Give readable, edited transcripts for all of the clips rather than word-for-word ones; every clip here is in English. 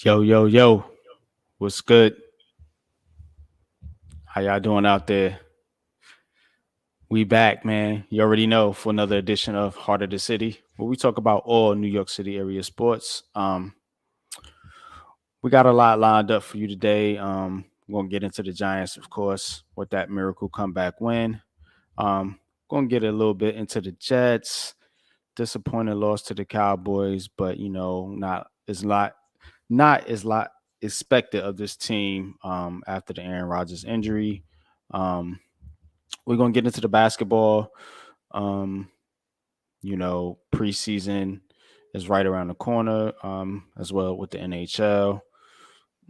Yo, yo, yo. What's good? How y'all doing out there? We back, man. You already know for another edition of Heart of the City, where we talk about all New York City area sports. We got a lot lined up for you today. We're gonna get into the Giants, of course, with that miracle comeback win. Gonna get a little bit into the Jets. Disappointing loss to the Cowboys, but not as lot expected of this team after the Aaron Rodgers injury. Um, we're gonna get into the basketball. Um, Preseason is right around the corner, as well with the NHL.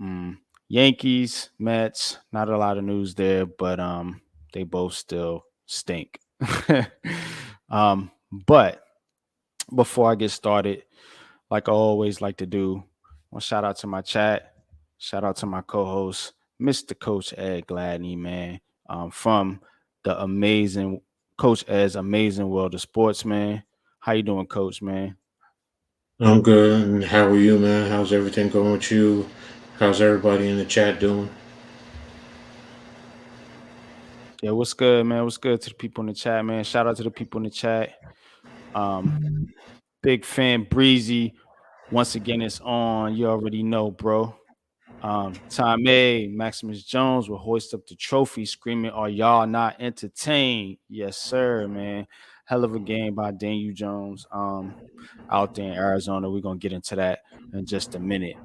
Mm, Yankees, Mets, not a lot of news there, but they both still stink. But before I get started, like I always like to do, I'll shout out to my chat, shout out to my co-host, Mr. Coach Ed Gladney, man, from the amazing Coach Ed's Amazing World of Sports, man. How you doing, Coach, man? I'm good. And how are you, man? How's everything going with you? How's everybody in the chat doing? Yeah, what's good, man? What's good to the people in the chat, man? Shout out to the people in the chat. Um, Big fan, Breezy. Once again, it's on. You already know, bro. Time A, Maximus Jones will hoist up the trophy, screaming, "Are y'all not entertained?" Yes, sir, man. Hell of a game by Daniel Jones out there in Arizona. We're gonna get into that in just a minute.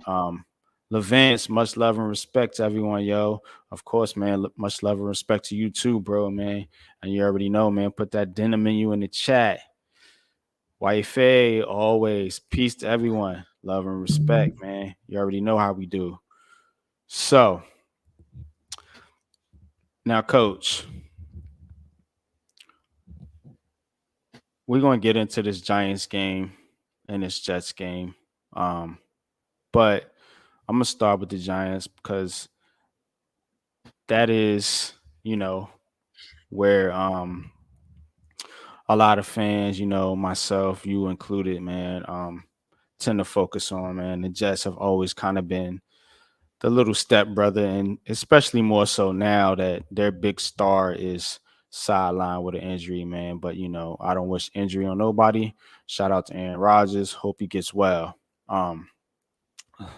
Levance, much love and respect to everyone, yo. Of course, man. Much love and respect to you too, bro, man. And you already know, man. Put that dinner menu in the chat. Wi-Fi, always. Peace to everyone. Love and respect, man. You already know how we do. So now, Coach, we're going to get into this Giants game and this Jets game. Um, but I'm going to start with the Giants because that is, you know, where a lot of fans, myself, you included, man, tend to focus on, man. The Jets have always kind of been the little step brother, and especially more so now that their big star is sidelined with an injury, man. But I don't wish injury on nobody. Shout out to Aaron Rodgers. Hope he gets well. Um,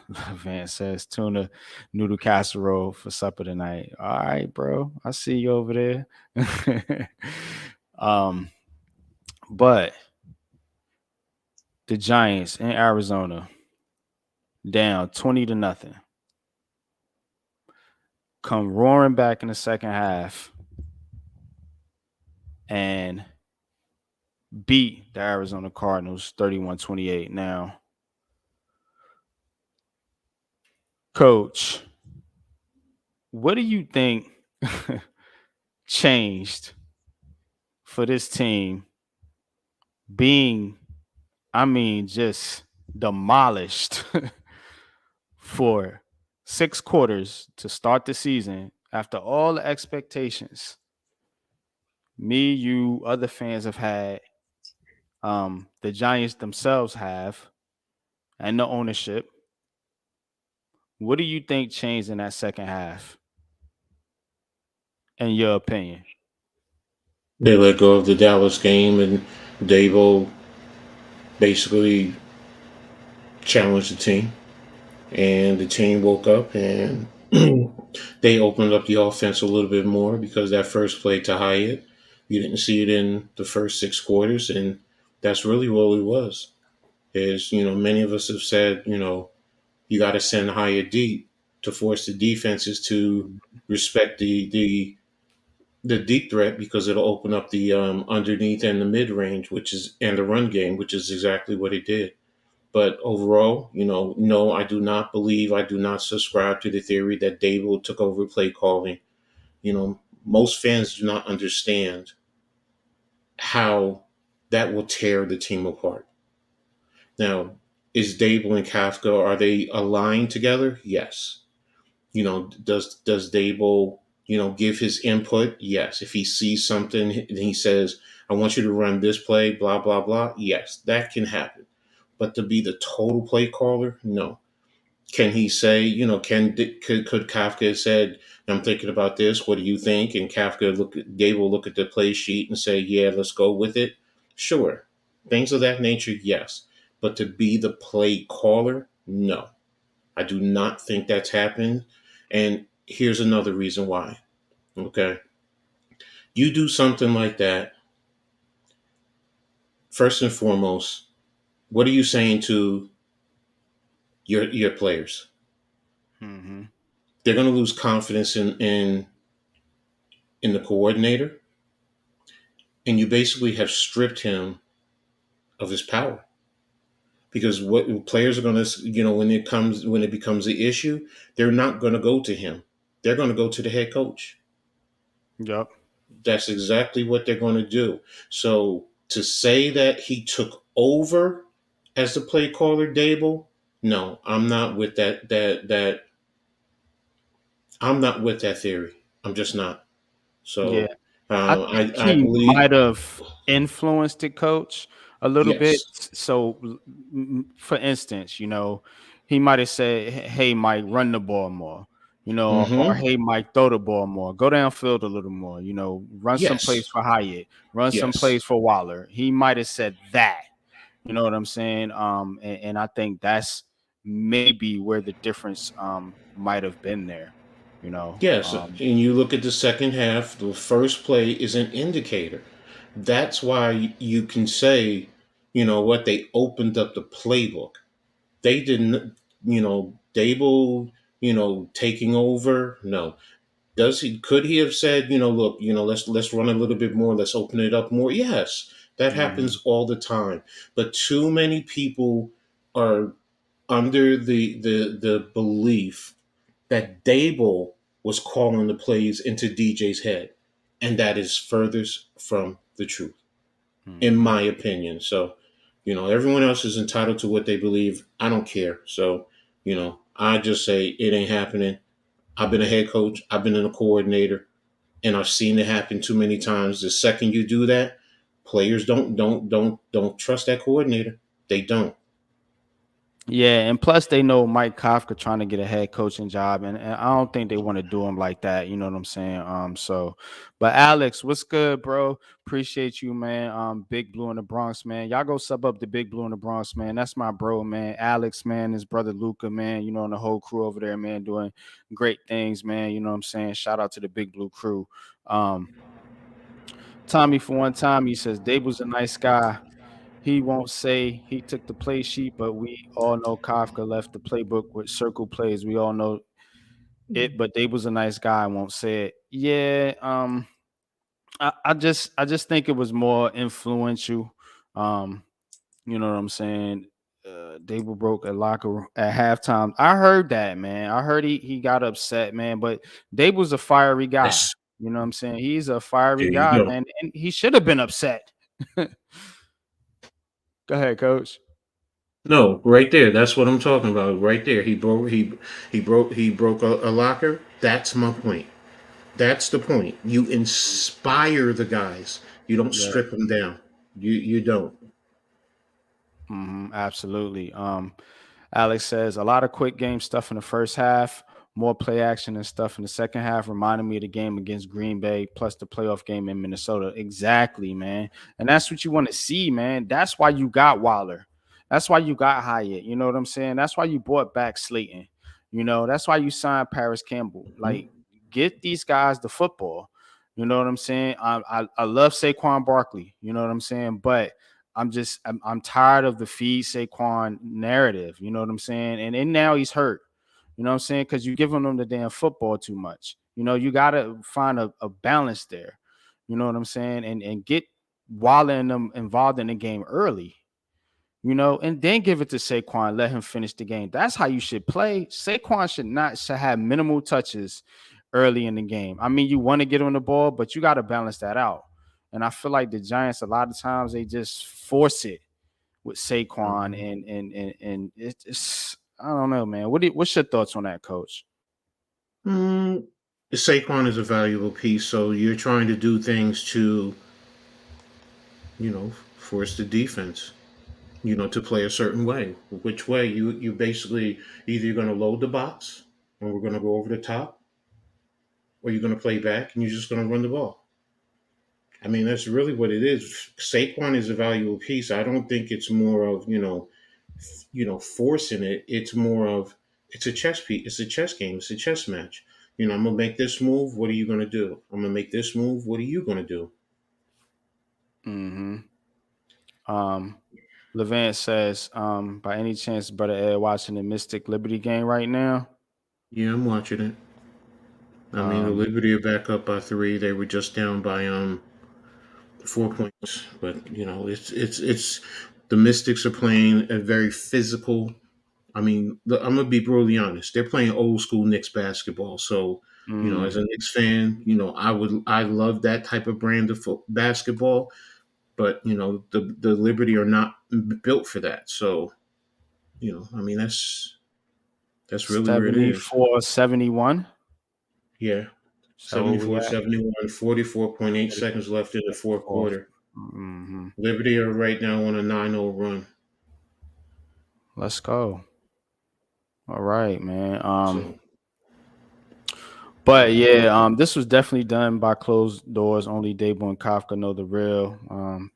Van says tuna noodle casserole for supper tonight. All right, bro. I see you over there. um, but the Giants in Arizona down 20-0. Come roaring back in the second half and beat the Arizona Cardinals 31-28. Now, Coach, what do you think changed for this team being, just demolished for 6 quarters to start the season after all the expectations me, you, other fans have had, the Giants themselves have, and the ownership? What do you think changed in that second half, in your opinion? They let go of the Dallas game, and Dable basically challenged the team, and the team woke up and they opened up the offense a little bit more because that first play to Hyatt, you didn't see it in the first 6 quarters, and that's really what it was. Is many of us have said you got to send Hyatt deep to force the defenses to respect the deep threat because it'll open up the underneath and the mid range, which is and the run game, which is exactly what it did. But overall, no, I do not subscribe to the theory that Dable took over play calling. Most fans do not understand how that will tear the team apart. Now, is Dable and Kafka, are they aligned together? Yes. Does Dable, give his input? Yes. If he sees something and he says, I want you to run this play, blah, blah, blah. Yes, that can happen. But to be the total play caller, no. Can he say, could Kafka have said, "I'm thinking about this. What do you think?" And Dave will look at the play sheet and say, "Yeah, let's go with it." Sure, things of that nature, yes. But to be the play caller, no, I do not think that's happened. And here's another reason why. Okay, you do something like that. First and foremost, what are you saying to your players? Mm-hmm. They're going to lose confidence in the coordinator, and you basically have stripped him of his power, because what players are going to, when it becomes the issue, they're not going to go to him. They're going to go to the head coach. Yep. That's exactly what they're going to do. So to say that he took over as the play caller, Dable, no, I'm not with that. I'm not with that theory. I'm just not. Yeah. So I think I he believe might have influenced the coach a little bit. yes. So, for instance, he might have said, "Hey, Mike, run the ball more," or Mm-hmm. "Hey, Mike, throw the ball more, go downfield a little more," run some plays Yes. for Hyatt, run some Yes. plays for Waller. He might have said that. You know what I'm saying? And I think that's maybe where the difference might have been there. You know, Yes, um, and you look at the second half, the first play is an indicator. That's why you can say, what, they opened up the playbook. They didn't, Dable, taking over. No. Could he have said, look, let's run a little bit more, let's open it up more? Yes, that mhm. happens all the time. But too many people are under the belief that Dable was calling the plays into DJ's head. And that is furthest from the truth, in Mhm. my opinion. So, everyone else is entitled to what they believe. I don't care. So, I just say it ain't happening. I've been a head coach, I've been a coordinator, and I've seen it happen too many times. The second you do that, players don't trust that coordinator. They don't. Yeah, and plus they know Mike Kafka trying to get a head coaching job, and I don't think they want to do him like that. You know what I'm saying? But Alex, what's good, bro? Appreciate you, man. Big Blue in the Bronx, man. Y'all go sub up the Big Blue in the Bronx, man. That's my bro, man. Alex, man, his brother Luca, man. And the whole crew over there, man, doing great things, man. You know what I'm saying? Shout out to the Big Blue crew. Um, Tommy, for one time, he says Dave was a nice guy. He won't say he took the play sheet, but we all know Kafka left the playbook with circle plays. We all know it, but Dave was a nice guy. I won't say it. Yeah, I just think it was more influential. Um, you know what I'm saying? Dable broke a locker room at halftime. I heard that, man. I heard he got upset, man. But Dable's a fiery guy. Yes. You know what I'm saying? He's a fiery There you guy, go. man, and he should have been upset. Go ahead, coach. No, right there. That's what I'm talking about. Right there. He broke a locker. That's my point. That's the point. You inspire the guys. You don't Yeah. strip them down. You don't. Absolutely. Alex says a lot of quick game stuff in the first half, more play action and stuff in the second half. Reminded me of the game against Green Bay, plus the playoff game in Minnesota. Exactly, man. And that's what you want to see, man. That's why you got Waller. That's why you got Hyatt. You know what I'm saying? That's why you brought back Slayton. That's why you signed Paris Campbell. Like, get these guys the football. You know what I'm saying? I love Saquon Barkley. You know what I'm saying? But I'm tired of the feed Saquon narrative. You know what I'm saying? And now he's hurt. You know what I'm saying? Because you're giving them the damn football too much. You gotta find a balance there. You know what I'm saying? And get Waller and them involved in the game early. And then give it to Saquon, let him finish the game. That's how you should play. Saquon should have minimal touches early in the game. I mean, you want to get on the ball, but you got to balance that out. And I feel like the Giants, a lot of times, they just force it with Saquon, and it's I don't know, man. What's your thoughts on that, Coach? Mm, Saquon is a valuable piece, so you're trying to do things to, force the defense. to play a certain way. Which way you basically either you're going to load the box and we're going to go over the top, or you're going to play back and you're just going to run the ball. I mean, that's really what it is. Saquon is a valuable piece. I don't think it's more of forcing it. It's more of it's a chess piece. It's a chess game. It's a chess match. I'm gonna make this move. What are you gonna do? I'm gonna make this move. What are you gonna do? Mm-hmm. Um, Levant says, by any chance, brother Ed watching the Mystic Liberty game right now? Yeah, I'm watching it. I mean, the Um, Liberty are back up by 3. They were just down by 4 points, but it's the Mystics are playing a very physical. I mean, I'm gonna be brutally honest. They're playing old school Knicks basketball. So, as mm, a Knicks fan, I love that type of brand of basketball. But the Liberty are not built for that. So, I mean, that's really where it is. 74-71. Yeah, Is that what we at? 74-71, 44.8 Ready seconds left in the for the fourth fourth. quarter. Mm-hmm. Liberty are right now on a 9-0 run. Let's go. All right, man. So, But yeah, this was definitely done by closed doors. Only Dable and Kafka know the real.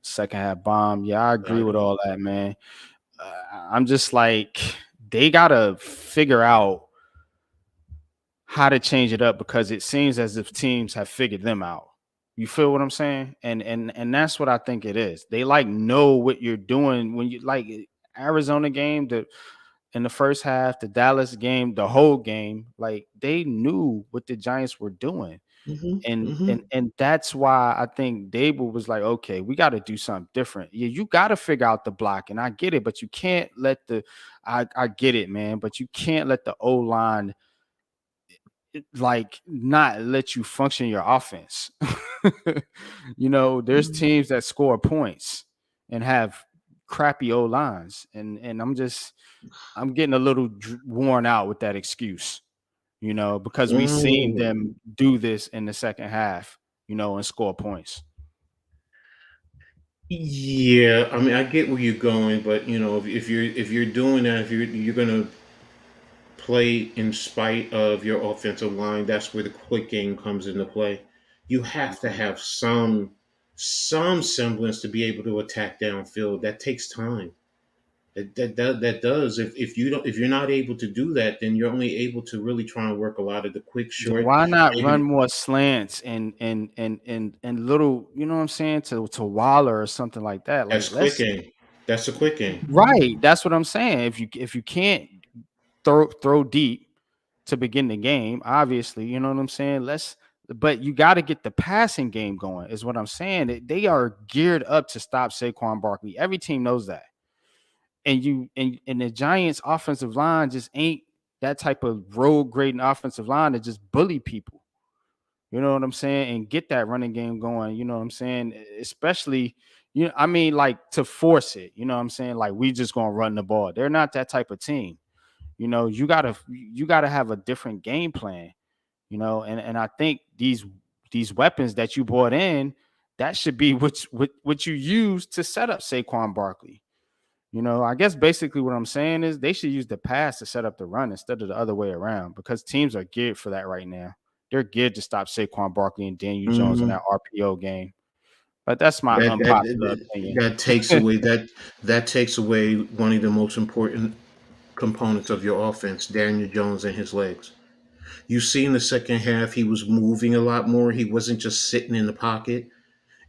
Second half bomb. Yeah, I agree got with it. all that, man. I'm just like they gotta figure out how to change it up because it seems as if teams have figured them out. You feel what I'm saying? And that's what I think it is. They like know what you're doing when you like Arizona game, the in the first half, the Dallas game, the whole game, like they knew what the Giants were doing. Hmm. And Hmm. and and that's why I think Dable was like, okay, we got to do something different. Yeah, you got to figure out the block, and I get it, but you can't let the I get it, man, but you can't let the O line like not let you function your offense. There's teams that score points and have crappy O lines, and I'm getting a little worn out with that excuse, because we seen Oh, them do this in the second half, and score points. yeah. I mean, I get where you're going, but if you're doing that, if you're gonna play in spite of your offensive line, that's where the quick game comes into play. You have to Mhm. have some semblance to be able to attack downfield. That takes time. That does. If you're not able to do that, then you're only able to really try and work a lot of the quick Then short. why not run Maybe more slants and little, you know what I'm saying, to Waller or something like that? Like that's quick let's game. That's a quick game. right. That's what I'm saying. If you can't throw deep to begin the game, obviously, you know what I'm saying? But you got to get the passing game going, is what I'm saying. They are geared up to stop Saquon Barkley. Every team knows that. And the Giants offensive line just ain't that type of road grading offensive line to just bully people. You know what I'm saying? And get that running game going. You know what I'm saying? Especially, I mean, like to force it. You know what I'm saying? Like we just gonna run the ball. They're not that type of team. You gotta have a different game plan. And I think these weapons that you brought in, that should be what you use to set up Saquon Barkley. I guess basically what I'm saying is they should use the pass to set up the run instead of the other way around because teams are geared for that right now. They're geared to stop Saquon Barkley and Daniel Jones in Hmm. that RPO game. But that's my That that unpopular that, opinion. that takes away that takes away one of the most important components of your offense, Daniel Jones and his legs. You see in the second half, he was moving a lot more. He wasn't just sitting in the pocket.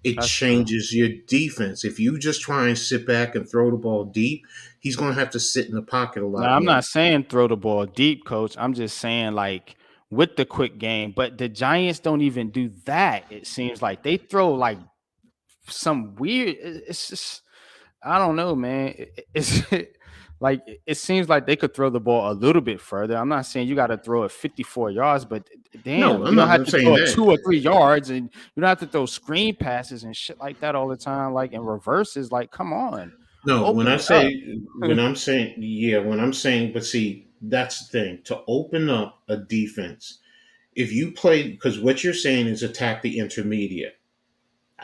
It That's true. changes your defense. If you just try and sit back and throw the ball deep, he's going to have to sit in the pocket a Now, lot I'm more. not saying throw the ball deep, coach. I'm just saying like with the quick game, but the Giants don't even do that. It seems like they throw like some weird. It's just I don't know, man. It's like it seems like they could throw the ball a little bit further. I'm not saying you got to throw it 54 yards, but No, damn, I'm you don't not have I'm to saying throw it that. 2 or 3 yards, and you don't have to throw screen passes and shit like that all the time, like in reverses. Like, come on, No, when open I it up. say when I'm saying yeah, when I'm saying, but see, that's the thing. To open up a defense, if you play, because what you're saying is attack the intermediate.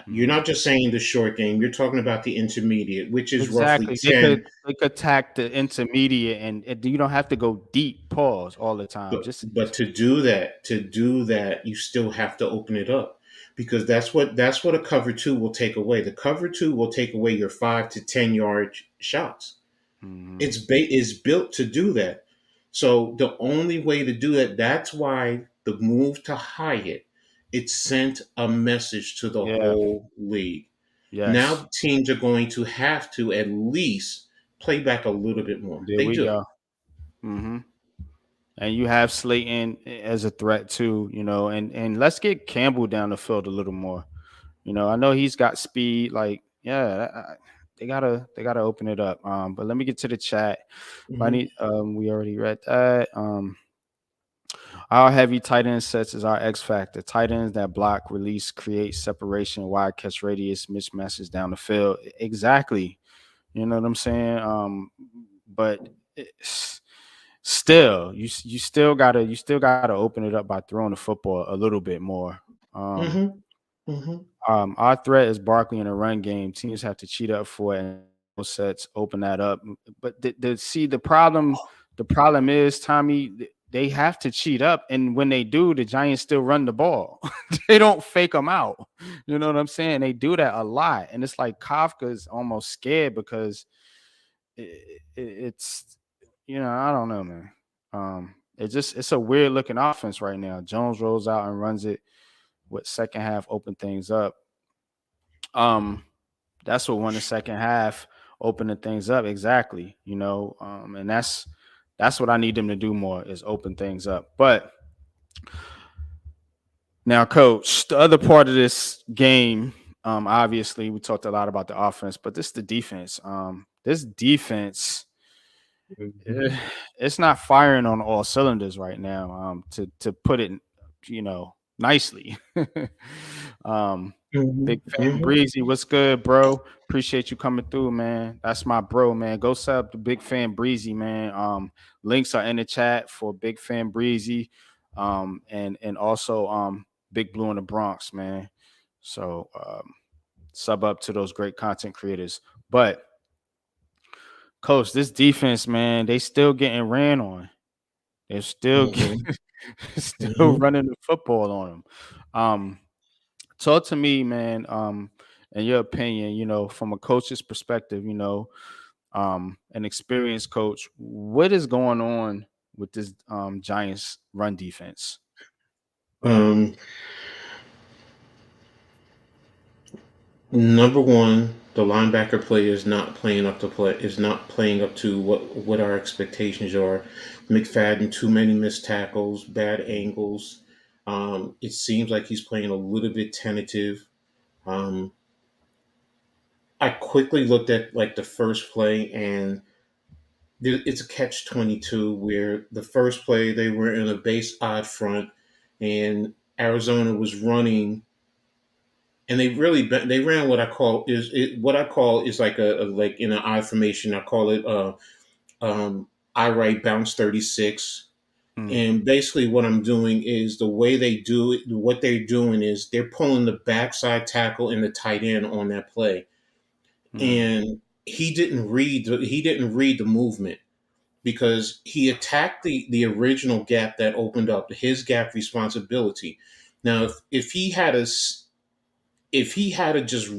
You're Mhm. not just saying the short game. You're talking about the intermediate, which is roughly Exactly. They could 10. they could attack the intermediate, and you don't have to go deep pause all the time. But to do that, you still have to open it up, because that's what a cover two will take away. The cover two will take away your 5 to 10 yard shots. Mhm. It's built to do that. So the only way to do that, that's why the move to Hyatt, it sent a message to the Yeah. whole league. Yes. Now teams are going to have to at least play back a little bit more. There They we do. go. Mhm. And you have Slayton as a threat too, and let's get Campbell down the field a little more. I know he's got speed. Like, yeah, they gotta open it up. But let me get to the chat. Hmm. We already read that. Our heavy tight end sets is our X factor. Tight ends that block, release, create separation, wide catch radius, mismatches down the field. Exactly. You know what I'm saying? But still, you still gotta open it up by throwing the football a little bit more. Um, Hmm. Hmm. our threat is Barkley in a run game. Teams have to cheat up for it, and sets open that up. But the problem is, Tommy, they have to cheat up, and when they do, the Giants still run the ball. They don't fake them out. You know what I'm saying? They do that a lot, and it's like Kafka's almost scared because it's I don't know, man. It's a weird looking offense right now. Jones rolls out and runs it with second half open things up. Um, that's what won the second half, opening things up exactly. And that's what I need them to do more is open things up. But now, coach, the other part of this game, obviously we talked a lot about the offense, but this is the defense. This defense, Hmm. eh, it's not firing on all cylinders right now. To put it, nicely. um, Hmm. Big fan Breezy, what's good, bro? Appreciate you coming through, man. That's my bro, man. Go sub to Big Fan Breezy, man. Links are in the chat for Big Fan Breezy, and also Big Blue in the Bronx, man. So sub up to those great content creators. But coach, this defense, man, they still getting ran on. They're still Hmm. still Hmm. running the football on them. Talk to me, man. In your opinion, from a coach's perspective, an experienced coach, what is going on with this Giants run defense? Um, Number one, the linebacker play is not playing up to play is not playing up to what our expectations are. McFadden, too many missed tackles, bad angles. It seems like he's playing a little bit tentative. Um, I quickly looked at like the first play, and it's a catch 22 where the first play they were in a base odd front, and Arizona was running, and they ran what I call is like like in an I formation. I call it I right bounce 36. Mm, And basically, what I'm doing is the way they do it. What they're doing is they're pulling the backside tackle and the tight end on that play, mm, and he didn't read the movement, because he attacked the original gap that opened up, his gap responsibility. Now, if he had just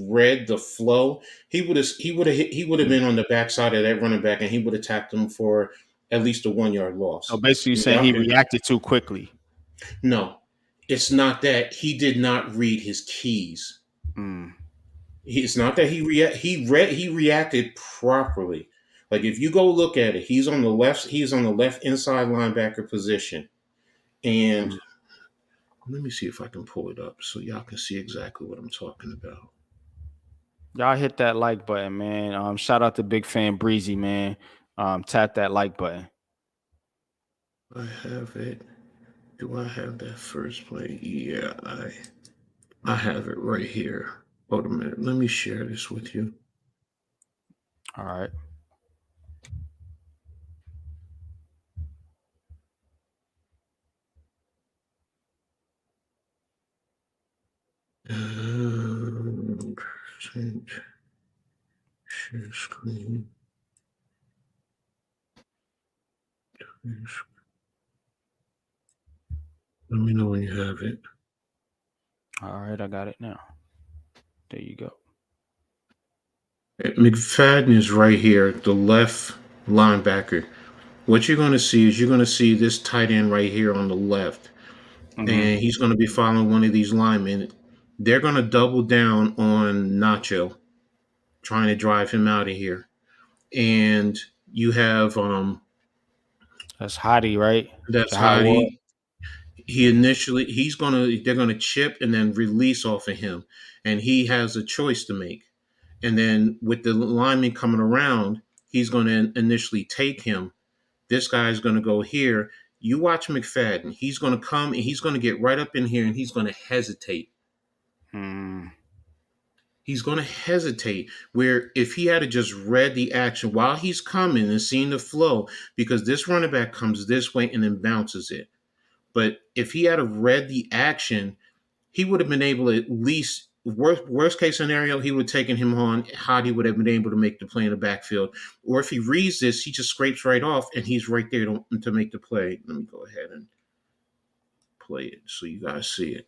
read the flow, he would have been on the backside of that running back, and he would have tapped him for at least a 1 yard so loss. basically, you're saying Yeah. he reacted too quickly. No, it's not that he did not read his keys. Mm, It's not that he reacted properly. Like, if you go look at it, he's on the left inside linebacker position, and mm. let me see if I can pull it up so y'all can see exactly what I'm talking about. Y'all hit that like button, man. Shout out to Big Fan Breezy, man. Tap that like button. I have it. Do I have that first play? Yeah, I have it right here. Hold a minute. Let me share this with you. All right. Change share screen. Let me know when you have it. All right, I got it now. There you go. McFadden is right here, the left linebacker. What you're going to see is you're going to see this tight end right here on the left, Mm-hmm. and he's going to be following one of these linemen. They're going to double down on Nacho, trying to drive him out of here. And you have That's Hottie, right? that's Jihad Ward. Hadi. They're gonna chip and then release off of him, and he has a choice to make. And then with the lineman coming around, he's going to initially take him. This guy's going to go here. You watch McFadden. He's going to come and he's going to get right up in here and he's going to hesitate. Mm, He's going to hesitate. Where if he had to just read the action while he's coming and seeing the flow, because this running back comes this way and then bounces it. But if he had read the action, he would have been able to at least worst case scenario, he would have taken him on. Hadi would have been able to make the play in the backfield. Or if he reads this, he just scrapes right off and he's right there to make the play. Let me go ahead and play it so you guys see it.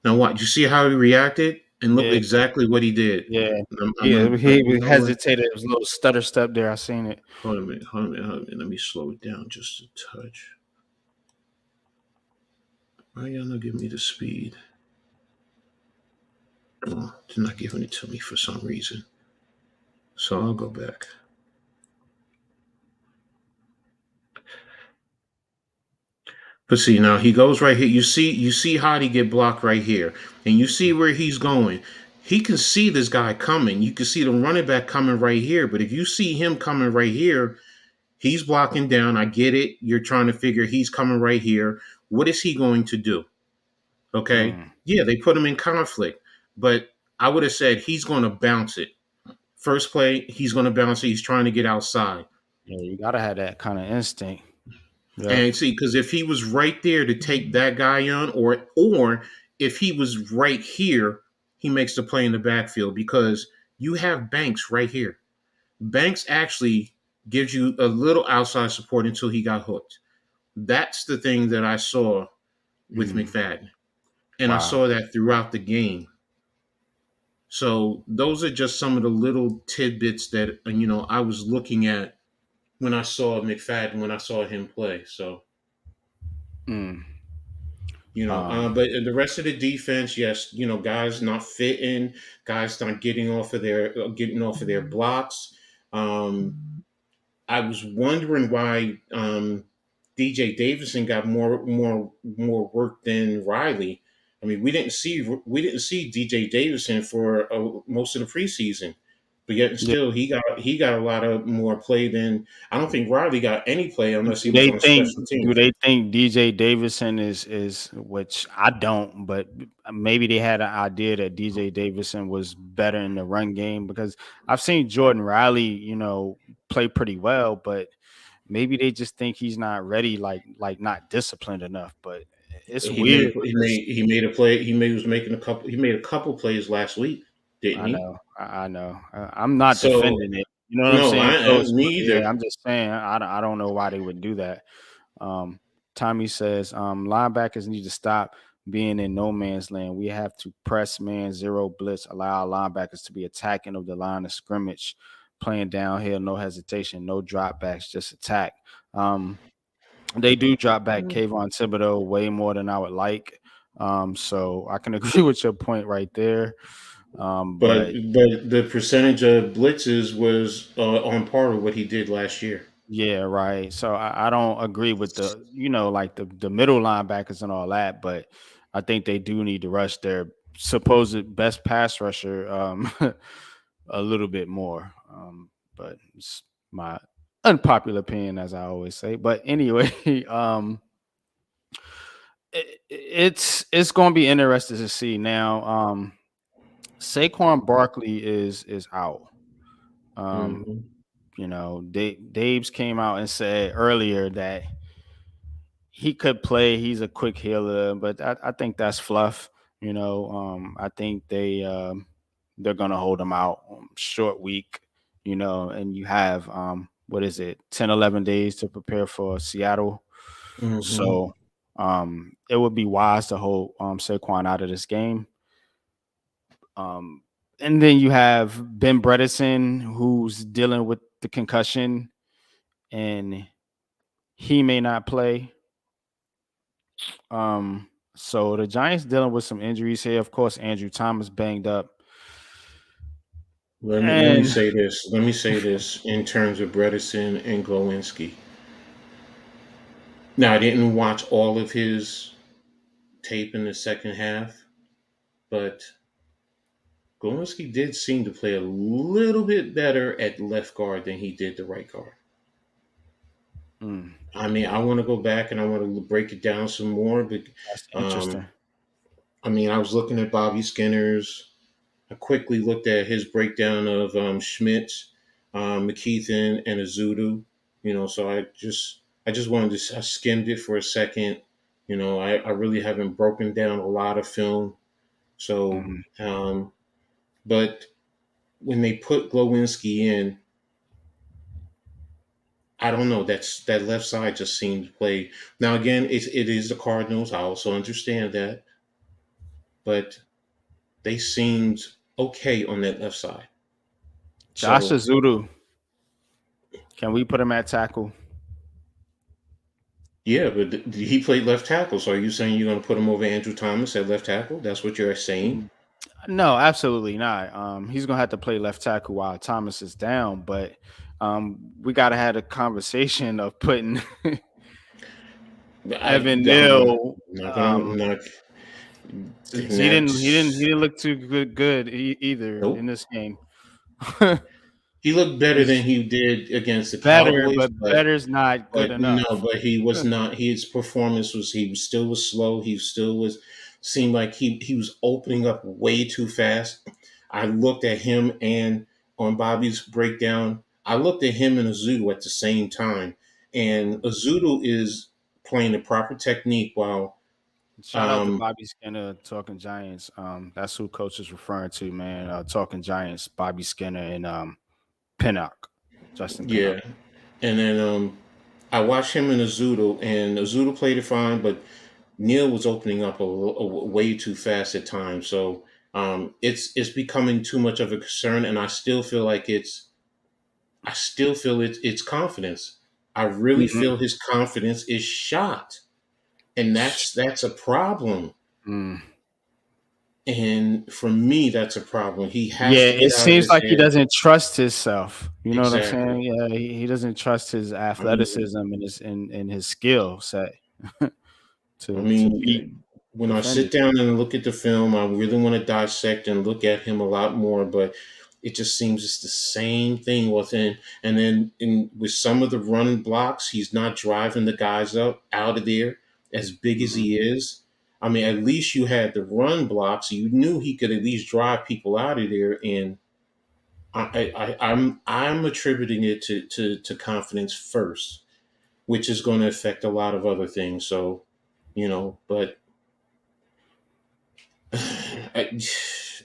Now what? You see how he reacted? And look yeah, exactly what he did. yeah, I'm yeah. gonna you He know what? hesitated. It was a little stutter step there. I seen it. Hold on a minute, hold on a minute, hold on a minute. Let me slow it down just a touch. Why y'all not giving me the speed? Oh, they're not giving it to me for some reason. So I'll go back. But see now he goes right here. You see how he get blocked right here, and you see where he's going. He can see this guy coming. You can see the running back coming right here. But if you see him coming right here, he's blocking down. I get it. You're trying to figure he's coming right here. What is he going to do? Okay. Mm, Yeah, they put him in conflict, but I would have said he's going to bounce it. First play, he's going to bounce it. He's trying to get outside. yeah, you gotta have that kind of instinct. Yep. And see, because if he was right there to take that guy on, or if he was right here, he makes the play in the backfield because you have Banks right here. Banks actually gives you a little outside support until he got hooked. That's the thing that I saw with Mm, McFadden. And I wow. saw that throughout the game. So those are just some of the little tidbits that I was looking at when I saw McFadden, when I saw him play. So Mm, but the rest of the defense, yes, guys not fitting, guys not getting off of their blocks. Um, I was wondering why DJ Davison got more work than Riley. I mean, we didn't see DJ Davison for most of the preseason, but yet and yeah. still he got a lot of more play than I don't think Riley got any play unless he Do was they on think? special Do teams. they think DJ Davison is which I don't, but maybe they had an idea that DJ Davison was better in the run game because I've seen Jordan Riley, play pretty well, but maybe they just think he's not ready, like not disciplined enough. But it's He made weird a he because made he made a play. He made a couple plays last week, didn't I he? know, I know. I'm not So defending it. You know what I'm no, saying? me Yeah, either. I'm just saying I don't know why they would do that. Um, Tommy says linebackers need to stop being in no man's land. We have to press man zero blitz, allow our linebackers to be attacking of the line of scrimmage, playing downhill, no hesitation, no dropbacks, just attack. Um, they do drop back Kayvon Thibodeau way more than I would like. So I can agree with your point right there. But But but the percentage of blitzes was on par with what he did last year. yeah, right. So I don't agree with like the middle linebackers and all that, but I think they do need to rush their supposed best pass rusher a little bit more. But it's my unpopular opinion, as I always say. But anyway, it's going to be interesting to see now. Saquon Barkley is out. Um, Hmm. Dave's came out and said earlier that he could play. He's a quick healer, but I think that's fluff. I think they're gonna hold them out short week. And you have what is it, 10, 11 days to prepare for Seattle. Hmm. So it would be wise to hold Saquon out of this game. Um, and then you have Ben Bredesen, who's dealing with the concussion, and he may not play. So the Giants dealing with some injuries here. Of course, Andrew Thomas banged up, Let me and say this. Let me say this in terms of Bredesen and Glowinski. Now, I didn't watch all of his tape in the second half, but Glowinski did seem to play a little bit better at left guard than he did the right guard. mm, I mean, I want to go back and I want to break it down some more, but that's um, interesting. I mean, I was looking at Bobby Skinner's. I quickly looked at his breakdown of Schmitz, McKeithen, and Azudu. So I just wanted to I skimmed it for a second. I really haven't broken down a lot of film. So, Mhm. but when they put Glowinski in, I don't know. That left side just seemed to play. Now again, it is the Cardinals. I also understand that, but they seemed okay on that left side. Josh So Azudu, can we put him at tackle? yeah, but he played left tackle. So are you saying you're going to put him over Andrew Thomas at left tackle? That's what you're saying. Mm, No, absolutely not. He's gonna have to play left tackle while Thomas is down, but we gotta have a conversation of putting Evan I'm Neal. not gonna. I'm not. He didn't. He didn't. He That's didn't look too good either in nope. this game. He looked better than He's he did against the better, Cowboys, but but better's not good no, enough. but he was not. His performance was he still was slow. He still was seemed like he was opening up way too fast. I looked at him and on Bobby's breakdown, I looked at him and Azudu at the same time, and Azudu is playing the proper technique while Shout out to um Bobby Skinner, Talking Giants. That's who coach is referring to, man. Talking Giants, Bobby Skinner and Pinnock, Justin yeah, Pinnock. and then I watched him and Azudu played it fine, but Neil was opening up way too fast at times. So it's becoming too much of a concern, and I still feel it's confidence. I really Mhm. feel his confidence is shot, and that's a problem. Mm. And for me, that's a problem. He has Yeah, to get it out of seems his like he head. doesn't trust himself. You know what I'm Exactly. saying? Yeah, he doesn't trust his I mean, athleticism and his skill set I to beat mean, when I sit defenders. down and look at the film, I really want to dissect and look at him a lot more, but it just seems it's the same thing with him. And then with some of the run blocks, he's not driving the guys up out of there as big as Mhm. he is. I mean, at least you had the run blocks. You knew he could at least drive people out of there. And I'm attributing it to confidence first, which is going to affect a lot of other things. So, but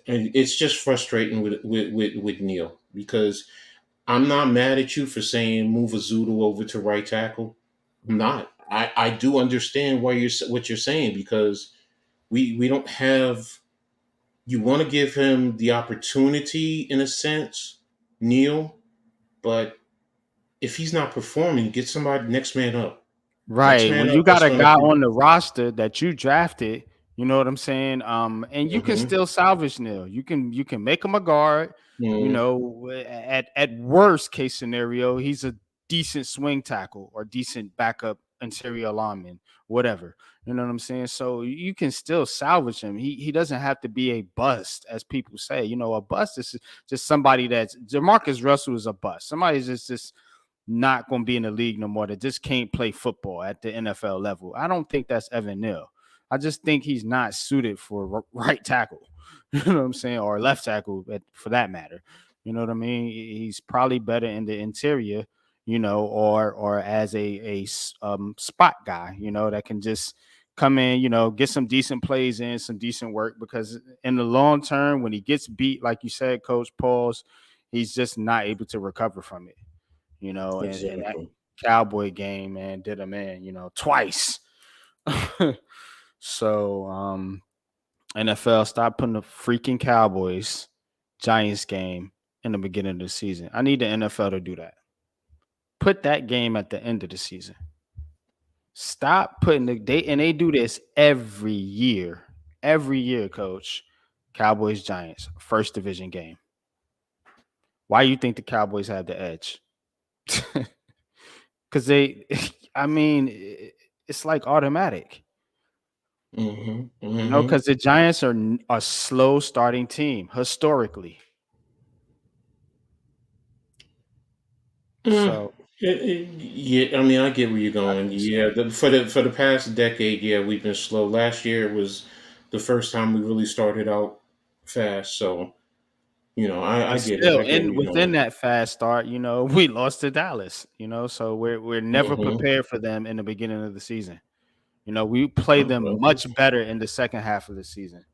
it's just frustrating with Neil because I'm not mad at you for saying move Azudu over to right tackle. I'm not. I do understand what you're saying because we don't have. You want to give him the opportunity in a sense, Neil, but if he's not performing, get somebody next man up. Next Right. man When up you that's got a going to. guy on the roster that you drafted, you know what I'm saying? And you can Mm-hmm, still salvage Neil. You can make him a guard. mm-hmm, At worst case scenario, he's a decent swing tackle or decent backup interior lineman, whatever. You know what I'm saying? So you can still salvage him. He doesn't have to be a bust, as people say. A bust is just somebody that's Jamarcus Russell is a bust. Somebody's just not going to be in the league no more that just can't play football at the NFL level. I don't think that's Evan Neal. I just think he's not suited for right tackle. You know what I'm saying? Or left tackle for that matter. You know what I mean? He's probably better in the interior, or as a spot guy, that can just come in, get some decent plays in, some decent work, because in the long term, when he gets beat, like you said, Coach Pauls, he's just not able to recover from it, and that Exactly. Cowboy game, man, did him in, twice. So, NFL, stop putting the freaking Cowboys Giants game in the beginning of the season. I need the NFL to do that. Put that game at the end of the season. Stop putting they do this every year, Coach. Cowboys Giants first division game. Why you think the Cowboys have the edge? Because I mean, it's like automatic. Mm-hmm. Mm-hmm. Because the Giants are a slow starting team historically. Mm. So Yeah, I mean, I get where you're I going. think Yeah, so. for the past decade, yeah, we've been slow. Last year was the first time we really started out fast. So I But get it. still, I get where in you're within going. that fast start, we lost to Dallas. So we're never Mm-hmm. prepared for them in the beginning of the season. We play them Well, much better in the second half of the season,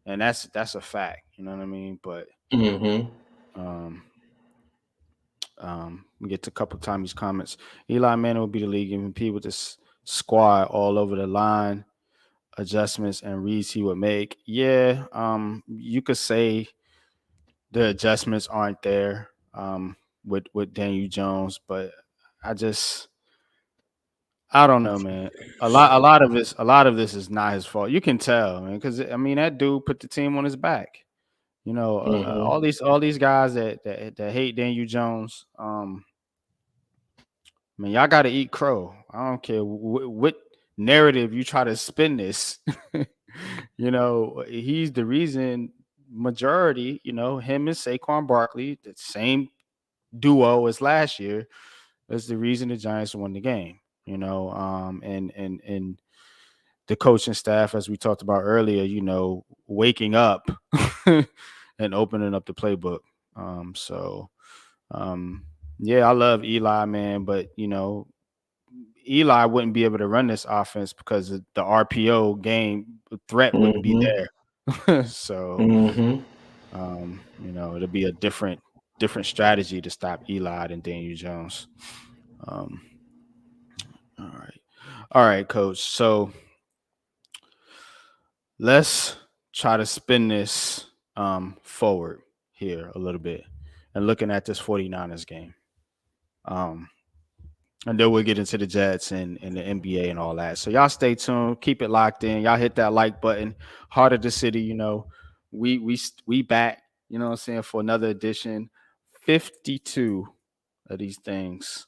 and that's a fact. You know what I mean? But mm-hmm. um, we get to a couple times comments. Eli Manning will be the league MVP with this squad all over the line. Adjustments and reads he would make. Yeah, you could say the adjustments aren't there with Daniel Jones, but I just I don't know, man. A lot of this is not his fault. You can tell, man, because I mean that dude put the team on his back. Mm-hmm. All these guys that hate Daniel Jones. I mean, y'all got to eat crow. I don't care what narrative you try to spin this. He's the reason majority. Him and Saquon Barkley, the same duo as last year, is the reason the Giants won the game. And the coaching staff, as we talked about earlier, waking up and opening up the playbook. So yeah, I love Eli, man, but Eli wouldn't be able to run this offense because the RPO game threat wouldn't be Mm-hmm. there. So Mm-hmm. it'll be a different strategy to stop Eli than Daniel Jones. Um, all right, Coach. So let's try to spin this forward here a little bit and looking at this 49ers game. Um, and then we'll get into the Jets and the NBA and all that. So y'all stay tuned, keep it locked in. Y'all hit that like button. Heart of the City, we back, what I'm saying, for another edition. 52 of these things.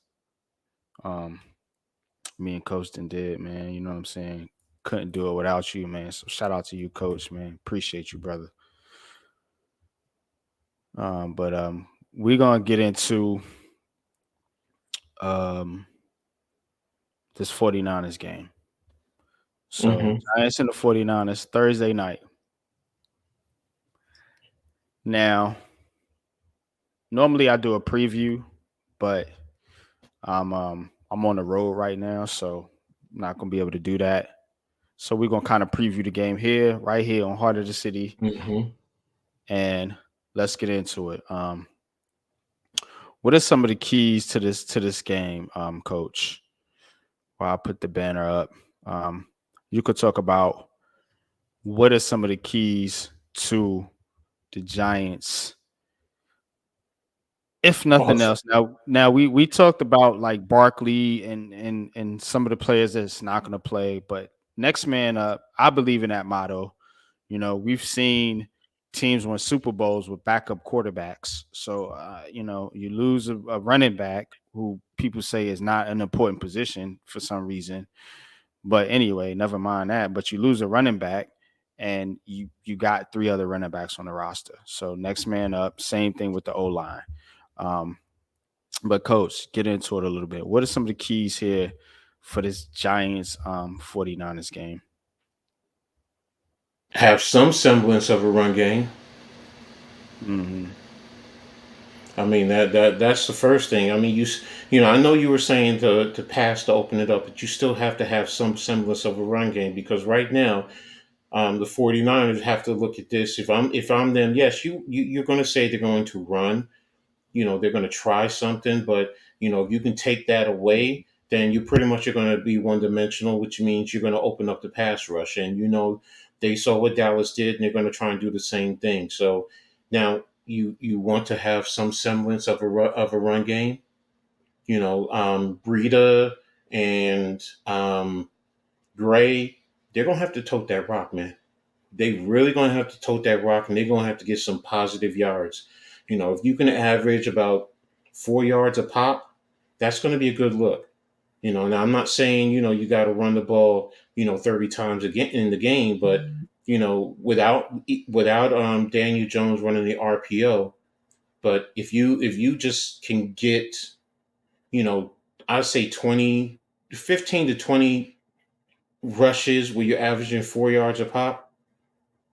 Me and Coach did, man. You know what I'm saying? Couldn't do it without you, man. So shout out to you, Coach, man. Appreciate you, brother. But we're gonna get into um this 49ers game. So Mm-hmm. Giants and the 49ers Thursday night. Now, normally I do a preview, but I'm on the road right now, so I'm not gonna be able to do that. So we're gonna kind of preview the game here, right here on Heart of the City, Mm-hmm. and let's get into it. What are some of the keys to this game, Coach? While I put the banner up, um, you could talk about what are some of the keys to the Giants, if nothing Also, else. Now we talked about like Barkley and some of the players that's not going to play, but next man up. I believe in that motto. We've seen teams win Super Bowls with backup quarterbacks. So you lose a running back who people say is not an important position for some reason. But anyway, never mind that. But you lose a running back, and you got three other running backs on the roster. So next man up. Same thing with the O line. Um, but coach, get into it a little bit. What are some of the keys here for this Giants 49ers game? have some semblance of a run game. Mm-hmm. I mean that's the first thing. I mean you know I know you were saying to pass to open it up, but you still have to have some semblance of a run game because right now the 49ers have to look at this. If I'm them, yes, you're going to say they're going to run. You know they're going to try something, but you know if you can take that away, then you pretty much are going to be one dimensional, which means you're going to open up the pass rush. And you know they saw what Dallas did, and they're going to try and do the same thing. So now you want to have some semblance of of a run game. You know, Breida and Gray, they're going to have to tote that rock, man. They really going to have to tote that rock, and they're going to have to get some positive yards. You know, if you can average about 4 yards a pop, that's going to be a good look. You know, now I'm not saying you got to run the ball 30 times again in the game, but without Daniel Jones running the RPO, but if you just can get you know I'd say 20, 15 to 20 rushes where you're averaging 4 yards a pop,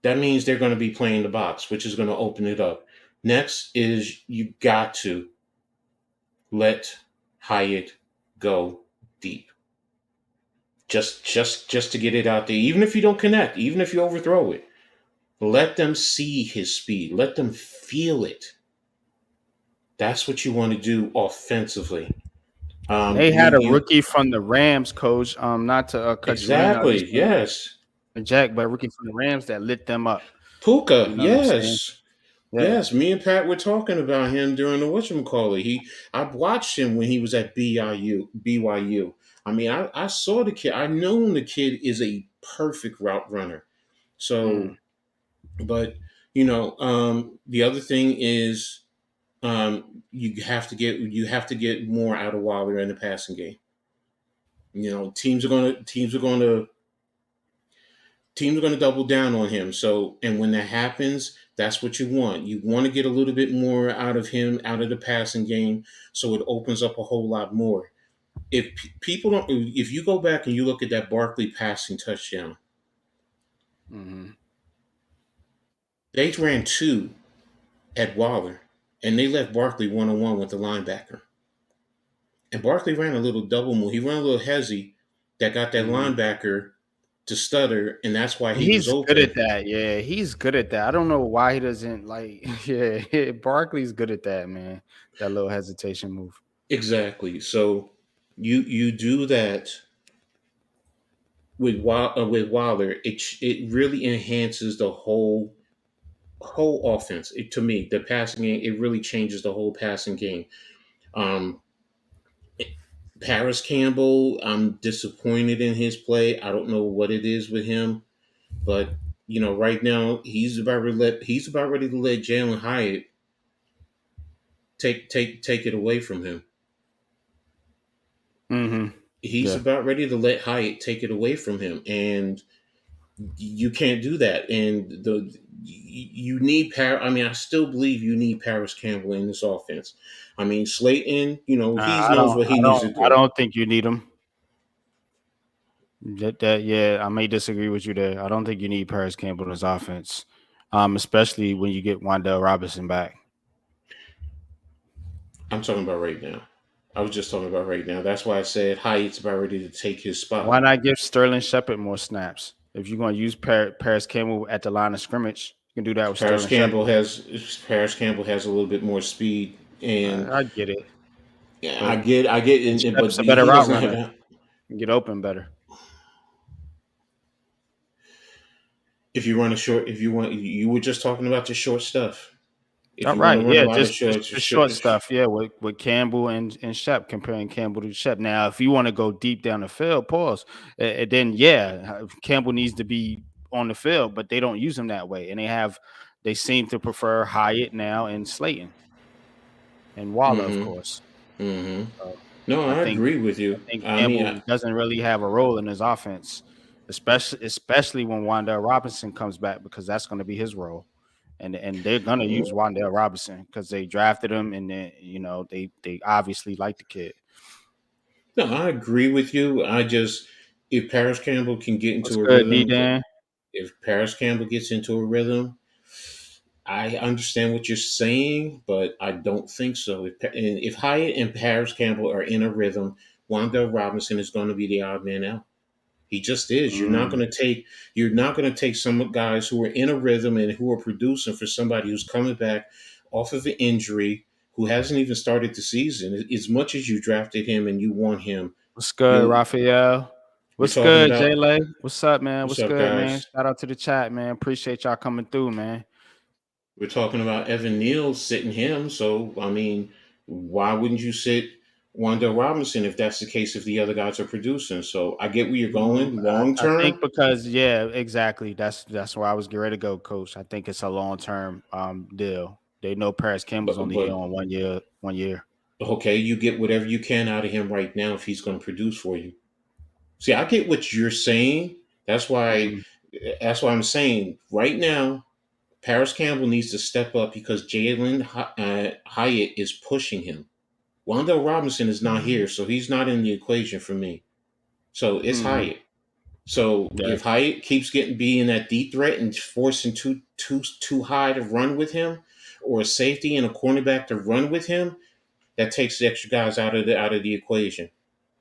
that means they're going to be playing the box, which is going to open it up. Next is you got to let Hyatt go deep. Just to get it out there. Even if you don't connect, even if you overthrow it, let them see his speed. Let them feel it. That's what you want to do offensively. And they You had a you rookie from the Rams, coach. Not to cut you in. I exactly just want yes. to Jack, but a rookie from the Rams that lit them up. Puka, You know what I'm saying? yes. Yeah. Yes, me and Pat were talking about him during the whatchamacallit. I watched him when he was at BYU. I mean, I saw the kid. I know the kid is a perfect route runner. So, Mm. but the other thing is you have to get more out of Waller in the passing game. You know, teams are going to double down on him. So, and when that happens, that's what you want. You want to get a little bit more out of him, out of the passing game, so it opens up a whole lot more. People don't, if you go back and you look at that Barkley passing touchdown, Hmm. they ran two at Waller, and they left Barkley one on one with the linebacker. And Barkley ran a little double move. He ran a little hezzy that got that Hmm. linebacker to stutter, and that's why he was He's good at open. that. Yeah, he's good at that. I don't know why he doesn't like. Yeah, Barkley's good at that, man. That little hesitation move. Exactly. So you do that with Wilder. It really enhances the whole offense. To me, the passing game, it really changes the whole passing game. Um, Paris Campbell, I'm disappointed in his play. I don't know what it is with him, but right now he's about ready to let Jalen Hyatt take it away from him. Hmm. He's Yeah. about ready to let Hyatt take it away from him, and you can't do that. And you need I mean, I still believe you need Paris Campbell in this offense. I mean, Slayton, he I knows don't. what he I needs don't. to I do. don't think you need him. Yeah, I may disagree with you there. I don't think you need Paris Campbell in his offense, especially when you get Wandell Robinson back. I'm talking about right now. I was just talking about right now. That's why I said Hyatt's about ready to take his Why spot. not give Sterling Shepard more snaps? If you're going to use Paris Campbell at the line of scrimmage, you can do that with Paris Sterling Campbell Shepard. has Paris Campbell has a little bit more speed, and I get it, yeah, I but get, I get, but Shepard's a better he route doesn't runner. have. You get open better. If you want, you were just talking about the short stuff. If All you want right, to run a yeah, lot of just short, the short stuff, yeah, with Campbell and Shep, comparing Campbell to Shep. Now, if you want to go deep down the field, pause, then yeah, Campbell needs to be on the field, but they don't use him that way, and they seem to prefer Hyatt now and Slayton and Waller, of mm-hmm, course. mm-hmm. So No, I I think agree with I you. think I mean, Campbell doesn't really have a role in his offense, especially when Wandale Robinson comes back, because that's going to be his role. And they're gonna use Wandale Robinson because they drafted him, and then they obviously like the kid. no, I agree with you. I just if Paris Campbell can get What's into a good, D rhythm, Dan? if Paris Campbell gets into a rhythm, I understand what you're saying, but I don't think so. If Hyatt and Paris Campbell are in a rhythm, Wanda Robinson is going to be the odd man out. He just is. Mm. You're not going to take some guys who are in a rhythm and who are producing for somebody who's coming back off of an injury, who hasn't even started the season. As much as you drafted him and you want him, What's good, you Raphael? we're What's talking good, about Jay? What's up, man? what's What's up, good, man? guys? Shout out to the chat, man. Appreciate y'all coming through, man. We're talking about Evan Neal sitting him. So I mean, why wouldn't you sit Wanda Robinson if that's the case? If the other guys are producing, so I get where you're going long I think term, because yeah, exactly. That's where I was getting ready to go, Coach. I think it's a long term deal. They know Paris Campbell's only here but on 1 year. 1 year. okay, you get whatever you can out of him right now if he's going to produce for you. See, I get what you're saying. That's why Mhm. that's why I'm saying right now, Paris Campbell needs to step up because Hyatt is pushing him. Wanda Robinson is not here, so he's not in the equation for me. So it's Mhm. Hyatt. So Yeah. if Hyatt keeps getting being that deep threat and forcing too high to run with him, or a safety and a cornerback to run with him, that takes the extra guys out of the equation.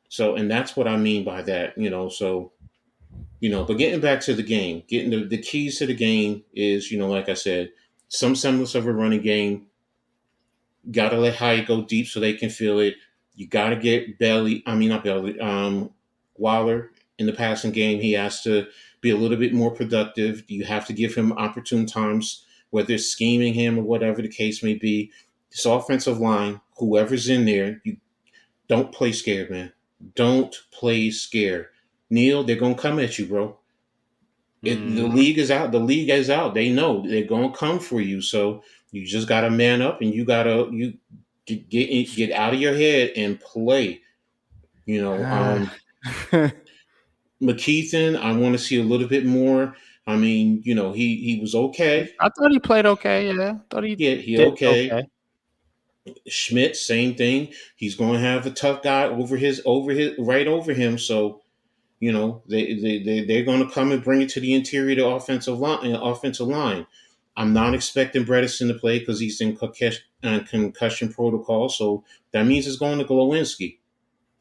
So, and that's what I mean by that, So, but getting back to the game, getting the keys to the game is, like I said, some semblance of a running game. Got to let Hyatt go deep so they can feel it. You got to get Belly. I mean, not Belly. Waller in the passing game. He has to be a little bit more productive. You have to give him opportune times, whether it's scheming him or whatever the case may be. This offensive line, whoever's in there, you don't play scared, man. Don't play scared. Neil, they're gonna come at you, bro. The Mhm. league is out. The league is out. They know they're gonna come for you. So you just gotta man up and you get out of your head and play. You know, um, McKeithen, I want to see a little bit more. I mean, he was okay. I thought he played okay. Yeah, thought he He did okay. okay. Schmidt, same thing. He's going to have a tough guy right over him. So they're going to come and bring it to the interior of the offensive line. I'm not expecting Bredesen to play because he's in concussion protocol. So that means it's going to Glowinski.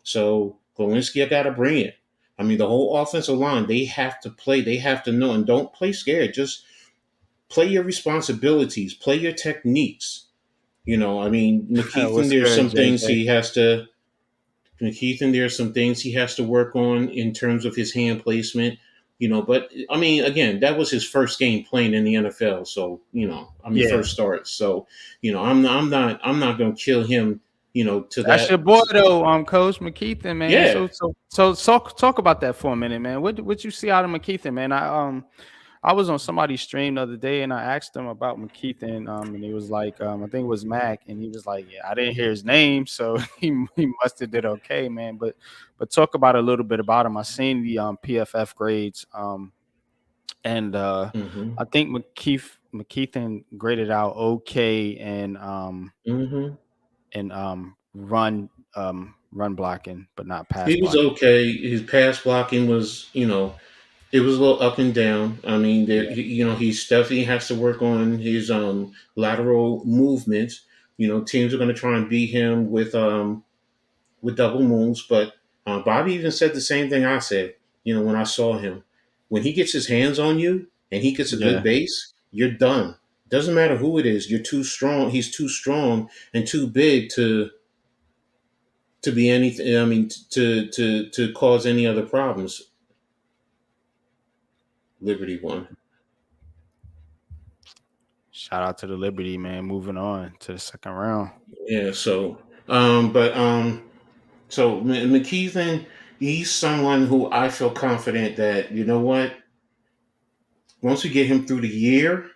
So Glowinski, I got to bring it. I mean, the whole offensive line, they have to play. They have to know, and don't play scared. Just play your responsibilities, play your techniques. I mean, What's good, JJ? McKeithen, there are some things he has to work on in terms of his hand placement. But I mean, again, that was his first game playing in the NFL. So, Yeah, first start. So, I'm not going to kill him, to that's that. your boy though, Coach McKeithen, man. Yeah. So talk about that for a minute, man. What you see out of McKeithen, man? I was on somebody's stream the other day and I asked him about McKeithen, and he was like, I think it was Mac, and he was like, yeah, I didn't hear his name, so he must have did okay, man. But talk about a little bit about him. I seen the PFF grades, and Hmm. I think McKeithen graded out okay Hmm. and run blocking, but not pass He was blocking. okay. His pass blocking was, it was a little up and down. I mean, Yeah, he's definitely has to work on his lateral movements. Teams are going to try and beat him with double moves, but Bobby even said the same thing I said. When I saw him, when he gets his hands on you and he gets a good yeah. base, you're done. Doesn't matter who it is. You're too strong. He's too strong and too big to be anything. I mean, to cause any other problems. Liberty won. Shout out to the Liberty, man. Moving on to the second round. Yeah. So McKeithen, he's someone who I feel confident that what, once we get him through the year,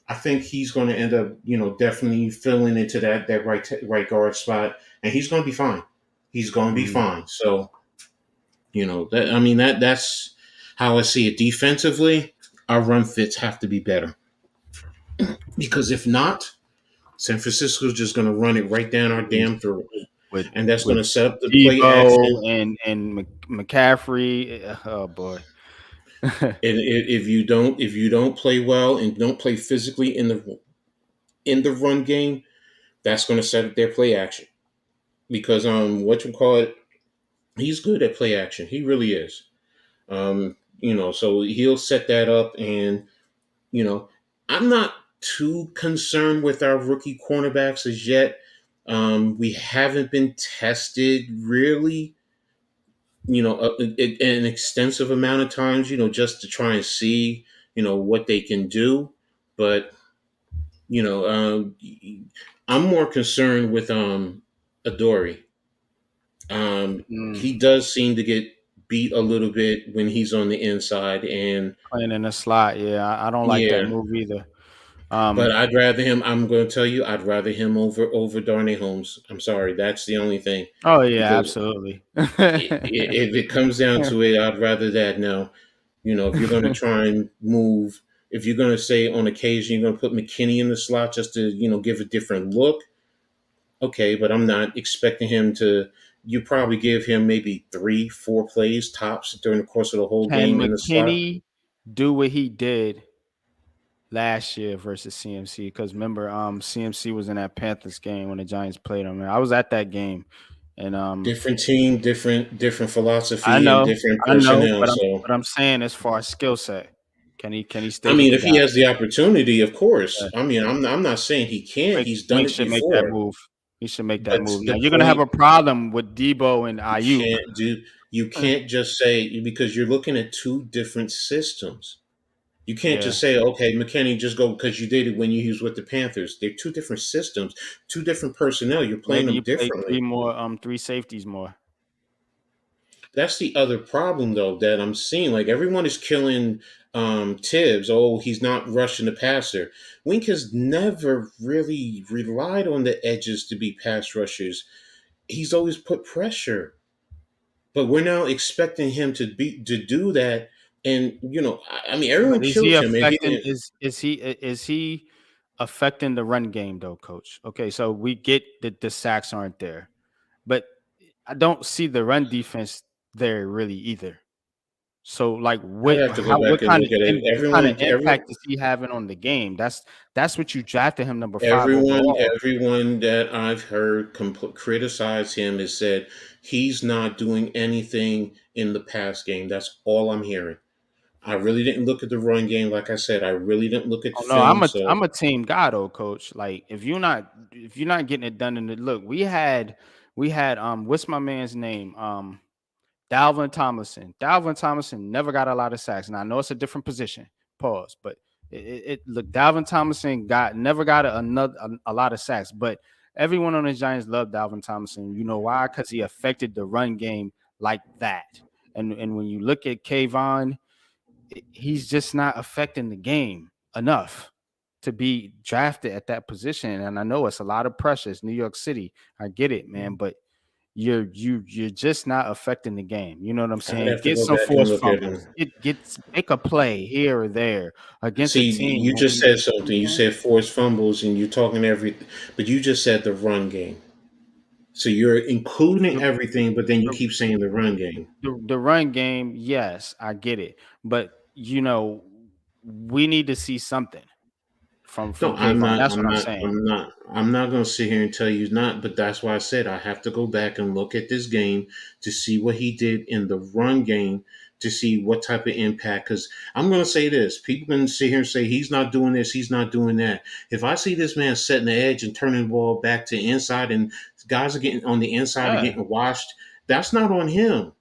I think he's going to end up, definitely filling into that right guard spot, and he's going to be fine. He's going to be Mhm. fine. So that, I mean, that's how I see it. Defensively, our run fits have to be better because if not, San Francisco's just going to run it right down our damn throat, with and that's going with to set up the play action. Debo and McCaffrey. Oh boy. And if you don't play well and don't play physically in the in the run game, that's going to set up their play action because what you call it, he's good at play action. He really is. So he'll set that up, and you know, I'm not too concerned with our rookie cornerbacks as yet. We haven't been tested really, an extensive amount of times, just to try and see, what they can do. But you know, I'm more concerned with Adori. Mm, He does seem to get beat a little bit when he's on the inside, and playing in the slot, yeah, I don't like that yeah. move either. But Um, I'd rather him. I'm going to tell you, I'd rather him over Darnay Holmes. I'm sorry, that's the only thing. oh yeah, Because absolutely. if it comes down to it, I'd rather that. Now, if you're going to try and move, if you're going to say on occasion you're going to put McKinney in the slot just to give a different look, okay. But I'm not expecting him to. You probably give him maybe 3, 4 plays tops during the course of the whole Can game in the slot. McKinney do what he did last year versus CMC? Because remember, CMC was in that Panthers game when the Giants played him. And I was at that game, and Different team, different I philosophy, and know, different I know, personnel. So, but I'm saying as far as skill set, can he I stay with mean, the if he guy? has the opportunity, of course. Yeah. I mean, I'm not saying he can't. Wink, He's done Wink it should make that before. move. He should make that But move. Now the you're gonna have point a problem with Debo and you Ayuk. can't do, you can't just say because you're looking at two different systems. You can't Yeah. just say, okay, McKinney, just go because you did it when you was with the Panthers. They're two different systems, two different personnel. You're playing Maybe them you play differently. three safeties more. That's the other problem, though, that I'm seeing. Like everyone is killing Tibbs. Oh, he's not rushing the passer. Wink has never really relied on the edges to be pass rushers. He's always put pressure, but we're now expecting him to do that. And I mean, everyone But is he kills him, and he affecting didn't. is he affecting the run game though, coach? Okay, so we get that the sacks aren't there, but I don't see the run defense there really either. So like I'd have to go what back and kind look of at it. what kind of impact is he having on the game? That's what you drafted him number 5 Everyone, overall. everyone that I've heard criticize him has said he's not doing anything in the pass game. That's all I'm hearing. I really didn't look at the run game. Like I said, I really didn't look at the Oh no, film. So I'm a team guy though, coach. Like if you're not getting it done in the look, we had what's my man's name? Dalvin Tomlinson. Dalvin Tomlinson never got a lot of sacks. And I know it's a different position. Pause. But look, Dalvin Tomlinson never got a lot of sacks. But everyone on the Giants loved Dalvin Tomlinson. You know why? Because he affected the run game like that. And when you look at Kayvon, he's just not affecting the game enough to be drafted at that position. And I know it's a lot of pressure. It's New York City. I get it, man. But you're just not affecting the game. You know what I'm I'd saying? have to Get go some back and forced look at fumbles. him. Make a play here or there against a See, team. you just said You know something. You what I'm saying? said forced fumbles, and you're talking everything, but you just said the run game. So you're including The, everything, but then you the, keep saying the run game. the run game, yes, I get it, but we need to see something No, from I'm Kayvon. not. That's I'm what I'm not. saying. I'm not. I'm not going to sit here and tell you not. But that's why I said I have to go back and look at this game to see what he did in the run game to see what type of impact. Because I'm going to say this: people can sit here and say he's not doing this, he's not doing that. If I see this man setting the edge and turning the ball back to inside, and guys are getting on the inside and Yeah, getting washed, that's not on him.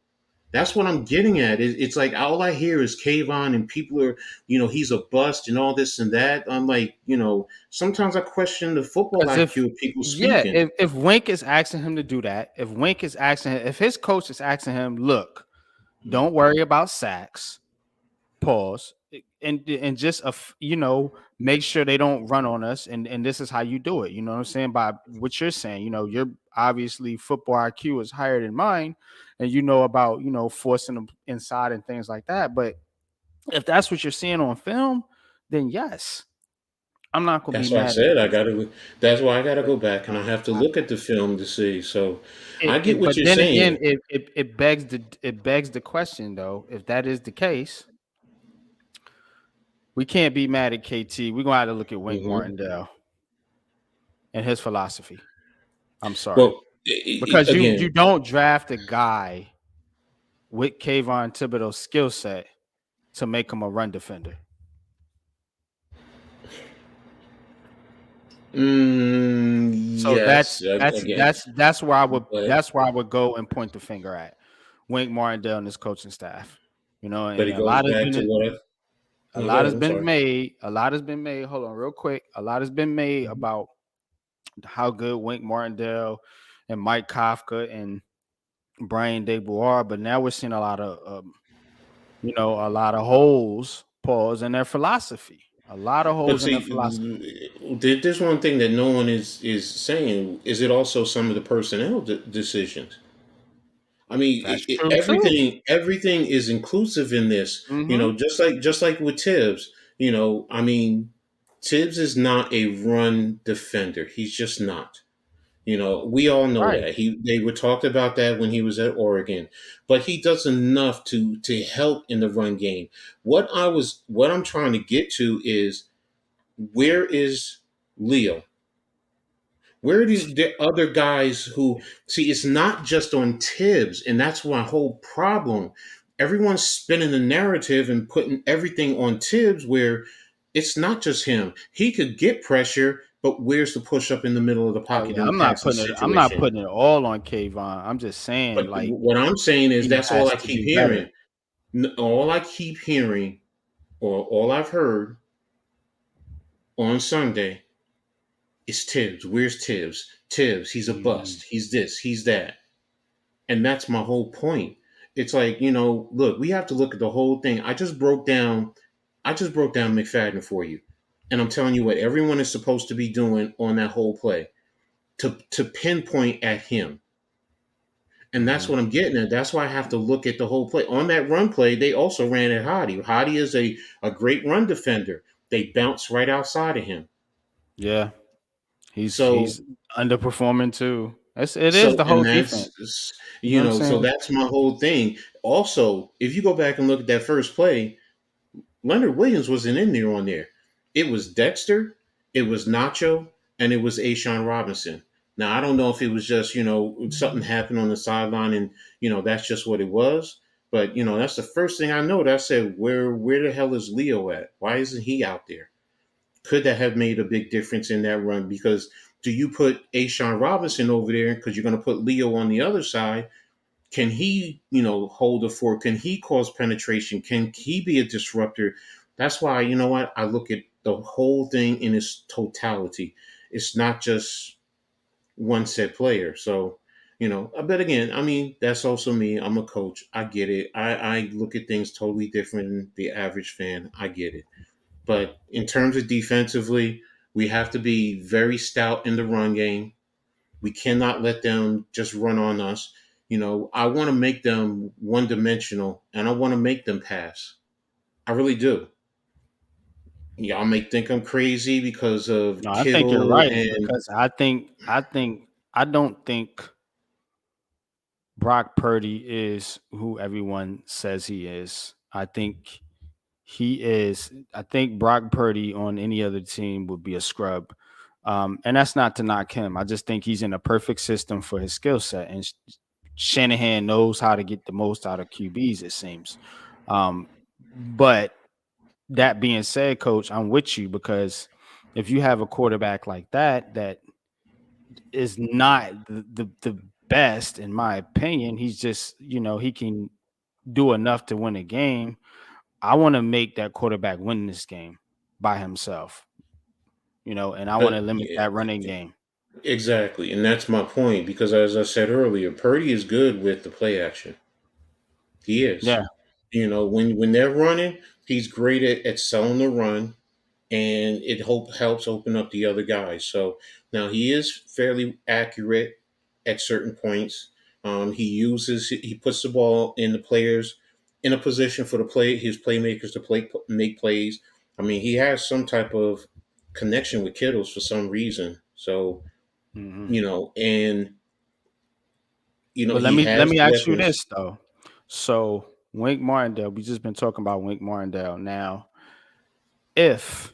That's what I'm getting at. It's like all I hear is Kayvon and people are, he's a bust and all this and that. I'm like, sometimes I question the football because IQ of people yeah, speaking. if Wink is asking him to do that, if his coach is asking him, look, don't worry about sacks. Pause. And just make sure they don't run on us, and this is how you do it. You know what I'm saying? By what you're saying, you're obviously football IQ is higher than mine, and you know about forcing them inside and things like that. But if that's what you're seeing on film, then yes, I'm not gonna be That's why I mad at said I you. gotta. That's why I gotta But go back and I have to look at the film to see. So I get what but you're then again, saying. it begs the question though. If that is the case, we can't be mad at KT. We're gonna have to look at Wink Hmm. Martindale. and his philosophy. I'm sorry. Well, Because you again, don't draft a guy with Kayvon Thibodeau's skill set to make him a run defender. So yes, again, but that's where I would go and point the finger at Wink Martindale and his coaching staff. You know, but and it goes back to what I. a No, go lot ahead. has I'm been sorry. made. A lot has been made. Hold on, real quick. A lot has been made Mhm. about how good Wink Martindale and Mike Kafka and Brian Dable are, but now we're seeing a lot of a lot of holes, pause, in their philosophy. A lot of But holes in their see, philosophy. there's one thing that no one is saying. Is it also some of the personnel decisions? I mean, That's true too. everything is inclusive in this. Mm-hmm. Just like with Tibbs. I mean, Tibbs is not a run defender. He's just not. We all know Right. that. They were talked about that when he was at Oregon, but he does enough to help in the run game. What I'm trying to get to is, where is Leo? Where are the other guys who see? It's not just on Tibbs, and that's my whole problem. Everyone's spinning the narrative and putting everything on Tibbs, where it's not just him. He could get pressure, but where's the push up in the middle of the Oh pocket yeah, in the passing I'm not situation? putting it all on Kayvon. I'm just saying But like what I'm saying is, he that's all has I to keep do better. hearing. All I keep hearing, or all I've heard on Sunday, is Tibbs. Where's Tibbs? Tibbs, he's a Mhm. bust. He's this, he's that. And that's my whole point. It's like, look, we have to look at the whole thing. I just broke down McFadden for you. And I'm telling you what everyone is supposed to be doing on that whole play, to pinpoint at him. And that's Mhm. what I'm getting at. That's why I have to look at the whole play. On that run play, they also ran at Hottie. Hottie is a great run defender. They bounce right outside of him. Yeah, So he's underperforming too. It is so the and whole that's defense. You know what I'm so saying? that's my whole thing. Also, if you go back and look at that first play, Leonard Williams wasn't in there on there. It was Dexter, it was Nacho, and it was Ashawn Robinson. Now I don't know if it was just, something happened on the sideline, and that's just what it was. But that's the first thing I know. That I said, where the hell is Leo at? Why isn't he out there? Could that have made a big difference in that run? Because do you put Ashawn Robinson over there because you're going to put Leo on the other side? Can he, hold the fort? Can he cause penetration? Can he be a disruptor? That's why, what? I look at the whole thing in its totality. It's not just one set player. So, but again, I mean, that's also me. I'm a coach. I get it. I look at things totally different than the average fan. I get it. But in terms of defensively, we have to be very stout in the run game. We cannot let them just run on us. I want to make them one dimensional, and I want to make them pass. I really do. Y'all may think I'm crazy because of No, I think you're Kittle right and because I don't think Brock Purdy is who everyone says he is. I think Brock Purdy on any other team would be a scrub. And that's not to knock him. I just think he's in a perfect system for his skill set. And Shanahan knows how to get the most out of QBs, it seems. But that being said, coach, I'm with you because if you have a quarterback like that is not the best, in my opinion, he's just, he can do enough to win a game. I want to make that quarterback win this game by himself, and I want to limit yeah, that running game. exactly. And that's my point because, as I said earlier, Purdy is good with the play action. He is. Yeah. When they're running, he's great at selling the run, and it helps open up the other guys. So now he is fairly accurate at certain points. He puts the ball in the players in a position for his playmakers to make plays. I mean, he has some type of connection with Kittles for some reason. So Hmm. and But let he me let has me ask you weapons. this though. So Wink Martindale, we just been talking about Wink Martindale. Now, if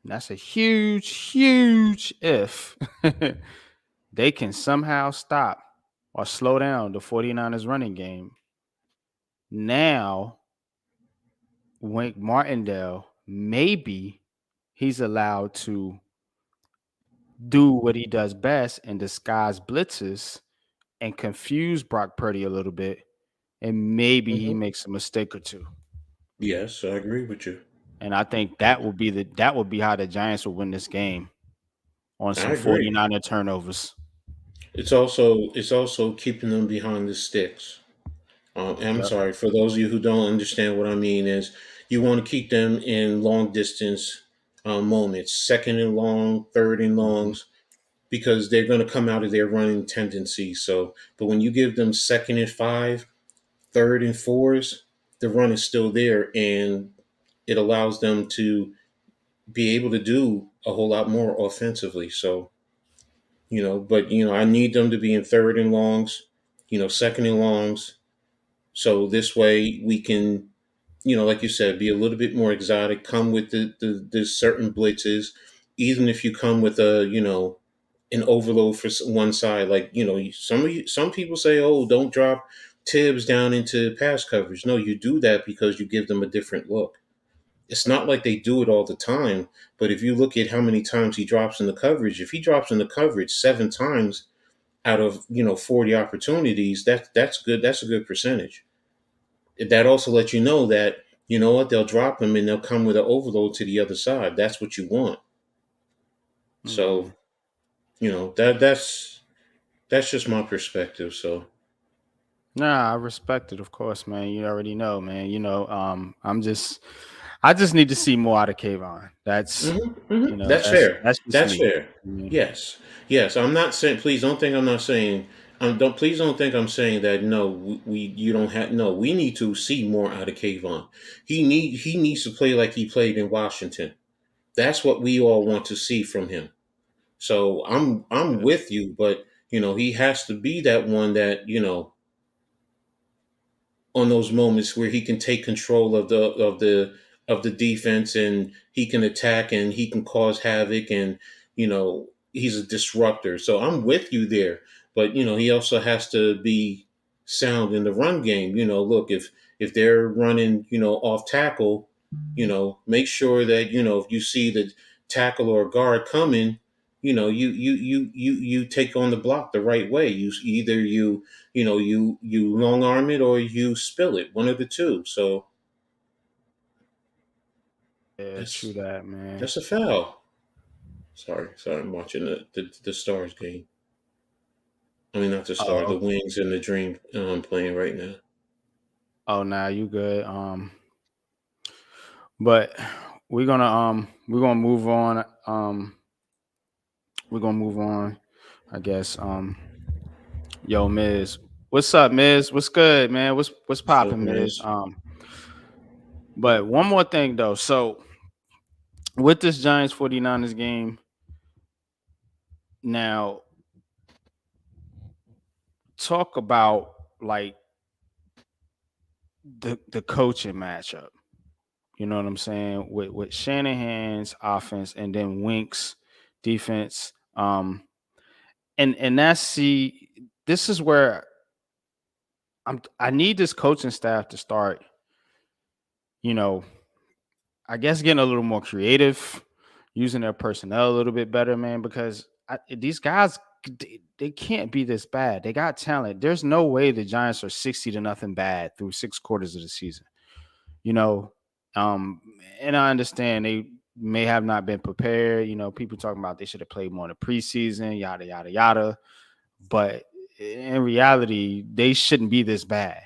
That's a huge, huge if they can somehow stop or slow down the 49ers running game. Now, Wink Martindale, maybe he's allowed to do what he does best and disguise blitzes and confuse Brock Purdy a little bit. And maybe he Hmm. makes a mistake or two. Yes, I agree with you. And I think that would be how the Giants will win this game on I some agree. 49er turnovers. It's also keeping them behind the sticks. I'm Yep. sorry for those of you who don't understand what I mean is you want to keep them in long distance moments, second and long, third and Mhm. longs, because they're going to come out of their running tendency. So, but when you give them second and five, third and fours, the run is still there, and it allows them to be able to do a whole lot more offensively. So, but I need them to be in third and longs, second and longs. So this way we can, like you said, be a little bit more exotic, come with the certain blitzes, even if you come with an overload for one side. Like, some people say, oh, don't drop Tibbs down into pass coverage. No, you do that because you give them a different look. It's not like they do it all the time, but if you look at how many times he drops in the coverage, if he drops in the coverage 7 times out of 40 opportunities, that's good. That's a good percentage. That also lets you know that what, they'll drop him and they'll come with an overload to the other side. That's what you want. So Mhm. that's just my perspective. So Nah, I respect it, of course, man. You already know, man. I just need to see more out of Kayvon. That's, that's fair. that's just That's me. fair. I mean, Yes, yes. I'm not saying. Please don't think I'm not saying. Don't please don't think I'm saying that. No, we you don't have. No, we need to see more out of Kayvon. He needs to play like he played in Washington. That's what we all want to see from him. So I'm yeah, with you, but he has to be that one that on those moments where he can take control of the defense, and he can attack and he can cause havoc, and he's a disruptor. So I'm with you there, but he also has to be sound in the run game. Look, if they're running off tackle, make sure that if you see the tackle or guard coming, you take on the block the right way. You long arm it or you spill it, one of the two. So yeah, true that's that, man. that's a foul. Sorry, I'm watching the Stars game. I mean, not the Stars, Oh, the Wings and the Dream playing right now. oh, nah, you good. But we're gonna move on. We're gonna move on. I guess. Yo, Miz, what's up, Miz? What's good, man? What's So, popping, Miz? Miz, But one more thing though. So with this Giants 49ers game, now talk about like the coaching matchup. You know what I'm saying? With Shanahan's offense and then Wink's defense. And that's see, this is where I need this coaching staff to start, you know, I guess getting a little more creative, using their personnel a little bit better, man, because these guys they can't be this bad. They got talent. There's no way the Giants are 60 to nothing bad through 6 quarters of the season. You know, um, and I understand they may have not been prepared. People talking about they should have played more in the preseason, yada yada yada. But in reality, they shouldn't be this bad.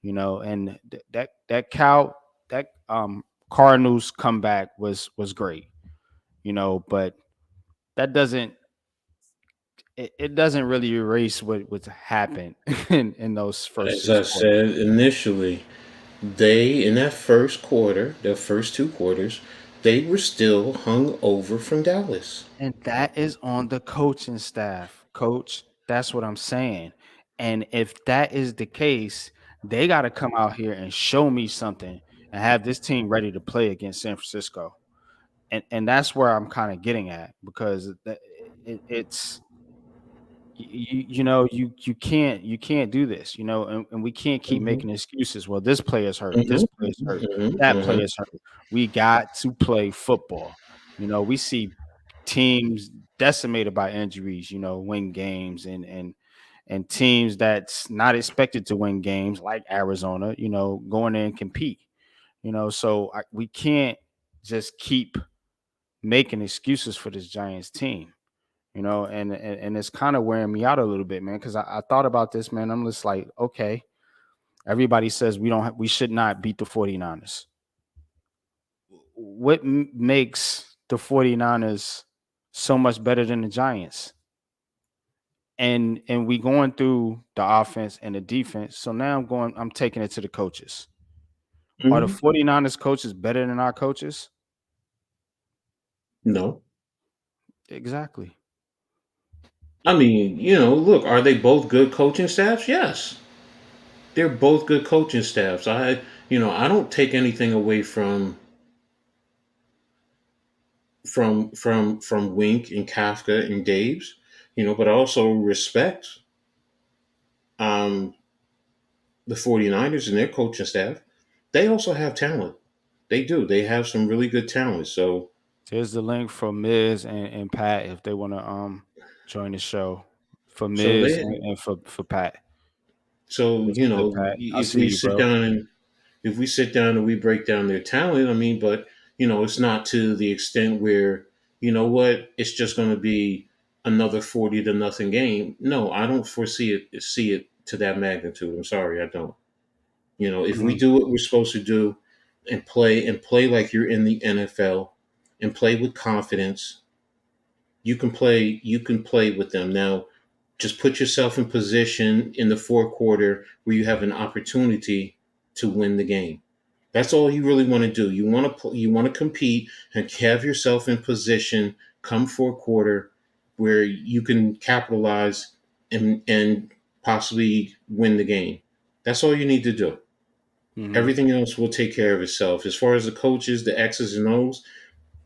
And that Cardinals comeback was great. But that it doesn't really erase what's happened in those first as six I quarters. said initially, they in that first quarter, the first 2 quarters, they were still hung over from Dallas. And that is on the coaching staff, coach. That's what I'm saying. And if that is the case, they got to come out here and show me something and have this team ready to play against San Francisco. and that's where I'm kind of getting at, because it's you can't do this, and we can't keep Mhm. making excuses. Well, this player's hurt, this Mhm. player's hurt, Mhm. that Mhm. player's hurt. We got to play football. We see teams decimated by injuries, win games, and teams that's not expected to win games like Arizona, going in and compete. So we can't just keep making excuses for this Giants team. And it's kind of wearing me out a little bit, man, because I thought about this, man. I'm just like, okay, everybody says we should not beat the 49ers. What makes the 49ers so much better than the Giants? And we going through the offense and the defense. So now I'm taking it to the coaches. Are the Mhm. 49ers coaches better than our coaches? No. Exactly. I mean, look, are they both good coaching staffs? Yes. They're both good coaching staffs. I don't take anything away from Wink and Kafka and Dave's, but I also respect um the 49ers and their coaching staff. They also have talent. They do. They have some really good talent. So Here's the link for Miz and Pat if they want to join the show. For so Miz they and for Pat. so What's good, Pat? I if see we you, sit bro. down and we break down their talent, I mean, but it's not to the extent where it's just going to be another 40-0 game. No, I don't foresee it. See it to that magnitude. I'm sorry, I don't. If we Mhm. do what we're supposed to do and play like you're in the NFL and play with confidence, you can play with them. Now, just put yourself in position in the fourth quarter where you have an opportunity to win the game. That's all you really want to do. You want to compete and have yourself in position come fourth quarter where you can capitalize and possibly win the game. That's all you need to do. Mhm. Everything else will take care of itself. As far as the coaches, the X's and O's,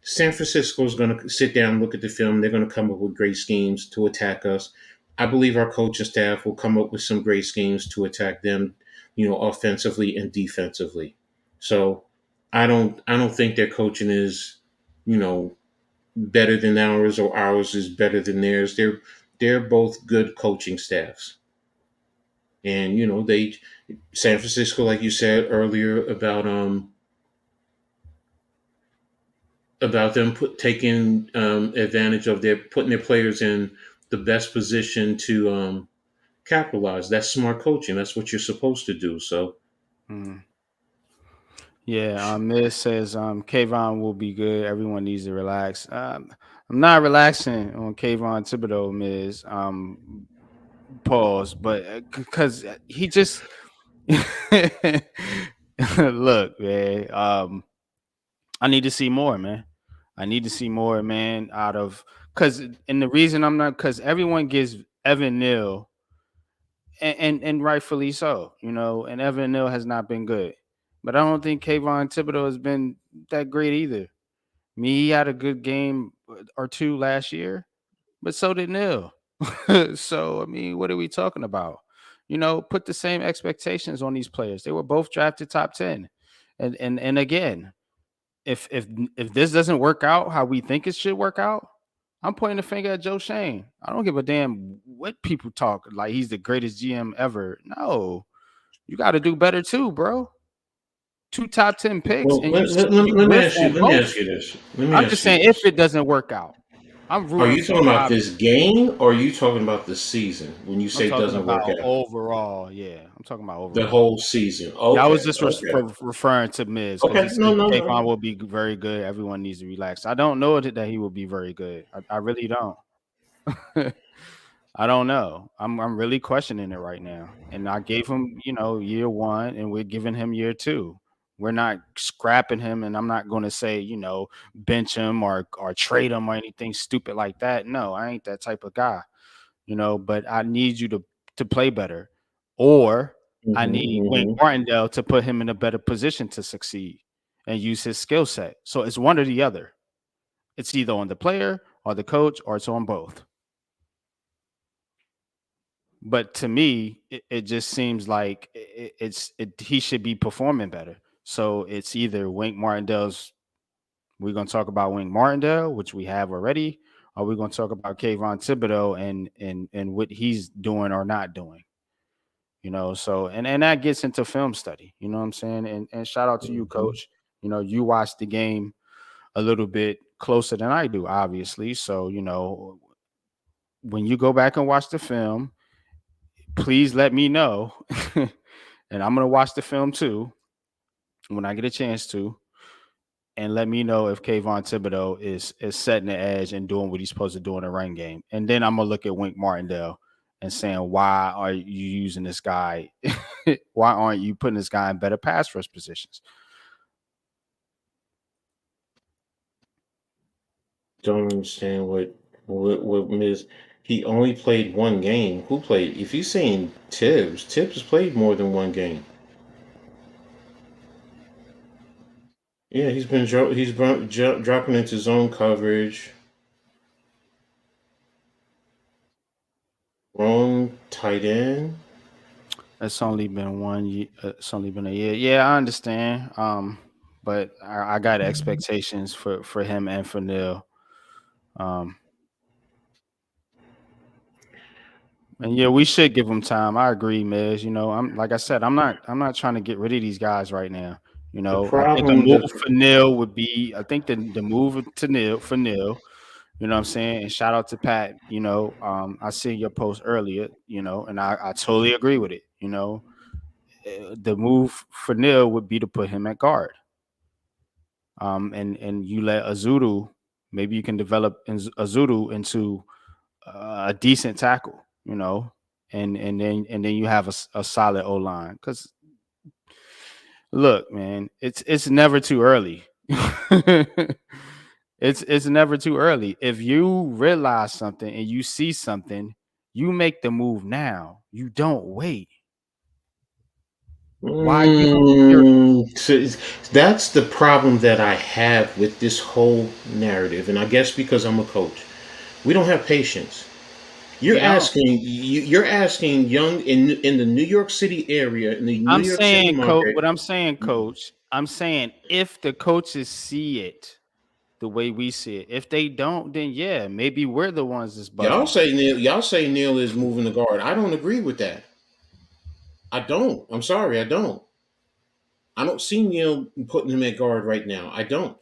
San Francisco is going to sit down, look at the film. They're going to come up with great schemes to attack us. I believe our coaching staff will come up with some great schemes to attack them, offensively and defensively. So I don't think their coaching is, you know, better than ours or ours is better than theirs. They're both good coaching staffs. And they San Francisco, like you said earlier about them taking advantage of their putting their players in the best position to capitalize. That's smart coaching. That's what you're supposed to do. So, Mhm. Yeah, Miz says Kayvon will be good. Everyone needs to relax. I'm not relaxing on Kayvon Thibodeau, Miz. Pause, but because he just look, man. I need to see more, man. I need to see more, man. Out of because and the reason I'm not because everyone gives Evan Neal and rightfully so, and Evan Neal has not been good, but I don't think Kayvon Thibodeau has been that great either. He had a good game or two last year, but so did Neal. So I mean, what are we talking about? Put the same expectations on these players. They were both drafted top 10, and again, if this doesn't work out how we think it should work out, I'm pointing the finger at Joe Shane. I don't give a damn what people talk like he's the greatest GM ever. No, you got to do better too, bro. Two top 10 picks, well, and let you me whiff ask you. on Let me both. ask you this. Let me I'm just ask you saying if this. it doesn't work out, I'm Are rooting you for talking about obvious. this game, or are you talking about the season? When you I'm say it talking doesn't work about out, overall. Yeah, I'm talking about the overall. whole season. Yeah, I was Okay. just Okay. referring to Miz because he Okay. No. said No. Kayvon No. will be very good. Everyone needs to relax. I don't know that he will be very good. I really don't. I don't know. I'm really questioning it right now. And I gave him, year one, and we're giving him year two. We're not scrapping him, and I'm not going to say, bench him or trade him or anything stupid like that. No, I ain't that type of guy. But I need you to play better, or I need Wink Hmm. Martindale to put him in a better position to succeed and use his skill set. So it's one or the other. It's either on the player or the coach or it's on both. But to me, it just seems like he should be performing better. So it's either Wink Martindale's. We're gonna talk about Wink Martindale, which we have already, or we're gonna talk about Kayvon Thibodeau and what he's doing or not doing. So and that gets into film study. You know what I'm saying? And shout out to you, Mhm. coach. You watch the game a little bit closer than I do, obviously. So when you go back and watch the film, please let me know. And I'm gonna watch the film too when I get a chance to, and let me know if Kayvon Thibodeau is setting the edge and doing what he's supposed to do in the run game. And then I'm gonna look at Wink Martindale and saying, why are you using this guy? Why aren't you putting this guy in better pass rush positions? Don't understand what Miss. He only played one game. Who played? If you're saying Tibbs has played more than one game. Yeah, he's been dropping into zone coverage, wrong tight end. It's only been one year. It's only been a year. Yeah, I understand. But I got expectations for him and for Neil. Um, and yeah, we should give him time. I agree, Miz. I'm like I said, I'm not trying to get rid of these guys right now. The I think a problem, move the for Neil would be. I think the move to Neil for Neil. You know what I'm saying? And shout out to Pat. I see your post earlier. And I totally agree with it. The move for Neil would be to put him at guard. And you let Azuru, maybe you can develop Azuru into a decent tackle, and then you have a solid O line. Because look, man, it's never too early. It's never too early. If you realize something and you see something, you make the move now. You don't wait. Why give up your that's the problem that I have with this whole narrative, and I guess because I'm a coach, we don't have patience. you don't? You're asking young in the New York City area, in the New I'm York City saying, coach. market. What I'm saying, coach. I'm saying if the coaches see it the way we see it, if they don't, then yeah, maybe we're the ones that's bugging. Y'all say Neil is moving the guard. I don't agree with that. I don't. I'm sorry, I don't. I don't see Neil putting him at guard right now. I don't.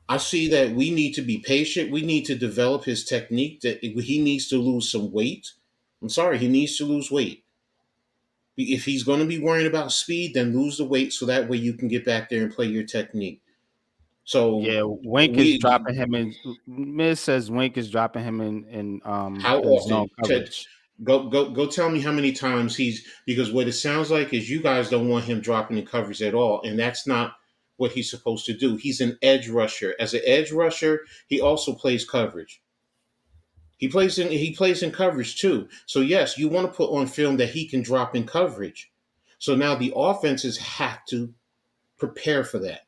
I see that we need to be patient. We need to develop his technique. That he needs to lose some weight. I'm sorry, he needs to lose weight. If he's going to be worrying about speed, then lose the weight so that way you can get back there and play your technique. So Yeah, Wink is we dropping him in. Miz says Wink is dropping him how in zone often? coverage. Go tell me how many times he's, because what it sounds like is you guys don't want him dropping in coverage at all, and that's not what he's supposed to do. He's an edge rusher. As an edge rusher, he also plays coverage. He plays in coverage too. So yes, you want to put on film that he can drop in coverage. So now the offenses have to prepare for that.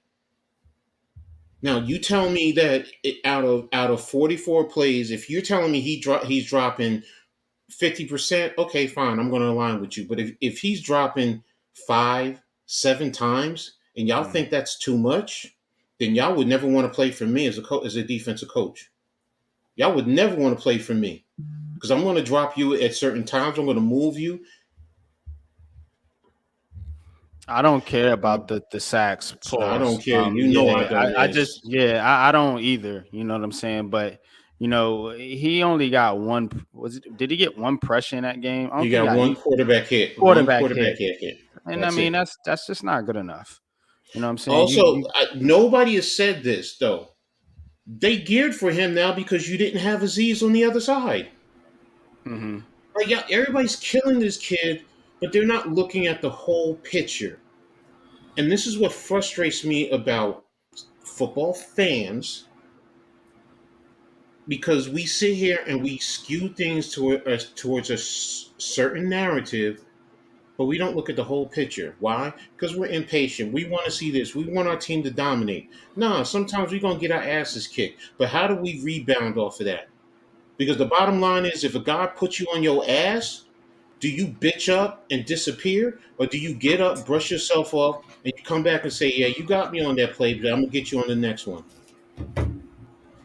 Now you tell me that out of 44 plays, if you're telling me he's dropping 50%, okay, fine, I'm going to align with you. But if he's dropping 5, 7 times, and y'all Mm. think that's too much, then y'all would never want to play for me as a defensive coach. Y'all would never want to play for me because I'm going to drop you at certain times. I'm going to move you. I don't care Uh, about the sacks. I don't Pause. care. You know I Yeah, don't, I just miss. yeah, I don't either. You know what I'm saying? But he only got one. Did he get one pressure in that game? I don't You think he got got one any quarterback hit. One quarterback quarterback hit. hit. And I That's mean it. that's just not good enough. You know what I'm saying? Also, You nobody has said this though. They geared for him now because you didn't have Aziz on the other side. hmm Like, yeah, everybody's killing this kid, but they're not looking at the whole picture. And this is what frustrates me about football fans, because we sit here and we skew things towards a certain narrative, but we don't look at the whole picture. Why? Because we're impatient. We want to see this. We want our team to dominate. Nah, sometimes we're gonna get our asses kicked. But how do we rebound off of that? Because the bottom line is, if a guy puts you on your ass, do you bitch up and disappear, or do you get up, brush yourself off, and you come back and say, "Yeah, you got me on that play, but I'm gonna get you on the next one."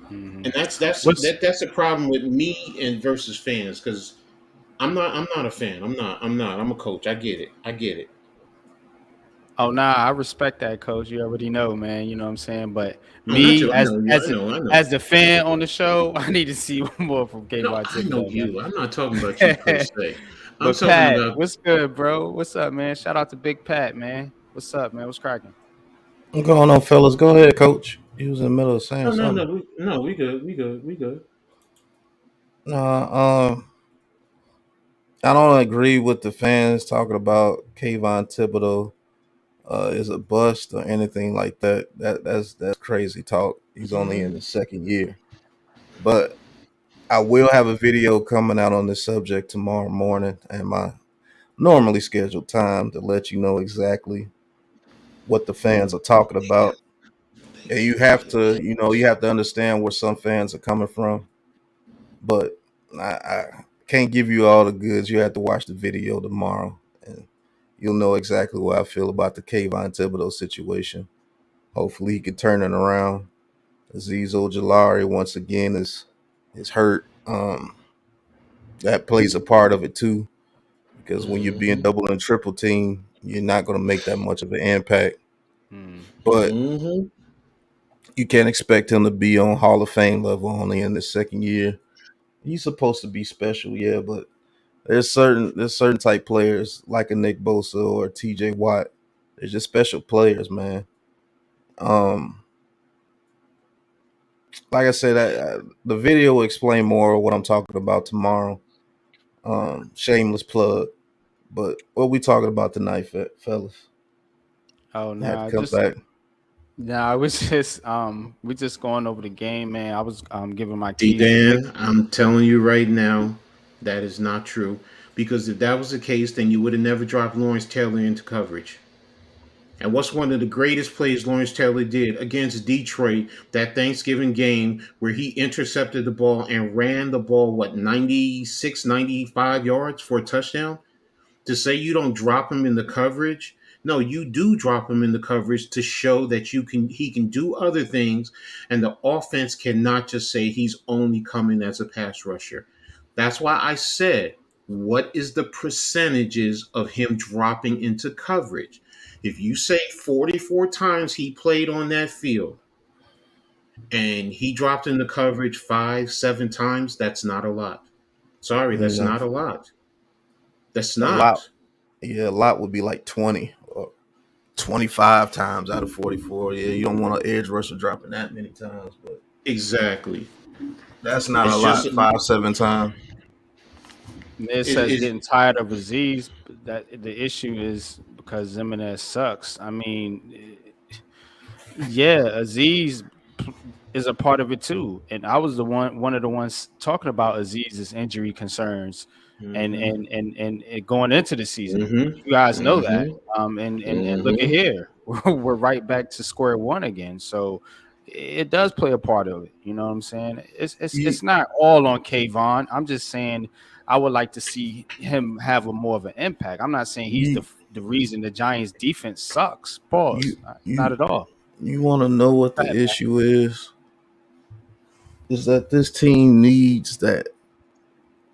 Hmm. And that's What's that's a problem with me and versus fans, because I'm not a fan. I'm a coach. I get it. I get it. Oh nah, I respect that, coach. You already know, man. You know what I'm saying. But Oh, not me, you. I know you. I know. I know. as the fan on the show, I need to see more from No, Kayvon I know Thibodeau, you. I'm not talking about you per man. se. I'm But talking Pat, about. what's good, bro? What's up, man? Shout out to Big Pat, man. What's up, man? What's cracking? What's going on, fellas? Go ahead, coach. He was in the middle of No, saying no, no. something. We good. We good. We good. No, I don't agree with the fans talking about Kayvon Thibodeau is a bust or anything like that. That's crazy talk. He's only in Yeah. his second year, but I will have a video coming out on this subject tomorrow morning at my normally scheduled time to let you know exactly what the fans are talking about. And you have to, you have to understand where some fans are coming from. But I can't give you all the goods. You have to watch the video tomorrow, and you'll know exactly what I feel about the Kayvon Thibodeau situation. Hopefully, he can turn it around. Azeez Ojulari once again is hurt. That plays a part of it too, because when you're being Mm-hmm. double and triple team, you're not going to make that much of an impact. Hmm. But Mm-hmm. you can't expect him to be on Hall of Fame level only in the second year. He's supposed to be special, yeah, but there's certain type players like a Nick Bosa or TJ Watt. They're just special players, man. Um, like I said, the video will explain more of what I'm talking about tomorrow. Shameless plug, but what we talking about tonight, fellas? Oh I had to nah, come just back. nah. I was just we just going over the game, man. I was giving my D keys to Big. Dan, I'm telling you right now, that is not true. Because if that was the case, then you would have never dropped Lawrence Taylor into coverage. And what's one of the greatest plays Lawrence Taylor did against Detroit, that Thanksgiving game where he intercepted the ball and ran the ball, what, 96, 95 yards for a touchdown? To say you don't drop him in the coverage, no, you do drop him in the coverage to show that he can do other things, and the offense cannot just say he's only coming as a pass rusher. That's why I said, what is the percentages of him dropping into coverage? If you say 44 times he played on that field and he dropped into coverage 5, 7 times, that's not a lot. Sorry, that's Yeah, not a lot. That's a lot. not. Yeah, a lot would be like 20 or 25 times out of 44. Yeah, you don't want an edge rusher dropping that many times, but Exactly. that's not a It's just lot. 5, 7 times. Miz says is getting tired of Aziz. That the issue is because Zimenez sucks. I mean, yeah, Aziz is a part of it too, and I was one of the ones talking about Aziz's injury concerns, mm-hmm, and it going into the season. mm-hmm, You guys know that, mm-hmm, and look at mm-hmm. here, we're right back to square one again. So it does play a part of it. You know what I'm saying? You It's not all on Kayvon. I'm just saying I would like to see him have a more of an impact. I'm not saying he's you the reason the Giants defense sucks. Pause. you Not you at all. you want to know what Go the ahead, man. issue is that this team needs that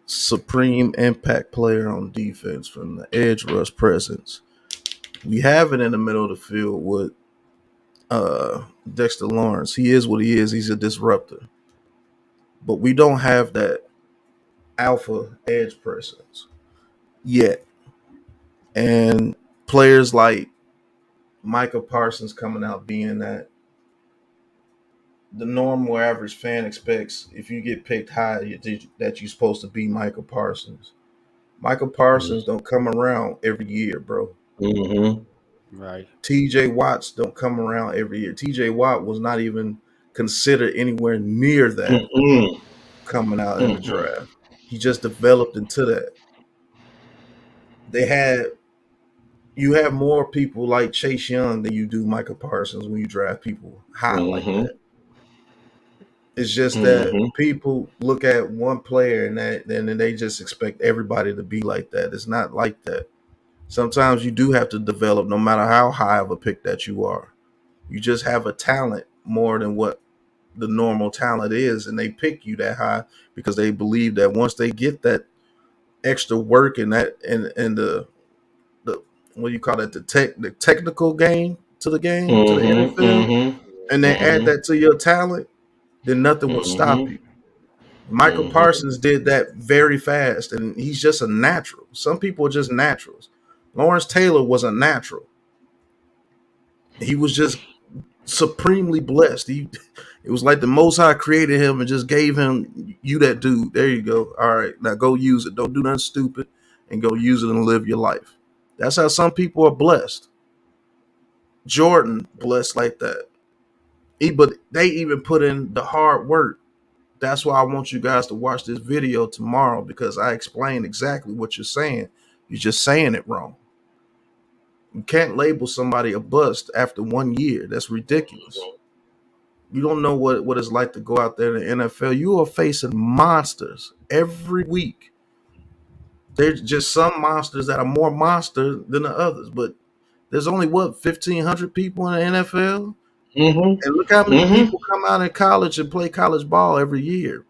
supreme impact player on defense from the edge rush presence. We have it in the middle of the field with Dexter Lawrence. He is what he is. He's a disruptor, but we don't have that alpha edge presence yet. And players like Micah Parsons coming out being that the normal average fan expects if you get picked high that you're supposed to be Micah Parsons. Micah Parsons don't come around every year, bro. Mm-hmm. Right. TJ Watts don't come around every year. TJ Watt was not even considered anywhere near that Mm-mm. coming out in the Mm-mm. draft. He just developed into that. They had you have more people like Chase Young than you do Michael Parsons when you draft people high like Mm-hmm. that. It's just that Mm-hmm. people look at one player and then they just expect everybody to be like that. It's not like that. Sometimes you do have to develop no matter how high of a pick that you are. You just have a talent more than what the normal talent is, and they pick you that high because they believe that once they get that extra work and that and the what do you call it, the technical game to the game to the Mm-hmm. NFL, Mm-hmm. and then add Mm-hmm. that to your talent, then nothing will stop Mm-hmm. you. Michael Mm-hmm. Parsons did that very fast, and he's just a natural. Some people are just naturals. Lawrence Taylor was a natural. He was just supremely blessed. It was like the Most High created him and just gave him, you that dude. There you go. All right, now go use it. Don't do nothing stupid, and go use it and live your life. That's how some people are blessed. Jordan blessed like that. But they even put in the hard work. That's why I want you guys to watch this video tomorrow because I explain exactly what you're saying. You're just saying it wrong. You can't label somebody a bust after 1 year. That's ridiculous. You don't know what it's like to go out there in the NFL. You are facing monsters every week. There's just some monsters that are more monster than the others, but there's only what 1,500 people in the NFL, Mm-hmm. and look how many Mm-hmm. people come out in college and play college ball every year,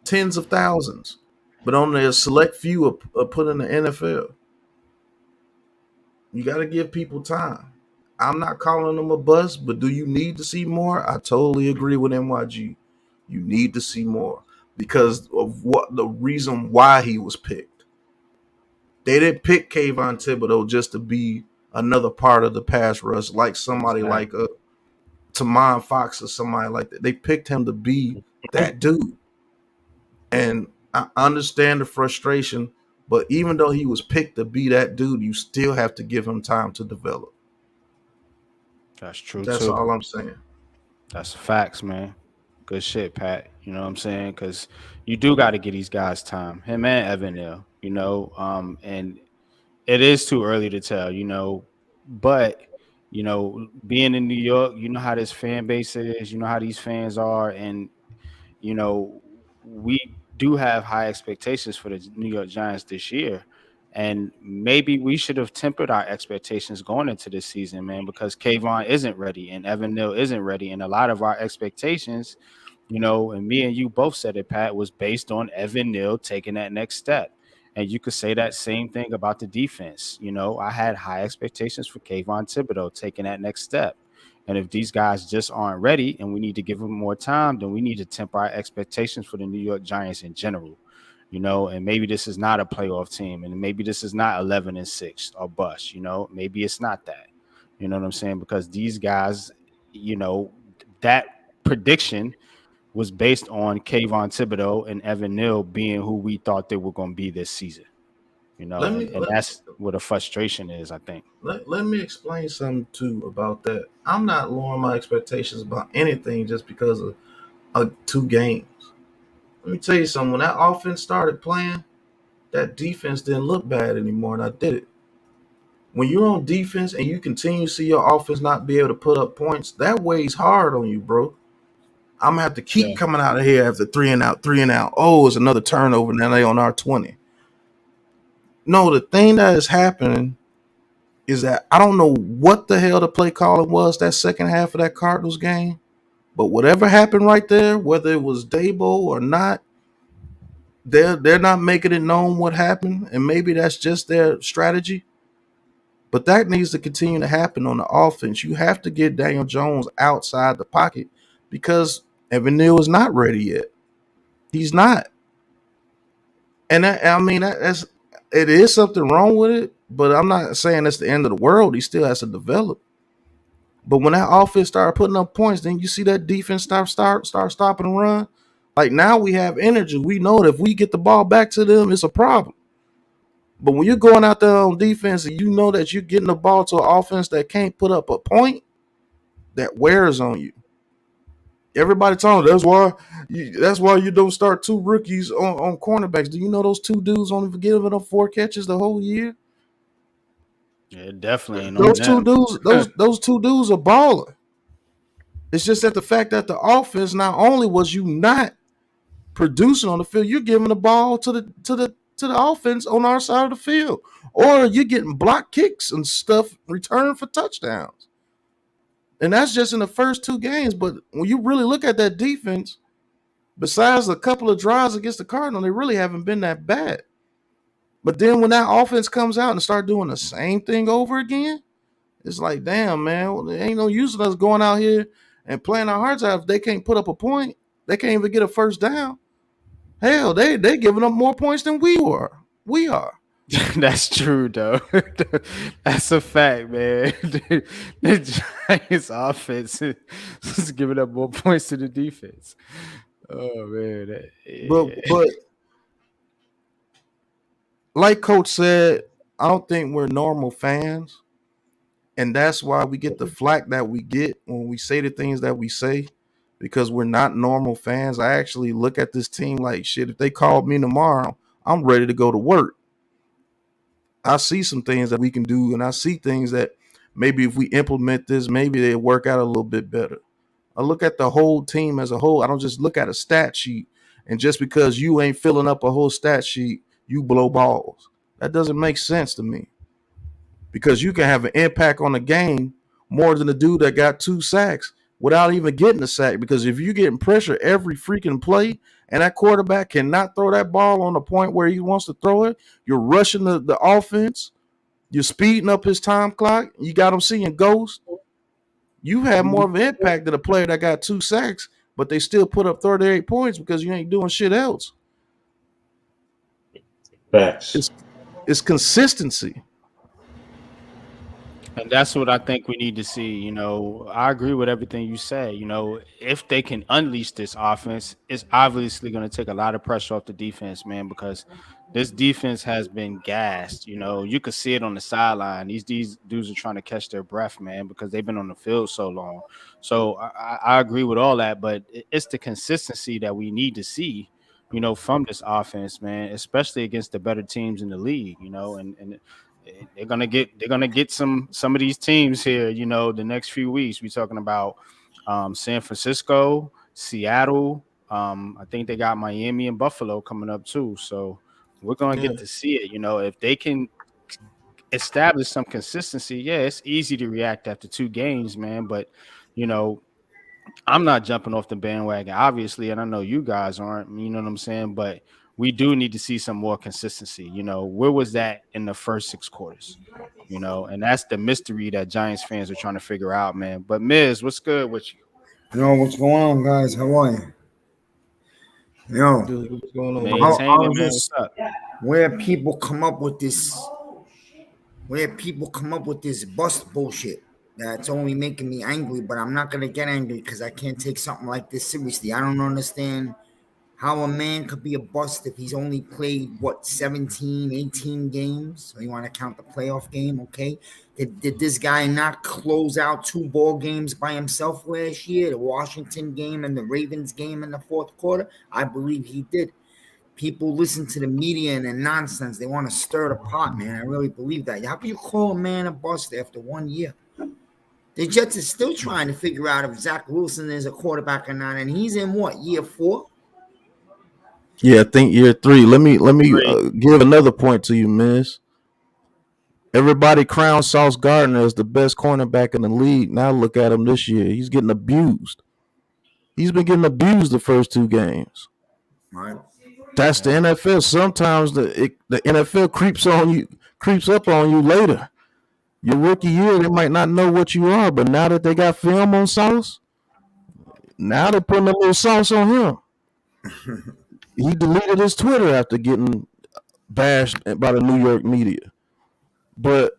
tens of thousands, but only a select few are put in the NFL. You got to give people time. I'm not calling them a bust, but do you need to see more? I totally agree with NYG. You need to see more because of what the reason why he was picked. They didn't pick Kayvon Thibodeau just to be another part of the pass rush like somebody like Exactly. Tamon Fox or somebody like that. They picked him to be that dude. And I understand the frustration, but even though he was picked to be that dude, you still have to give him time to develop. That's true That's too. all I'm saying. That's facts, man. Good shit, Pat. You know what I'm saying? Because you do got to give these guys time. Him and Evan Neal, and it is too early to tell, but being in New York, you know how this fan base is, you know how these fans are, and we do have high expectations for the New York Giants this year. And maybe we should have tempered our expectations going into this season, man, because Kayvon isn't ready and Evan Neal isn't ready. And a lot of our expectations, and me and you both said it, Pat, was based on Evan Neal taking that next step. And you could say that same thing about the defense. I had high expectations for Kayvon Thibodeau taking that next step. And if these guys just aren't ready and we need to give them more time, then we need to temper our expectations for the New York Giants in general. And maybe this is not a playoff team, and maybe this is not 11-6 or bust. Maybe it's not that. You know what I'm saying? Because these guys, that prediction was based on Kayvon Thibodeau and Evan Neal being who we thought they were going to be this season. Let And me and that's where the frustration is, I think. let me explain something too about that. I'm not lowering my expectations about anything just because of 2 games. Let me tell you something. When that offense started playing, that defense didn't look bad anymore, and I did it. When you're on defense and you continue to see your offense not be able to put up points, that weighs hard on you, bro. I'm gonna have to keep Yeah. coming out of here after 3 and out, 3 and out. Oh, it's another turnover. Now they on R20. No, the thing that is happening is that I don't know what the hell the play calling was that second half of that Cardinals game, but whatever happened right there, whether it was Dabo or not, they're not making it known what happened, and maybe that's just their strategy. But that needs to continue to happen on the offense. You have to get Daniel Jones outside the pocket because Evan Neal is not ready yet. He's not, and I mean that's it is something wrong with it. But I'm not saying that's the end of the world. He still has to develop. But when that offense started putting up points, then you see that defense start stopping and run. Like now we have energy. We know that if we get the ball back to them, it's a problem. But when you're going out there on defense and you know that you're getting the ball to an offense that can't put up a point, that wears on you. Everybody telling that's why you don't start 2 rookies on cornerbacks. Do you know those 2 dudes only giving up 4 catches the whole year? Yeah, it definitely ain't on Those two them. dudes, those two dudes are balling. It's just that the fact that the offense not only was you not producing on the field, you're giving the ball to the offense on our side of the field, or you're getting block kicks and stuff returned for touchdowns. And that's just in the first two games. But when you really look at that defense, besides a couple of drives against the Cardinals, they really haven't been that bad. But then when that offense comes out and start doing the same thing over again, it's like, damn, man, there ain't no use of us going out here and playing our hearts out if they can't put up a point. They can't even get a first down. Hell, they giving up more points than we were. We are. That's true, though. That's a fact, man. The Giants' offense is giving up more points to the defense. Oh man, But yeah. but like Coach said, I don't think we're normal fans, and that's why we get the flack that we get when we say the things that we say, because we're not normal fans. I actually look at this team like shit. If they called me tomorrow, I'm ready to go to work. I see some things that we can do, and I see things that maybe if we implement this, maybe they work out a little bit better. I look at the whole team as a whole. I don't just look at a stat sheet, and just because you ain't filling up a whole stat sheet, you blow balls. That doesn't make sense to me, because you can have an impact on the game more than the dude that got 2 sacks without even getting a sack. Because if you're getting pressure every freaking play and that quarterback cannot throw that ball on the point where he wants to throw it, you're rushing the offense, you're speeding up his time clock, you got him seeing ghosts. You have more of an impact than a player that got 2 sacks, but they still put up 38 points because you ain't doing shit else. Facts. It's it's consistency. And that's what I think we need to see. I agree with everything you say. If they can unleash this offense, it's obviously going to take a lot of pressure off the defense, man, because this defense has been gassed. You could see it on the sideline. These dudes are trying to catch their breath, man, because they've been on the field so long. So I agree with all that, but it's the consistency that we need to see. From this offense, man, especially against the better teams in the league. And they're gonna get some of these teams here. The next few weeks. We're talking about San Francisco, Seattle. I think they got Miami and Buffalo coming up too. So we're gonna Yeah. get to see it. If they can establish some consistency, yeah, it's easy to react after 2 games, man. But you know, I'm not jumping off the bandwagon, obviously, and I know you guys aren't. You know what I'm saying? But we do need to see some more consistency. Where was that in the first 6 quarters? And that's the mystery that Giants fans are trying to figure out, man. But Miz, what's good with you? Yo, what's going on, guys? How are you? Yo, Dude, what's going on, man? I Maintaining, was man. What's just up? where people come up with this, bust bullshit. That's only making me angry, but I'm not gonna get angry because I can't take something like this seriously. I don't understand how a man could be a bust if he's only played, what, 17, 18 games? So you want to count the playoff game, okay? Did this guy not close out 2 ball games by himself last year? The Washington game and the Ravens game in the fourth quarter? I believe he did. People listen to the media and the nonsense. They want to stir the pot, man. I really believe that. How can you call a man a bust after 1 year? The Jets are still trying to figure out if Zach Wilson is a quarterback or not, and he's in what, year 4? Yeah, I think year 3. Let me Three. give another point to you, Miss. Everybody crowned Sauce Gardner as the best cornerback in the league. Now look at him this year. He's getting abused. He's been getting abused the first 2 games. Right. That's the NFL. Sometimes the NFL creeps up on you later. Your rookie year, they might not know what you are, but now that they got film on Sauce, now they're putting a little sauce on him. He deleted his Twitter after getting bashed by the New York media. But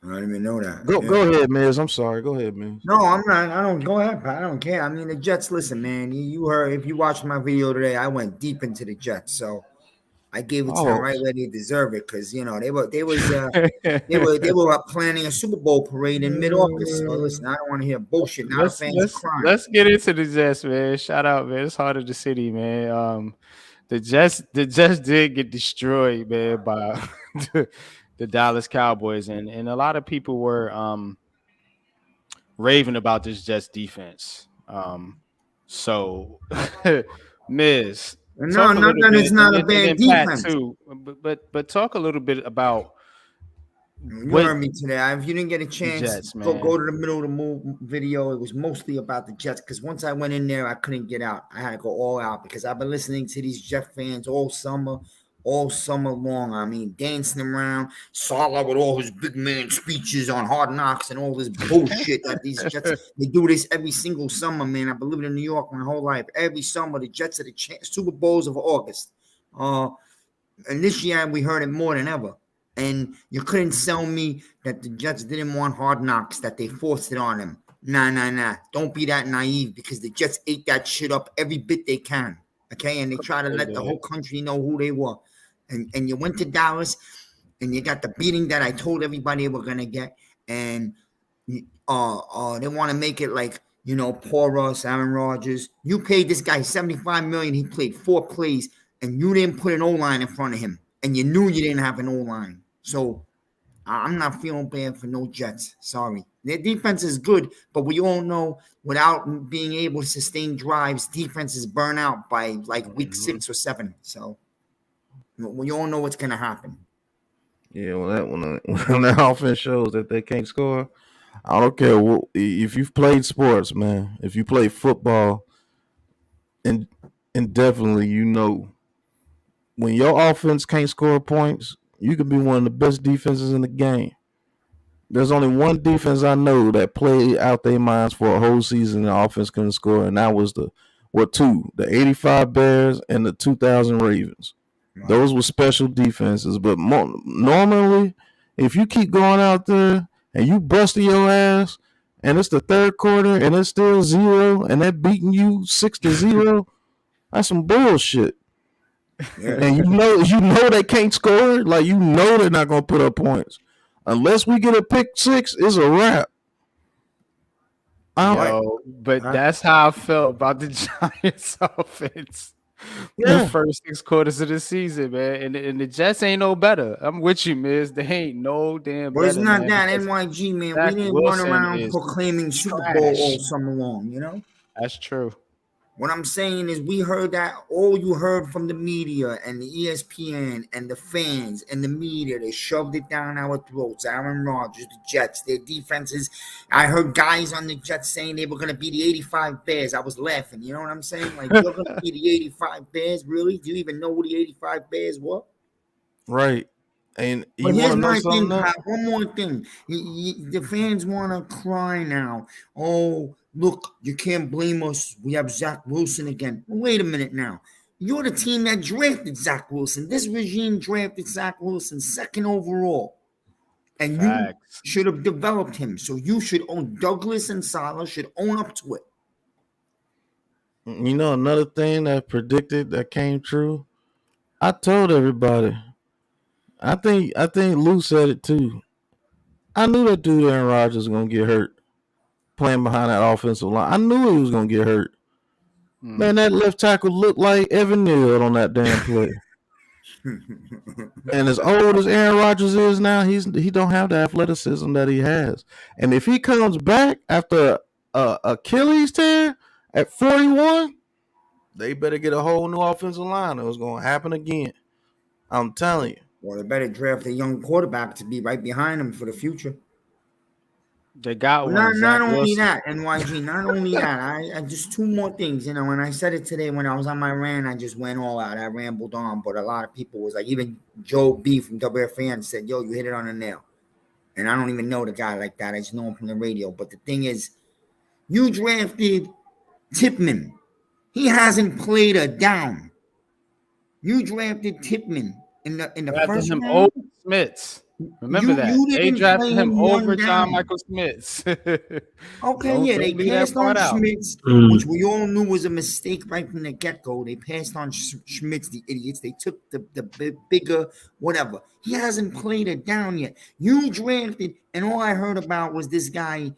I don't even know that. go ahead, Miz. I'm sorry. Go ahead, Miz. No, I'm not. I don't go ahead, Pat. I don't care. I mean, the Jets. Listen, man. You heard, if you watched my video today, I went deep into the Jets, so I gave it to them Oh, right where they deserve it, because they were planning a Super Bowl parade in mid August. So listen, I don't want to hear bullshit. Now the let's fans are let's crying. let's get into the Jets, man. Shout out, man. It's heart of the city, man. The Jets did get destroyed, man, by the Dallas Cowboys, and a lot of people were raving about this Jets defense. So, Miz, No, talk a not little that it's bit, not a and bad then Pat defense. too. But talk a little bit about You what heard me today. If you didn't get a the chance, Jets, go man. to the middle of the video. It was mostly about the Jets because once I went in there, I couldn't get out. I had to go all out because I've been listening to these Jet fans all summer long. I mean, dancing around, Salah with all his big man speeches on Hard Knocks and all this bullshit that these Jets they do this every single summer, man. I've been living in New York my whole life. Every summer, the Jets are the Super Bowls of August. And this year we heard it more than ever. And you couldn't sell me that the Jets didn't want Hard Knocks, that they forced it on them. Nah. Don't be that naive because the Jets ate that shit up every bit they can. Okay, and they try to They let the did. whole country know who they were. And you went to Dallas and you got the beating that I told everybody we're gonna get. And they want to make it like, poor us, Aaron Rodgers. You paid this guy $75 million. He played 4 plays, and you didn't put an O-line in front of him, and you knew you didn't have an O-line. So I'm not feeling bad for no Jets. Sorry. Their defense is good, but we all know without being able to sustain drives, defenses burn out by like week 6 or 7. So we all know what's going to happen. Yeah, when that offense shows that they can't score, I don't care if you've played sports, man. If you play football, and definitely when your offense can't score points, you could be one of the best defenses in the game. There's only one defense I know that played out their minds for a whole season and the offense couldn't score, and that was the '85 Bears and the 2000 Ravens. Right. Those were special defenses, but normally, if you keep going out there and you busting your ass, and it's the third quarter and it's still 0, and they're beating you 6-0, that's some bullshit. Yeah. And you know they can't score. Like they're not gonna put up points unless we get a pick 6. It's a wrap. Yo, but that's how I felt about the Giants offense. The Yeah. first 6 quarters of the season, man. And the Jets ain't no better. I'm with you, Miz. They ain't no damn But it's better, not man. that Because NYG, man. Zach We didn't run Wilson around is proclaiming Super Bowl all trash. summer long, That's true. What I'm saying is we heard that all you heard from the media and the ESPN and the fans and the media, they shoved it down our throats. Aaron Rodgers, the Jets, their defenses. I heard guys on the Jets saying they were going to be the 85 Bears. I was laughing. You know what I'm saying? Like, you're going to be the 85 Bears? Really? Do you even know who the 85 Bears were? Right. And But you want here's to know my something thing, else? Pat. One more thing. The fans want to cry now. Oh, look, you can't blame us. We have Zach Wilson again. Wait a minute now. You're the team that drafted Zach Wilson. This regime drafted Zach Wilson 2nd overall. And you Facts. should have developed him. So you should own Douglas and Salah should own up to it. You know another thing that predicted that came true? I told everybody. I think Lou said it too. I knew that dude Aaron Rodgers was gonna get hurt playing behind that offensive line. I knew he was gonna get hurt. Man, that left tackle looked like Evan Neal on that damn play. And as old as Aaron Rodgers is now, he don't have the athleticism that he has. And if he comes back after a Achilles tear at 41, they better get a whole new offensive line. It was going to happen again. I'm telling you. Well, they better draft a young quarterback to be right behind him for the future. They got Well, one. not Zach only Wilson. that, NYG, not only that, I just 2 more things. When I said it today when I was on my rant, I just went all out. I rambled on, but a lot of people was like, even Joe B from WFAN said, yo, you hit it on the nail. And I don't even know the guy like that. I just know him from the radio. But the thing is, you drafted Tipman. He hasn't played a down. You drafted Tipman in the first him round. over Smiths. Remember that. You They didn't drafted play him over one John down. Michael Smiths. Okay, yeah, they leave that passed on part out. Schmitz, which we all knew was a mistake right from the get-go. They passed on Schmitz, the idiots. They took the bigger whatever. He hasn't played it down yet. You drafted, and all I heard about was this guy,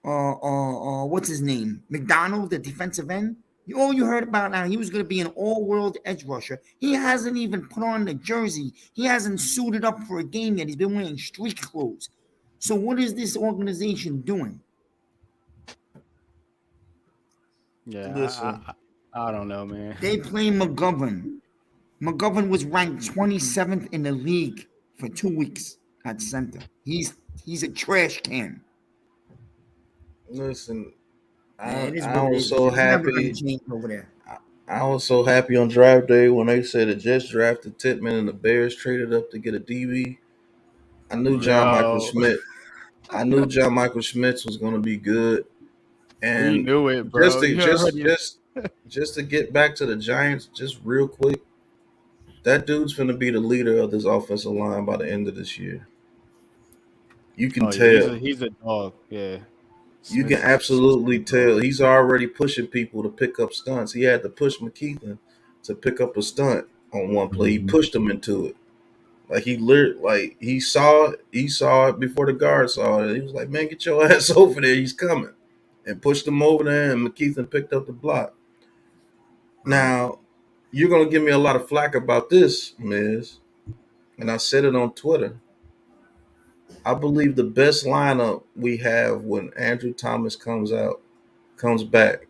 what's his name? McDonald, the defensive end. All you heard about now, he was going to be an all-world edge rusher. He hasn't even put on the jersey. He hasn't suited up for a game yet. He's been wearing street clothes. So what is this organization doing? Yeah, Listen, I don't know, man. They play McGovern. McGovern was ranked 27th in the league for 2 weeks at center. He's a trash can. listen. It is I what it was is. so It's never going to happy. change over there. I was so happy on draft day when they said the Jets drafted Titman and the Bears traded up to get a DB. I knew John Michael Yo, Schmidt. I knew John Michael Schmitz was going to be good. we And knew it, just bro. to You already. just to get back to the Giants, just real quick, that dude's going to be the leader of this offensive line by the end of this year. You can Oh yeah, tell. he's a dog. Yeah, You can Smith's a absolutely dog. tell he's already pushing people to pick up stunts. He had to push McKeithen to pick up a stunt on one play. He pushed him into it. Like he saw it. He saw it before the guard saw it. He was like, "Man, get your ass over there. He's coming," and pushed him over there. And McKeithen picked up the block. Now, you're gonna give me a lot of flack about this, Miz, and I said it on Twitter. I believe the best lineup we have when Andrew Thomas comes back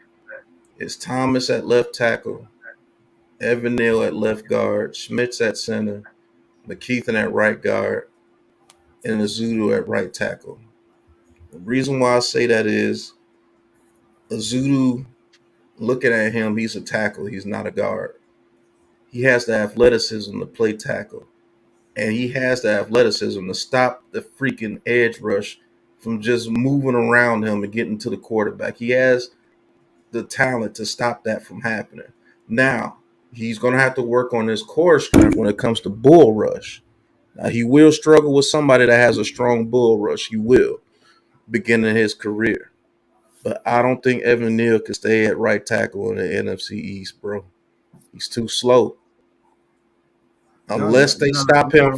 is Thomas at left tackle, Evan Neal at left guard, Schmitz at center, McKeithen at right guard, and Azudu at right tackle. The reason why I say that is Azudu, looking at him, he's a tackle. He's not a guard. He has the athleticism to play tackle, and he has the athleticism to stop the freaking edge rush from just moving around him and getting to the quarterback. He has the talent to stop that from happening. Now, he's going to have to work on his core strength when it comes to bull rush. Now, he will struggle with somebody that has a strong bull rush. He will, beginning his career. But I don't think Evan Neal can stay at right tackle in the NFC East, bro. He's too slow. You're, Unless they you're, stop him you're,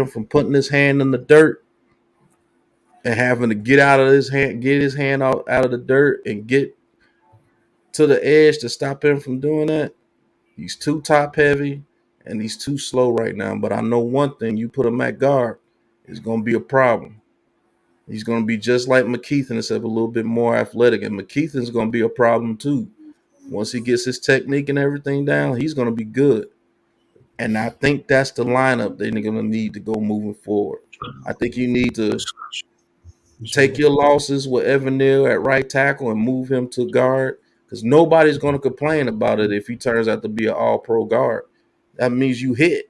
from putting his hand in the dirt and having to get his hand out of the dirt and get to the edge to stop him from doing that. He's too top heavy and he's too slow right now. But I know one thing: you put him at guard, it's going to be a problem. He's going to be just like McKeithen, except a little bit more athletic. And McKeithen's going to be a problem too. Once he gets his technique and everything down, he's going to be good. And I think that's the lineup they're going to need to go moving forward. I think you need to take your losses with Evan Neal at right tackle and move him to guard because nobody's going to complain about it if he turns out to be an all pro guard. That means you hit,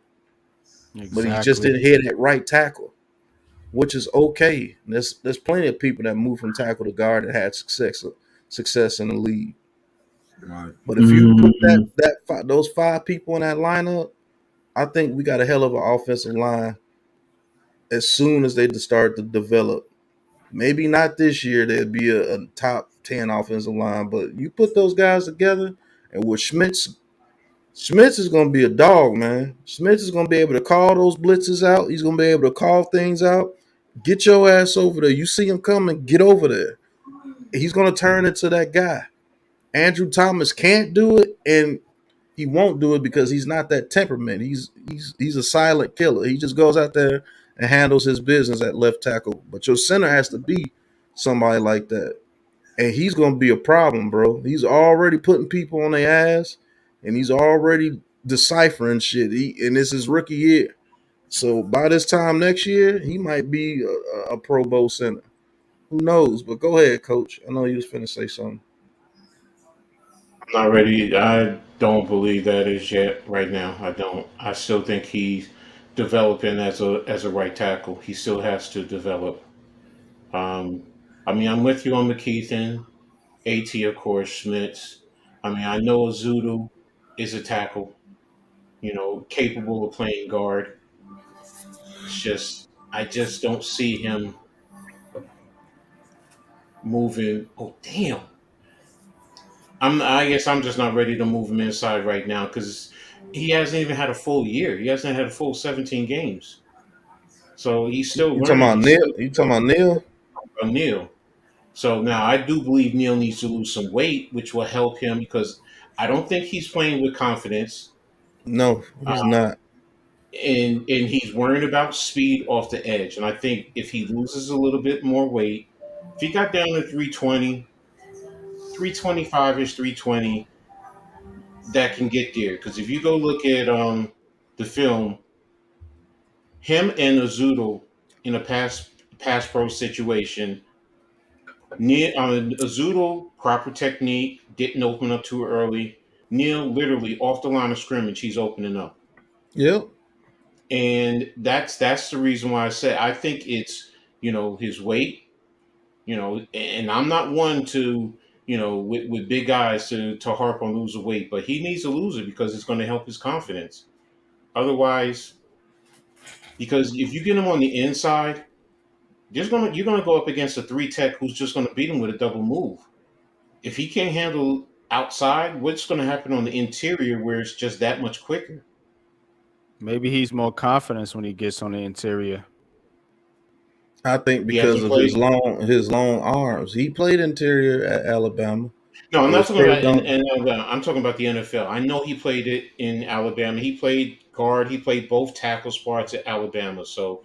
but he just Exactly. didn't hit at right tackle, which is okay. There's plenty of people that move from tackle to guard and had success in the league. right. But if you put those five people in that lineup, I think we got a hell of an offensive line as soon as they start to develop. Maybe not this year, there'd be a top 10 offensive line, but you put those guys together, and with Schmitz is going to be a dog, man. Schmitz is going to be able to call those blitzes out. He's going to be able to call things out. Get your ass over there. You see him coming, get over there. He's going to turn into that guy. Andrew Thomas can't do it, and he won't do it because he's not that temperament. He's a silent killer. He just goes out there and handles his business at left tackle. But your center has to be somebody like that. And he's gonna be a problem, bro. He's already putting people on their ass and he's already deciphering shit. And this is rookie year. So by this time next year, he might be a Pro Bowl center. Who knows? But go ahead, coach. I know you was finna say something. I'm not ready. I don't believe that is yet right now. I don't. I still think he's developing as a right tackle. He still has to develop. Um, I mean, I'm with you on McKeithen, AT, of course, Schmitz. I mean, I know Zudu is a tackle, capable of playing guard. It's just, I just don't see him moving. Oh, damn. I guess I'm just not ready to move him inside right now because he hasn't even had a full year. He hasn't had a full 17 games. So he's still You talking learning. about He's Neil? still You talking about Neil? a Neil. So now I do believe Neil needs to lose some weight, which will help him because I don't think he's playing with confidence. No, he's not. And he's worrying about speed off the edge. And I think if he loses a little bit more weight, if he got down to 320, 325 ish, 320, that can get there. Because if you go look at the film, him and Azudo in a pass pro situation, Neil Azudo proper technique, didn't open up too early. Neil literally off the line of scrimmage, he's opening up. Yep. And that's the reason why I said I think it's his weight, and I'm not one to with big guys to harp on losing weight, but he needs to lose it because it's going to help his confidence. Otherwise, because if you get him on the inside, you're gonna go up against a three tech who's just gonna beat him with a double move. If he can't handle outside, what's gonna happen on the interior where it's just that much quicker? Maybe he's more confident when he gets on the interior. I think He because hasn't of played. his long arms. He played interior at Alabama. No, I'm It not was talking about Terry on. I'm talking about the NFL. I know he played it in Alabama. He played guard. He played both tackle spots at Alabama. So,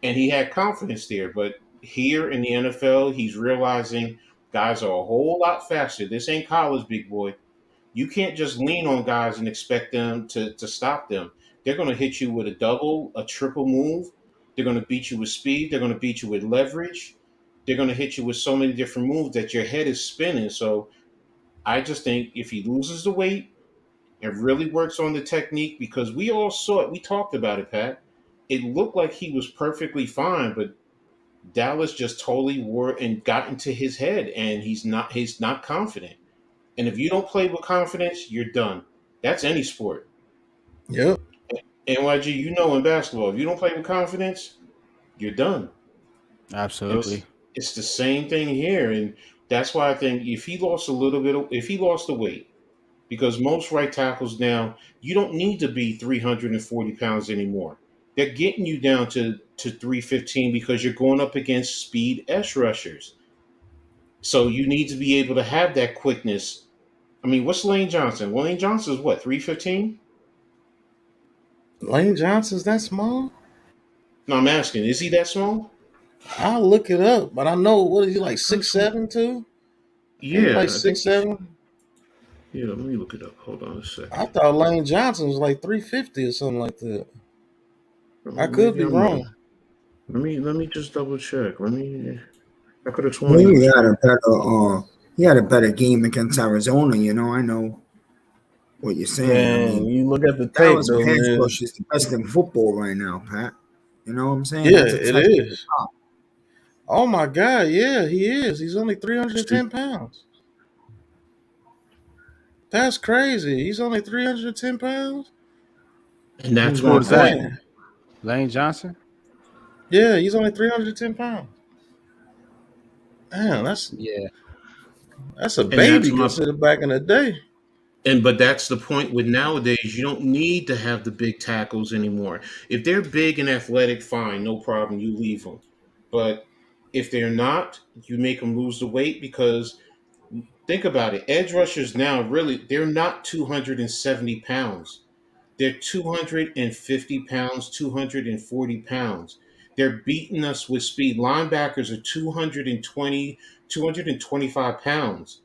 and he had confidence there. But here in the NFL, he's realizing guys are a whole lot faster. This ain't college, big boy. You can't just lean on guys and expect them to stop them. They're going to hit you with a double, a triple move. They're going to beat you with speed. They're going to beat you with leverage. They're going to hit you with so many different moves that your head is spinning. So I just think if he loses the weight and really works on the technique, because we all saw it, we talked about it, Pat. It looked like he was perfectly fine, but Dallas just totally wore and got into his head, and he's not confident. And if you don't play with confidence, you're done. That's any sport. Yep. NYG, in basketball, if you don't play with confidence, you're done. And Absolutely. it's the same thing here, and that's why I think if he lost a little bit, if he lost the weight, because most right tackles now, you don't need to be 340 pounds anymore. They're getting you down to 315 because you're going up against speed edge rushers. So you need to be able to have that quickness. I mean, what's Lane Johnson? Lane Johnson's what, 315? Lane Johnson's that small? No, I'm asking, is he that small? I'll look it up, but I know what is he like I'm trying- 6'7" too? Ain't he like Yeah, I think six seven? yeah, let me look it up. Hold on a I second. thought Lane Johnson was like 350 or something like that. I could Maybe be I'm wrong. wrong. Let me just double check. I could have sworn Well, he was. he had a better game against Arizona. I know what you're saying. I Man, mean, you look at the tape Dallas though, pass man. rush is the best in football right now, Pat. You know what I'm saying? Yeah, That's a it test of the is. top. Oh my God, yeah, he is. He's only See, 310 pounds. That's crazy. He's only 310 pounds? and that's Who my is that? point. Man. Lane Johnson? Yeah, he's only 310 pounds. Damn, Yeah. that's a And that's baby my considered back in the day. but that's the point with nowadays. You don't need to have the big tackles anymore. If they're big and athletic, fine, no problem. You leave them. But if they're not, you make them lose the weight because think about it. Edge rushers now really they're not 270 pounds. They're 250 pounds, 240 pounds. They're beating us with speed. Linebackers are 220, 225 pounds.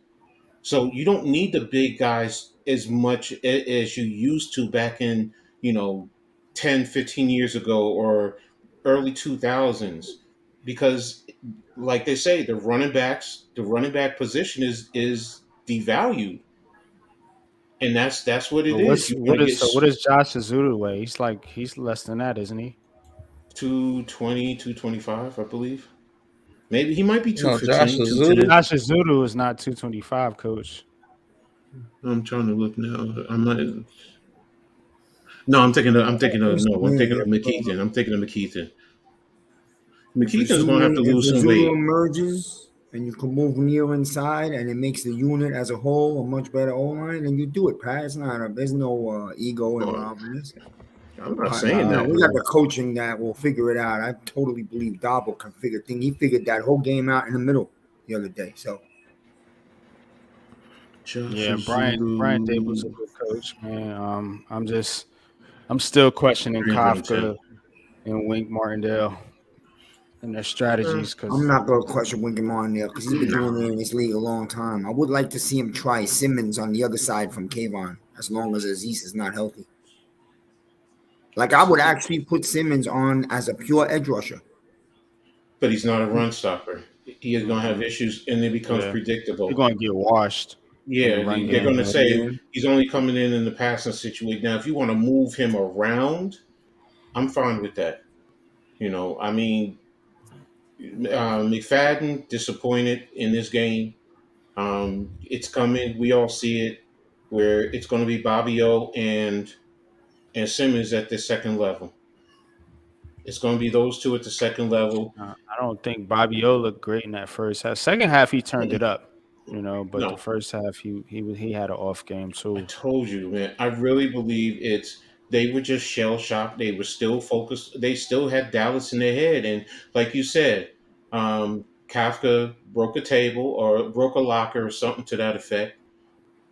So you don't need the big guys as much as you used to back in, you know, 10, 15 years ago or early 2000s because like they say the running back position is devalued and that's what it But is. what's You're going what to is get so what is Josh Azudu weigh? He's less than that, isn't he? 220, 225, I believe. Maybe he might be No, Josh 215, Azudu. 210. Josh Azudu is not 225, coach. I'm trying to look now. I'm not. No, I'm thinking of McKeithen. I'm thinking of McKeithen. McKeithen's going to have to If lose some Azulu weight. emerges and you can move Neil inside and it makes the unit as a whole a much better O line, then you do it, Pat. There's no ego Well, involved in this. I'm not saying that, We but got the coaching that will figure it out. I totally believe Dobble can figure things. He figured that whole game out in the middle. the other day. So Yeah, Joshua Brian Dable's a Zulu. good coach, man. I'm still questioning Green Room 10. Kafka and Wink Martindale and their Uh, strategies I'm because not gonna question Winkham on there because he's been doing it in this league a long time. I would like to see him try Simmons on the other side from Kayvon, as long as Aziz is not healthy. Like I would actually put Simmons on as a pure edge rusher. but he's not a run stopper. He is going to have issues, and it becomes yeah, they're predictable. going to get washed in the Yeah, run they're game. going to say Yeah, he's only coming in the passing situation. Now, if you want to move him around, I'm fine with that. I mean, McFadden disappointed in this game. It's coming. We all see it. Where it's going to be Bobby O and Simmons at the second level. It's going to be those two at the second level. I don't think Bobby O looked great in that first half. Second half, he turned it Mm-mm. up, but the No, first half, he had an off game I too. told you, man. I really believe they were just shell shocked. They were still focused. They still had Dallas in their head, and like you said, Kafka broke a table or broke a locker or something to that effect,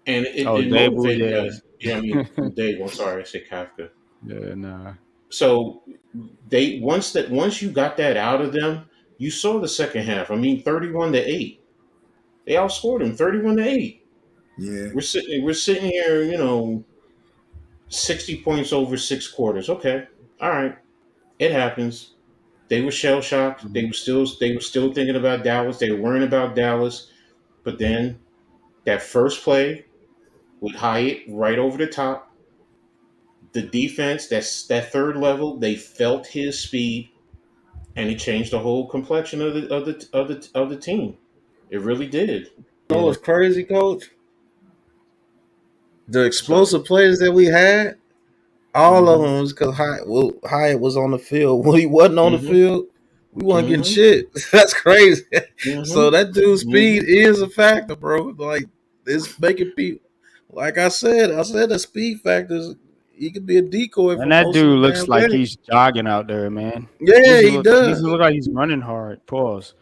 and Oh, it Dable, motivated yeah, guys. Yeah, I mean Dave. I'm sorry, I said Kafka. yeah, nah, So once you got that out of them, you saw the second half. I mean, 31-8. They outscored them 31-8. yeah, We're sitting here, 60 points over 6 quarters. Okay. All right. It happens. They were shell shocked. Mhm. They were still thinking about Dallas. They were worrying about Dallas. But then that first play with Hyatt right over the top, the defense, that third level, they felt his speed and it changed the whole complexion of the team. It really did. You know yeah, what's crazy, Coach? The So, explosive plays that we had, all of hmm them was because Hyatt was on the field. When he wasn't on the hmm field, we wasn't getting hmm shit. That's crazy. hmm So that dude's hmm speed is a factor, bro. Like it's making people. Like I said the speed factors. He could be a decoy and for that most of the dude looks damn like game. he's jogging out there, man. Yeah, he He does. doesn't look like he's running hard. Pause.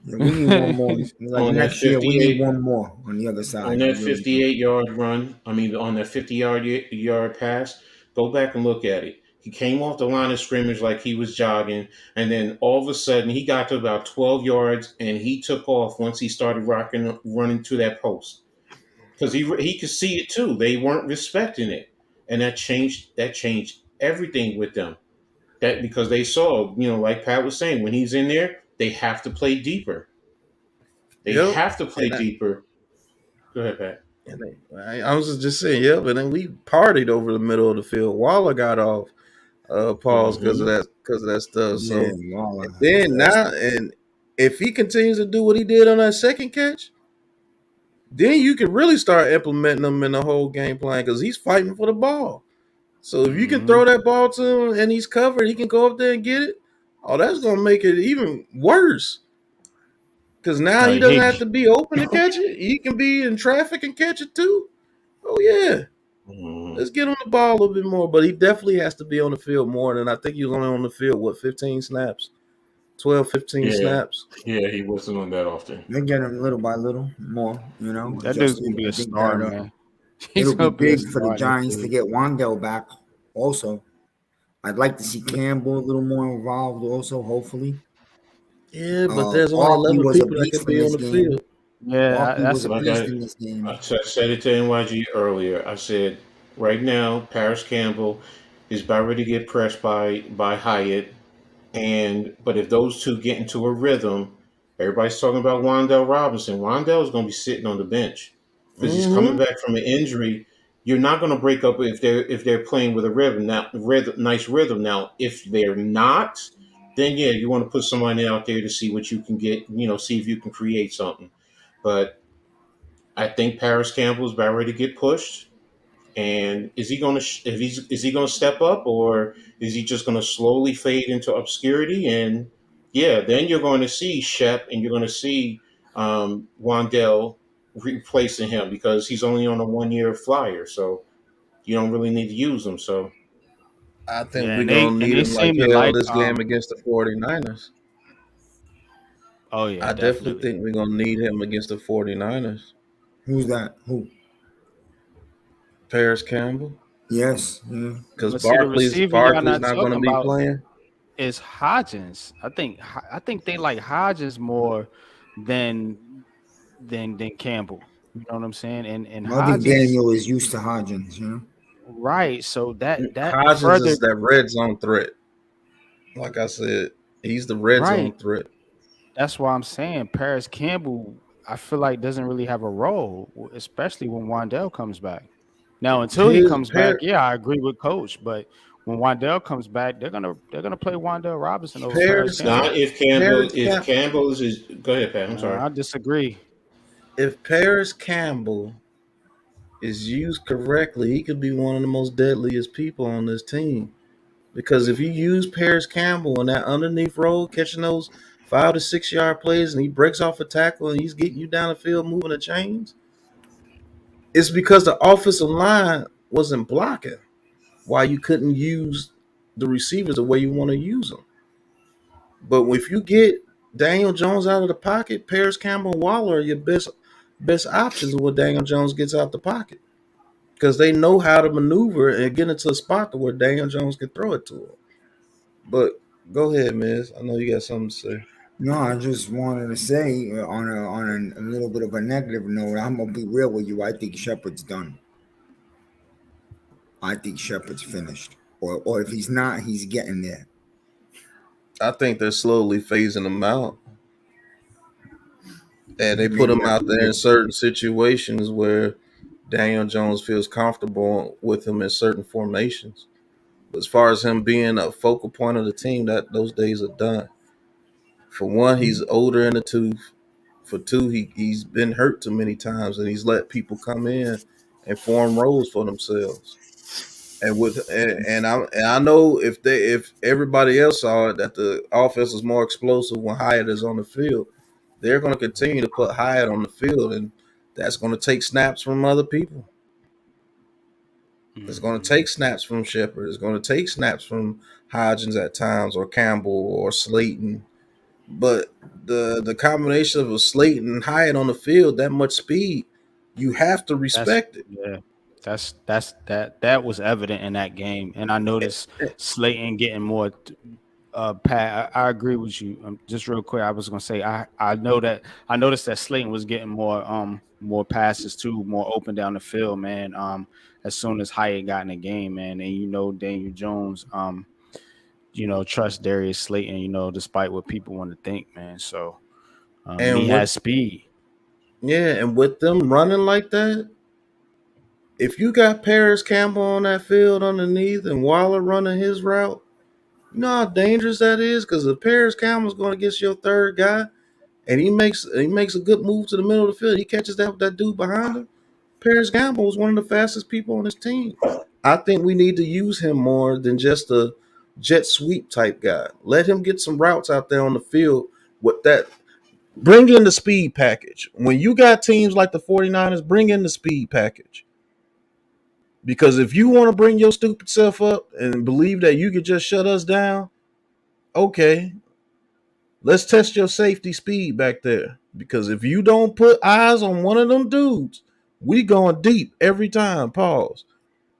yeah. We need one more. Like on that next year, we need 58 one more on the other on side. We that really do. 58-yard run, I mean on that 50-yard pass, go back and look at it. He came off the line of scrimmage like he was jogging, and then all of a sudden he got to about 12 yards and he took off once he started running to that post because he could see it too. They weren't respecting it, and that changed everything with them. That because they saw, like Pat was saying, when he's in there, they have to play deeper. They Yep. have to play And deeper. Go ahead, Pat. I was just saying, yep. And then we partied over the middle of the field. Waller got off pause Hmm because of that stuff. Yeah, So Lala. then Awesome. now, and if he continues to do what he did on that second catch, then you can really start implementing him in the whole game plan because he's fighting for the ball. So if you can Hmm. throw that ball to him and he's covered, he can go up there and get it. Oh, that's gonna make it even worse. Because now he Like doesn't have he, to be open to catch it. He can be in traffic and catch it too. Oh yeah. hmm Let's get on the ball a little bit more. But he definitely has to be on the field more than I think he was only on the field, 15 snaps? 12, 15 Yeah, snaps. yeah, he wasn't on that often. They get him little by little more. that dude's Adjusted. gonna be I a think star, that man. He's it'll be gonna be a big for the star in this Giants to league. get Wandell back. Also, I'd like to see Campbell a little more involved. Also, hopefully, Yeah, but there's only Barkley 11 was a people that beast could in be on this the game. field. Yeah, Barkley that's was a a Like beast I, in this game. I said it to NYG earlier. I said right now, Paris Campbell is about ready to get pressed by Hyatt, but if those two get into a rhythm, everybody's talking about Wandell Robinson. Wandell is going to be sitting on the bench because he's coming Mm-hmm. back from an injury. You're not going to break up if they're playing with a rhythm now, nice rhythm. Now, if they're not, then yeah, you want to put somebody out there to see what you can get. See if you can create something. But I think Paris Campbell is about ready to get pushed. And is he going to is he going to step up, or is he just going to slowly fade into obscurity? And yeah, then you're going to see Shep and you're going to see Wandell replacing him because he's only on a 1 year flyer, so you don't really need to use him. So I think yeah, we're and going to need they him like seem to hell like this game against the 49ers. Oh yeah, I definitely definitely. think we're gonna need him against the 49ers. Who's that? Who? Paris Campbell. Yes. Yeah. Because But see, the receiver y'all Barkley's not not gonna talking be about playing. is Hodgins. I think they like Hodgins more than than Campbell. You know what I'm saying? And I think Hodgins, Daniel is used to Hodgins. You know. right? So that Hodgins further is that red zone threat. Like I said, he's the red zone right. threat. That's why I'm saying Paris Campbell. I feel like doesn't really have a role, especially when Wandell comes back. Now, until he His comes back, Par- yeah, I agree with Coach. But when Wandell comes back, they're gonna play Wandell Robinson over Paris Paris Campbell. Not if Campbell. Paris If Cam- Campbell is, go ahead, Pat. I'm sorry. I disagree. if Paris Campbell is used correctly, he could be one of the most deadliest people on this team. Because if you use Paris Campbell in that underneath role, catching those 5 to 6 yard plays, and he breaks off a tackle and he's getting you down the field moving the chains, it's because the offensive line wasn't blocking. Why you couldn't use the receivers the way you want to use them. But if you get Daniel Jones out of the pocket, Paris Campbell and Waller are your best options when Daniel Jones gets out the pocket. Because they know how to maneuver and get into a spot to where Daniel Jones can throw it to him. But go ahead, Miz. I know you got something to say. No, I just wanted to say a little bit of a negative note. I'm gonna be real with you. I think Shepard's done. I think Shepard's finished, or if he's not, he's getting there. I think they're slowly phasing him out. And they put Maybe him that's out what there it in is. certain situations where Daniel Jones feels comfortable with him in certain formations. But as far as him being a focal point of the team, that those days are done. For one, he's older in the tooth. For two, he's been hurt too many times, and he's let people come in and form roles for themselves. And I know if everybody else saw it that the offense is more explosive when Hyatt is on the field, they're going to continue to put Hyatt on the field, and that's going to take snaps from other people. It's going to Hmm. take snaps from Shepard. It's going to take snaps from Hodgins at times, or Campbell, or Slayton. But the combination of a Slayton and Hyatt on the field, that much speed, you have to That's respect it. yeah. That was evident in that game, and I noticed Slayton getting more. Pat, I agree with you. Just real quick, I was gonna say I noticed that Slayton was getting more passes too, more open down the field, man. As soon as Hyatt got in the game, man, and Daniel Jones, trust Darius Slayton, despite what people want to think, man. So, and he And has with speed. and with them running like that, if you got Paris Campbell on that field underneath and Waller running his route, you know how dangerous that is. Because if Paris Campbell's going to get your third guy, and he makes a good move to the middle of the field, he catches that dude behind him. Paris Campbell was one of the fastest people on his team. I think we need to use him more than just a jet sweep type guy. Let him get some routes out there on the field with that. Bring in the speed package. When you got teams like the 49ers, bring in the speed package. Because if you want to bring your stupid self up and believe that you could just shut us down, okay, let's test your safety speed back there. Because if you don't put eyes on one of them dudes, we going deep every time. Pause.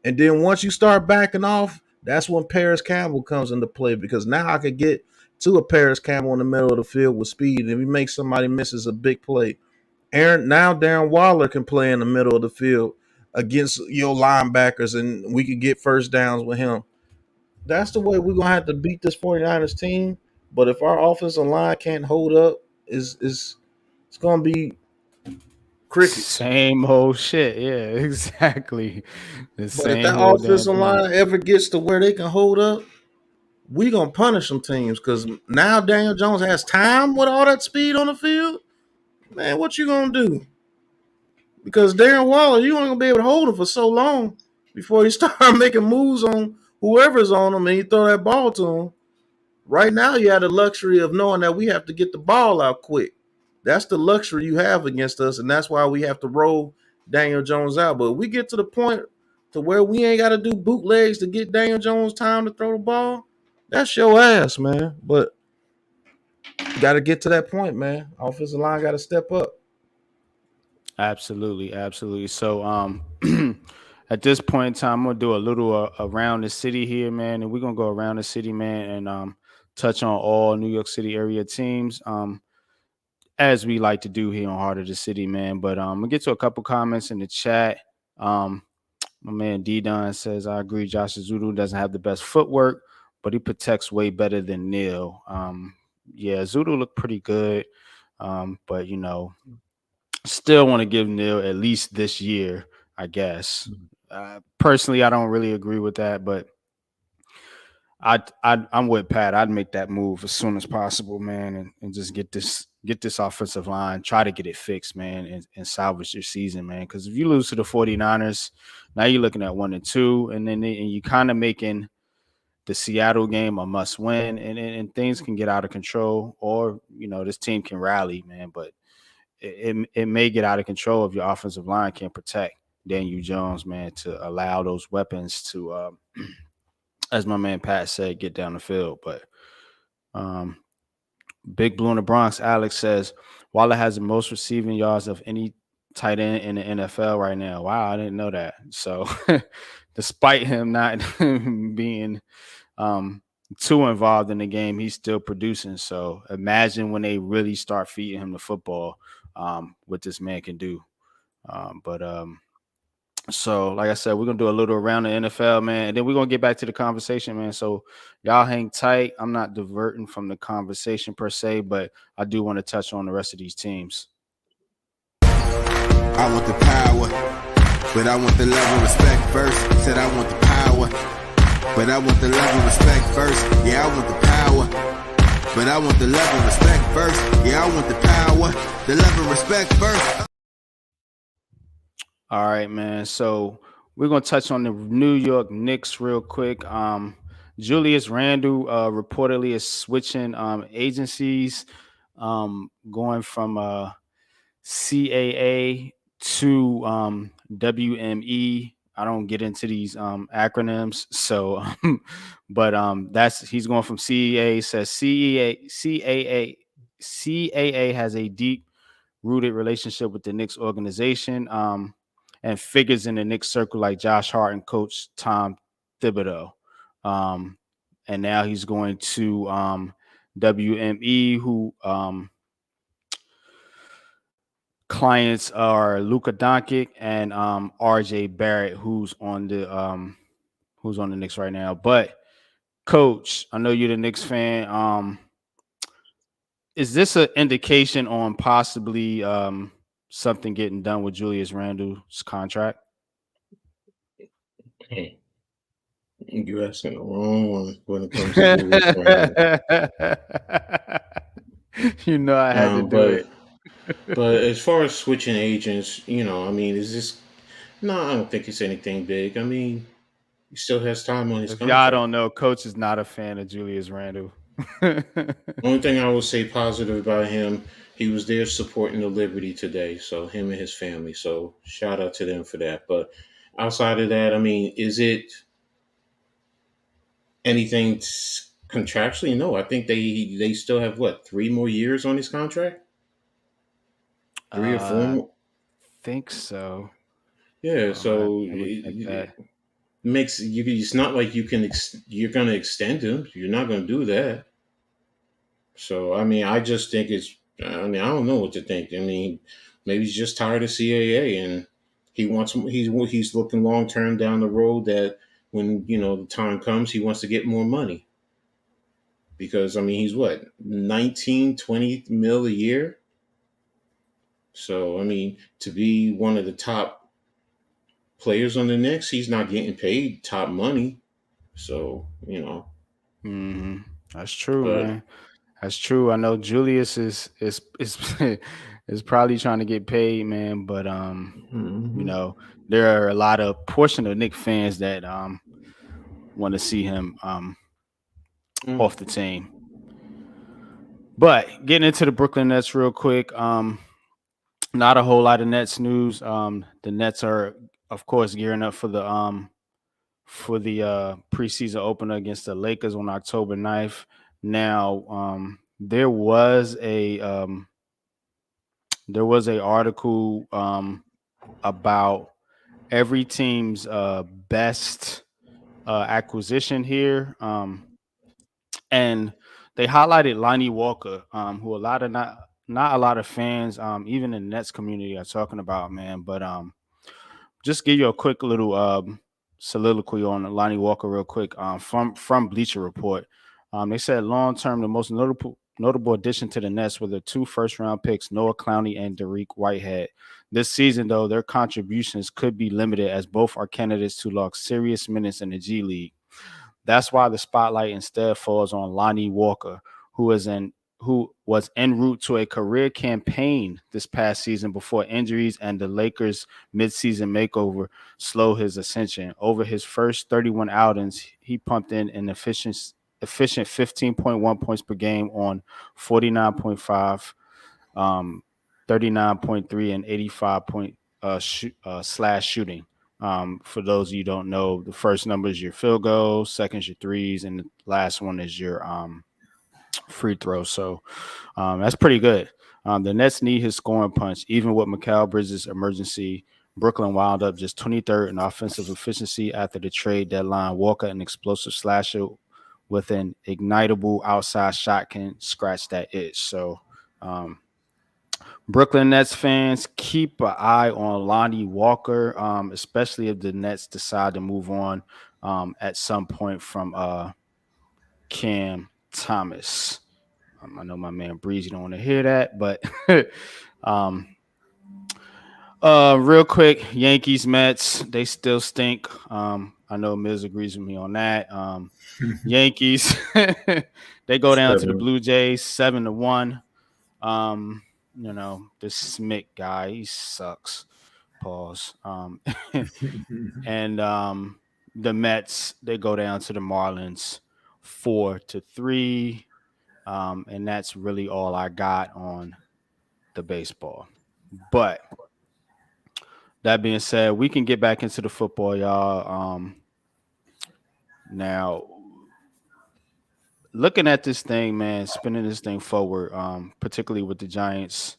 And then once you start backing off, that's when Paris Campbell comes into play. Because now I could get to a Paris Campbell in the middle of the field with speed. And if he makes somebody misses a big play, Darren Waller can play in the middle of the field against your linebackers, and we could get first downs with him. That's the way we're gonna have to beat this 49ers team. But if our offensive line can't hold up, is it's gonna be crickets. Same old shit. Yeah, exactly. The But if that same old damn offensive thing. line ever gets to where they can hold up, we gonna punish some teams because now Daniel Jones has time with all that speed on the field. Man, what you gonna do? Because Darren Waller, you ain't gonna be able to hold him for so long before he start making moves on whoever's on him and he throw that ball to him. Right now, you have the luxury of knowing that we have to get the ball out quick. That's the luxury you have against us, and that's why we have to roll Daniel Jones out. But if we get to the point to where we ain't got to do bootlegs to get Daniel Jones time to throw the ball, that's your ass, man. But got to get to that point, man. Offensive line got to step up. Absolutely, absolutely. So, at this point in time, I'm gonna do a little around the city here, man, and we're gonna go around the city, man, and touch on all New York City area teams, as we like to do here on Heart of the City, man. But we'll get to a couple comments in the chat. Um, my man D Don says, I agree, Josh Zulu doesn't have the best footwork, but he protects way better than Neil. Yeah, Zulu looked pretty good. But still want to give Neil at least this year, I guess. Personally, I don't really agree with that, but I'm with Pat. I'd make that move as soon as possible, man, and just get this offensive line, try to get it fixed, man, and salvage your season, man. Because if you lose to the 49ers, now you're looking at 1-2, and you kind of making the Seattle game a must win, and things can get out of control, or this team can rally, man, but it may get out of control if your offensive line can't protect Daniel Jones, man, to allow those weapons to, as my man Pat said, get down the field. But Big Blue in the Bronx, Alex says, Waller has the most receiving yards of any tight end in the NFL right now. Wow, I didn't know that. So despite him not being too involved in the game, he's still producing. So imagine when they really start feeding him the football, what this man can do. So like I said, we're gonna do a little around the NFL, man, and then we're gonna get back to the conversation, man. So y'all hang tight. I'm not diverting from the conversation per se, but I do want to touch on the rest of these teams. I want the power, but I want the love and respect first. Said I want the power, but I want the love and respect first. Yeah, I want the power, but I want the love and respect first. Yeah, I want the power, the love and respect first. All right, man. So we're gonna touch on the New York Knicks real quick. Julius Randle reportedly is switching agencies, going from CAA to WME. I don't get into these acronyms, so but he's going from CEA. Says CAA has a deep rooted relationship with the Knicks organization, and figures in the Knicks circle like Josh Hart and Coach Tom Thibodeau. And now he's going to WME, who clients are Luka Doncic and RJ Barrett, who's on the Knicks right now. But Coach, I know you're the Knicks fan. Is this an indication on possibly something getting done with Julius Randle's contract? You're asking the wrong one when it comes to Julius Randle. I had to do it. But as far as switching agents, I mean, is this? No, I don't think it's anything big. I mean, he still has time on his If contract. y'all don't know, Coach is not a fan of Julius Randle. Only thing I would say positive about him, he was there supporting the Liberty today. So him and his family. So shout out to them for that. But outside of that, I mean, is it anything contractually? No, I think they still have 3 more years on his contract. 3 or 4 more. Think so. Yeah, so I would think that. makes you. It's not like you're going to extend him. You're not going to do that. So I mean, I just think it's. I mean, I don't know what to think. I mean, maybe he's just tired of CAA and he's looking long term down the road that when the time comes, he wants to get more money. Because I mean, he's 19, 20 mil a year. So I mean, to be one of the top players on the Knicks, he's not getting paid top money. So Mm-hmm. That's true, but man. That's true. I know Julius is is probably trying to get paid, man. But there are a lot of portion of Knicks fans that want to see him off the team. But getting into the Brooklyn Nets real quick, not a whole lot of Nets news. The Nets are, of course, gearing up for the preseason opener against the Lakers on October 9th. Now, there was a article about every team's best acquisition here, and they highlighted Lonnie Walker, who a lot of not a lot of fans, even in the Nets community, are talking about, man. But just give you a quick little soliloquy on Lonnie Walker, real quick, from Bleacher Report. They said long term, the most notable addition to the Nets were the 2 first-round picks, Noah Clowney and Dariq Whitehead. This season, though, their contributions could be limited as both are candidates to log serious minutes in the G League. That's why the spotlight instead falls on Lonnie Walker, who was en route to a career campaign this past season before injuries and the Lakers' midseason makeover slow his ascension. Over his first 31 outings, he pumped in an efficient 15.1 points per game on 49.5, 39.3, and 85 point slash shooting. For those of you who don't know, the first number is your field goal, second is your threes, and the last one is your free throw. So that's pretty good. The Nets need his scoring punch. Even with Mikal Bridges' emergency, Brooklyn wound up just 23rd in offensive efficiency after the trade deadline. Walker, an explosive slasher with an ignitable outside shot, can scratch that itch. So Brooklyn Nets fans, keep an eye on Lonnie Walker, especially if the Nets decide to move on at some point from Cam Thomas. I know my man Breezy don't want to hear that, but real quick, Yankees, Mets, they still stink. I know Miz agrees with me on that. Yankees, they go down to the Blue Jays 7-1. You know, this Smith guy, he sucks. Pause. And the Mets, they go down to the Marlins 4-3. And that's really all I got on the baseball. But that being said, we can get back into the football, y'all. Now, looking at this thing, man, spinning this thing forward, particularly with the Giants,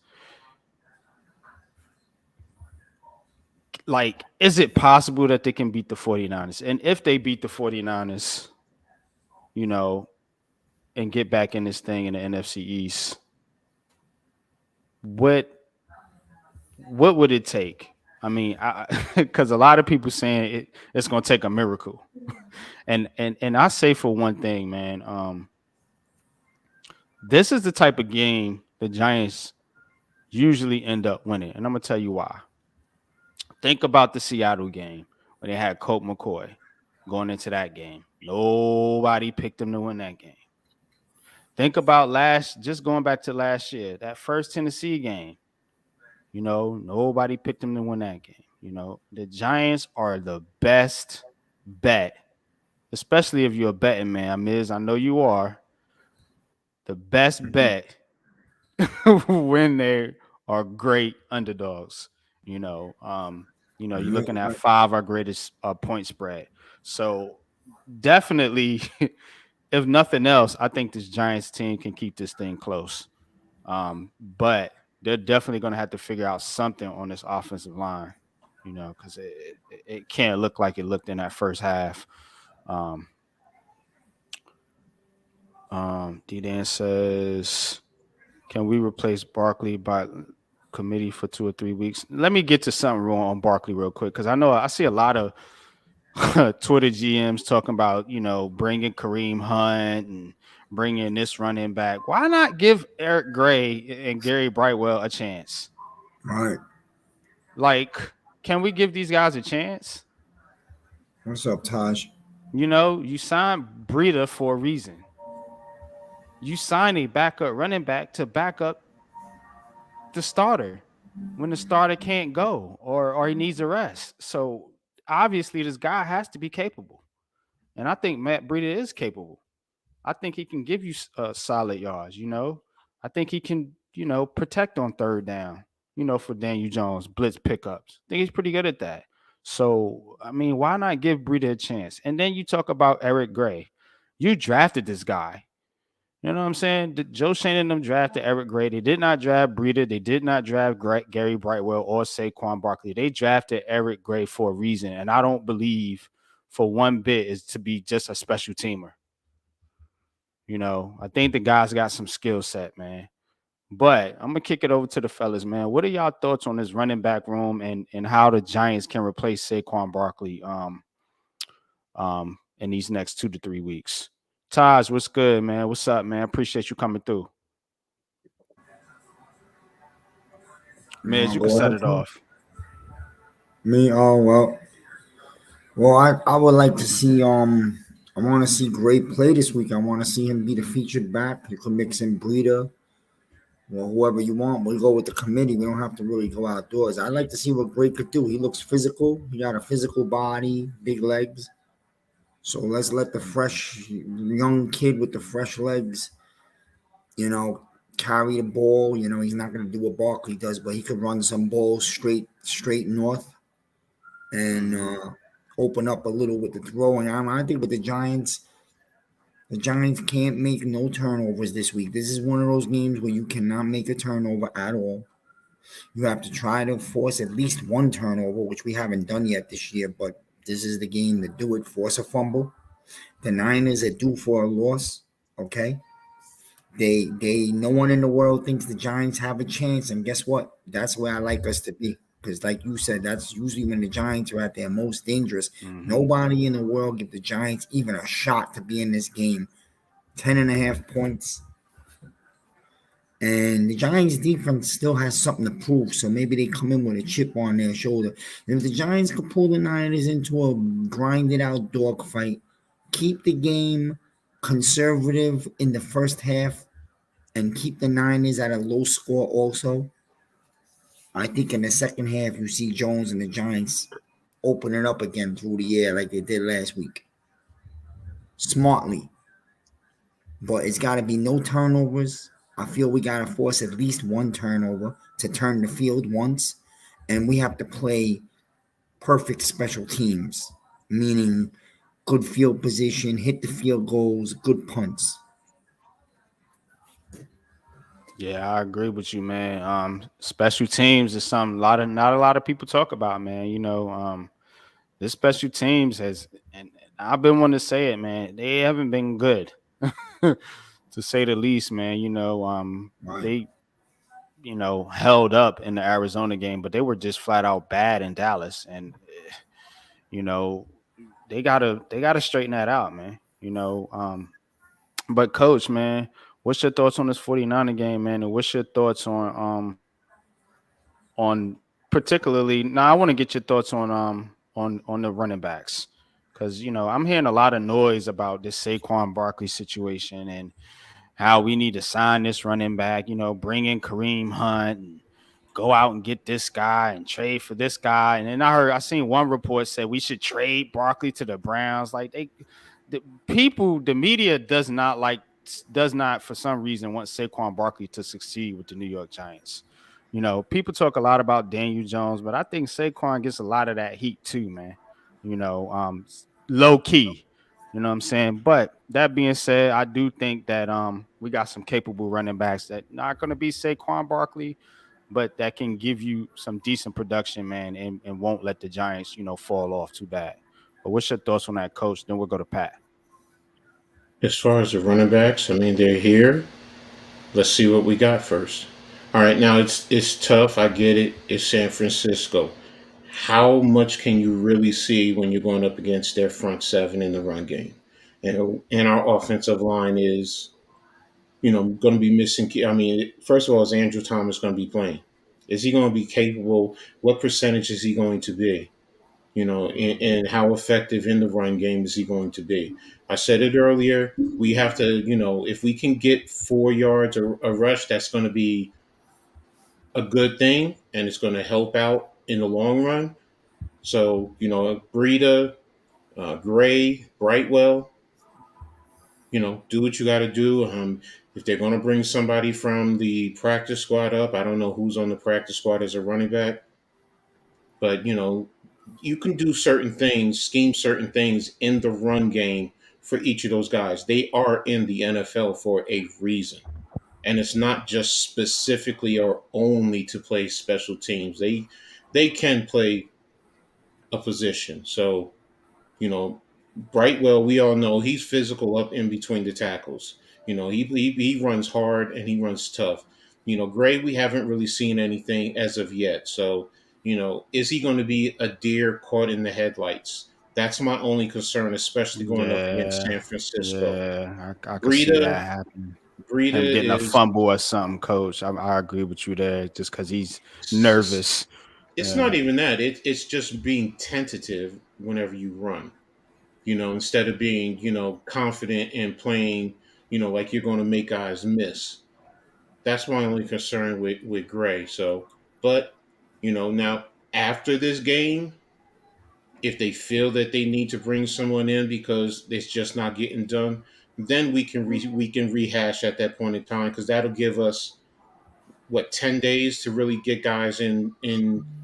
like, is it possible that they can beat the 49ers? And if they beat the 49ers, you know, and get back in this thing in the NFC East, what would it take? I mean, because a lot of people saying it's going to take a miracle, and I say for one thing, man, this is the type of game the Giants usually end up winning, and I'm gonna tell you why. Think about the Seattle game when they had Colt McCoy going into that game. Nobody picked them to win that game. Think about just going back to last year, that first Tennessee game. You know, nobody picked them to win that game. You know, the Giants are the best bet, especially if you're a betting man. Miz, I know you are. The best bet when they are great underdogs. You're looking at 5 our greatest point spread. So definitely, if nothing else, I think this Giants team can keep this thing close. But they're definitely going to have to figure out something on this offensive line, because it can't look like it looked in that first half. D-Dan says, can we replace Barkley by committee for 2 or 3 weeks? Let me get to something wrong on Barkley real quick, because I know I see a lot of Twitter GMs talking about, bringing Kareem Hunt and bringing this running back. Why not give Eric Gray and Gary Brightwell a chance? Right. Like, can we give these guys a chance? What's up, Taj? You signed Breida for a reason. You sign a backup running back to back up the starter when the starter can't go or he needs a rest. So obviously this guy has to be capable. And I think Matt Breida is capable. I think he can give you solid yards, I think he can, protect on third down, for Daniel Jones, blitz pickups. I think he's pretty good at that. So, I mean, why not give Breida a chance? And then you talk about Eric Gray. You drafted this guy. You know what I'm saying? Joe Shane and them drafted Eric Gray. They did not draft Breida. They did not draft Gary Brightwell or Saquon Barkley. They drafted Eric Gray for a reason, and I don't believe for one bit is to be just a special teamer. I think the guy's got some skill set, man. But I'm gonna kick it over to the fellas, man. What are y'all thoughts on this running back room and how the Giants can replace Saquon Barkley in these next 2 to 3 weeks? Taj, what's good, man? What's up, man? Appreciate you coming through. Miz, you can Go set ahead, it Tom. off. Me, oh well, I would like to see I want to see great play this week. I want to see him be the featured back. You can mix in Breida or whoever you want. We go with the committee. We don't have to really go outdoors. I'd like to see what Gray could do. He looks physical. He got a physical body, big legs. So let's let the fresh young kid with the fresh legs, you know, carry the ball. He's not gonna do what Barkley does, but he could run some balls straight north and open up a little with the throw. And I think with the Giants can't make no turnovers this week. This is one of those games where you cannot make a turnover at all. You have to try to force at least one turnover, which we haven't done yet this year, but this is the game to do it. Force a fumble. The Niners are due for a loss. Okay. They no one in the world thinks the Giants have a chance. And guess what? That's where I like us to be. Because like you said, that's usually when the Giants are at their most dangerous. Mm-hmm. Nobody in the world give the Giants even a shot to be in this game. 10.5 points. And the Giants defense still has something to prove, so maybe they come in with a chip on their shoulder. And if the Giants could pull the Niners into a grinded out dogfight, keep the game conservative in the first half, and keep the Niners at a low score also, I think in the second half you see Jones and the Giants open it up again through the air like they did last week. Smartly. But it's got to be no turnovers. I feel we got to force at least one turnover to turn the field once. And we have to play perfect special teams, meaning good field position, hit the field goals, good punts. Yeah, I agree with you, man. Special teams is something not a lot of people talk about, man. This special teams and I've been wanting to say it, man. They haven't been good, to say the least, man. Right. They held up in the Arizona game, but they were just flat out bad in Dallas, and you know they gotta straighten that out, man. But coach, man, what's your thoughts on this 49er game, man? And what's your thoughts on particularly now I want to get your thoughts on the running backs. Cause I'm hearing a lot of noise about this Saquon Barkley situation and how we need to sign this running back, bring in Kareem Hunt and go out and get this guy and trade for this guy. And then I seen one report said we should trade Barkley to the Browns. Like the media does not for some reason want Saquon Barkley to succeed with the New York Giants. People talk a lot about Daniel Jones, but I think Saquon gets a lot of that heat too, man. Low key. You know what I'm saying? But that being said, I do think that we got some capable running backs that not going to be Saquon Barkley, but that can give you some decent production, man, and won't let the Giants, fall off too bad. But what's your thoughts on that, coach? Then we'll go to Pat. As far as the running backs, I mean, they're here. Let's see what we got first. All right, now it's tough. I get it. It's San Francisco. How much can you really see when you're going up against their front seven in the run game? And our offensive line is, going to be missing. I mean, first of all, is Andrew Thomas going to be playing? Is he going to be capable? What percentage is he going to be? And how effective in the run game is he going to be? I said it earlier. We have to, if we can get 4 yards or a rush, that's going to be a good thing, and it's going to help out in the long run. So, Breida, Gray, Brightwell, do what you got to do. If they're going to bring somebody from the practice squad up, I don't know who's on the practice squad as a running back, but you can do certain things, scheme certain things in the run game for each of those guys. They are in the NFL for a reason. And it's not just specifically or only to play special teams. They can play a position. So, you know, Brightwell, we all know he's physical up in between the tackles. He runs hard and he runs tough. Gray, we haven't really seen anything as of yet. So, is he going to be a deer caught in the headlights? That's my only concern, especially going up against Yeah, San Francisco. I could see Breida, that happening. Him Breida getting a is fumble or something, coach. I agree with you there, just because he's nervous. it's Yeah. not even that. It's just being tentative whenever you run. Instead of being, confident and playing, like you're going to make guys miss. That's my only concern with Gray. So, but, now after this game, if they feel that they need to bring someone in because it's just not getting done, then we can rehash at that point in time because that'll give us what 10 days to really get guys in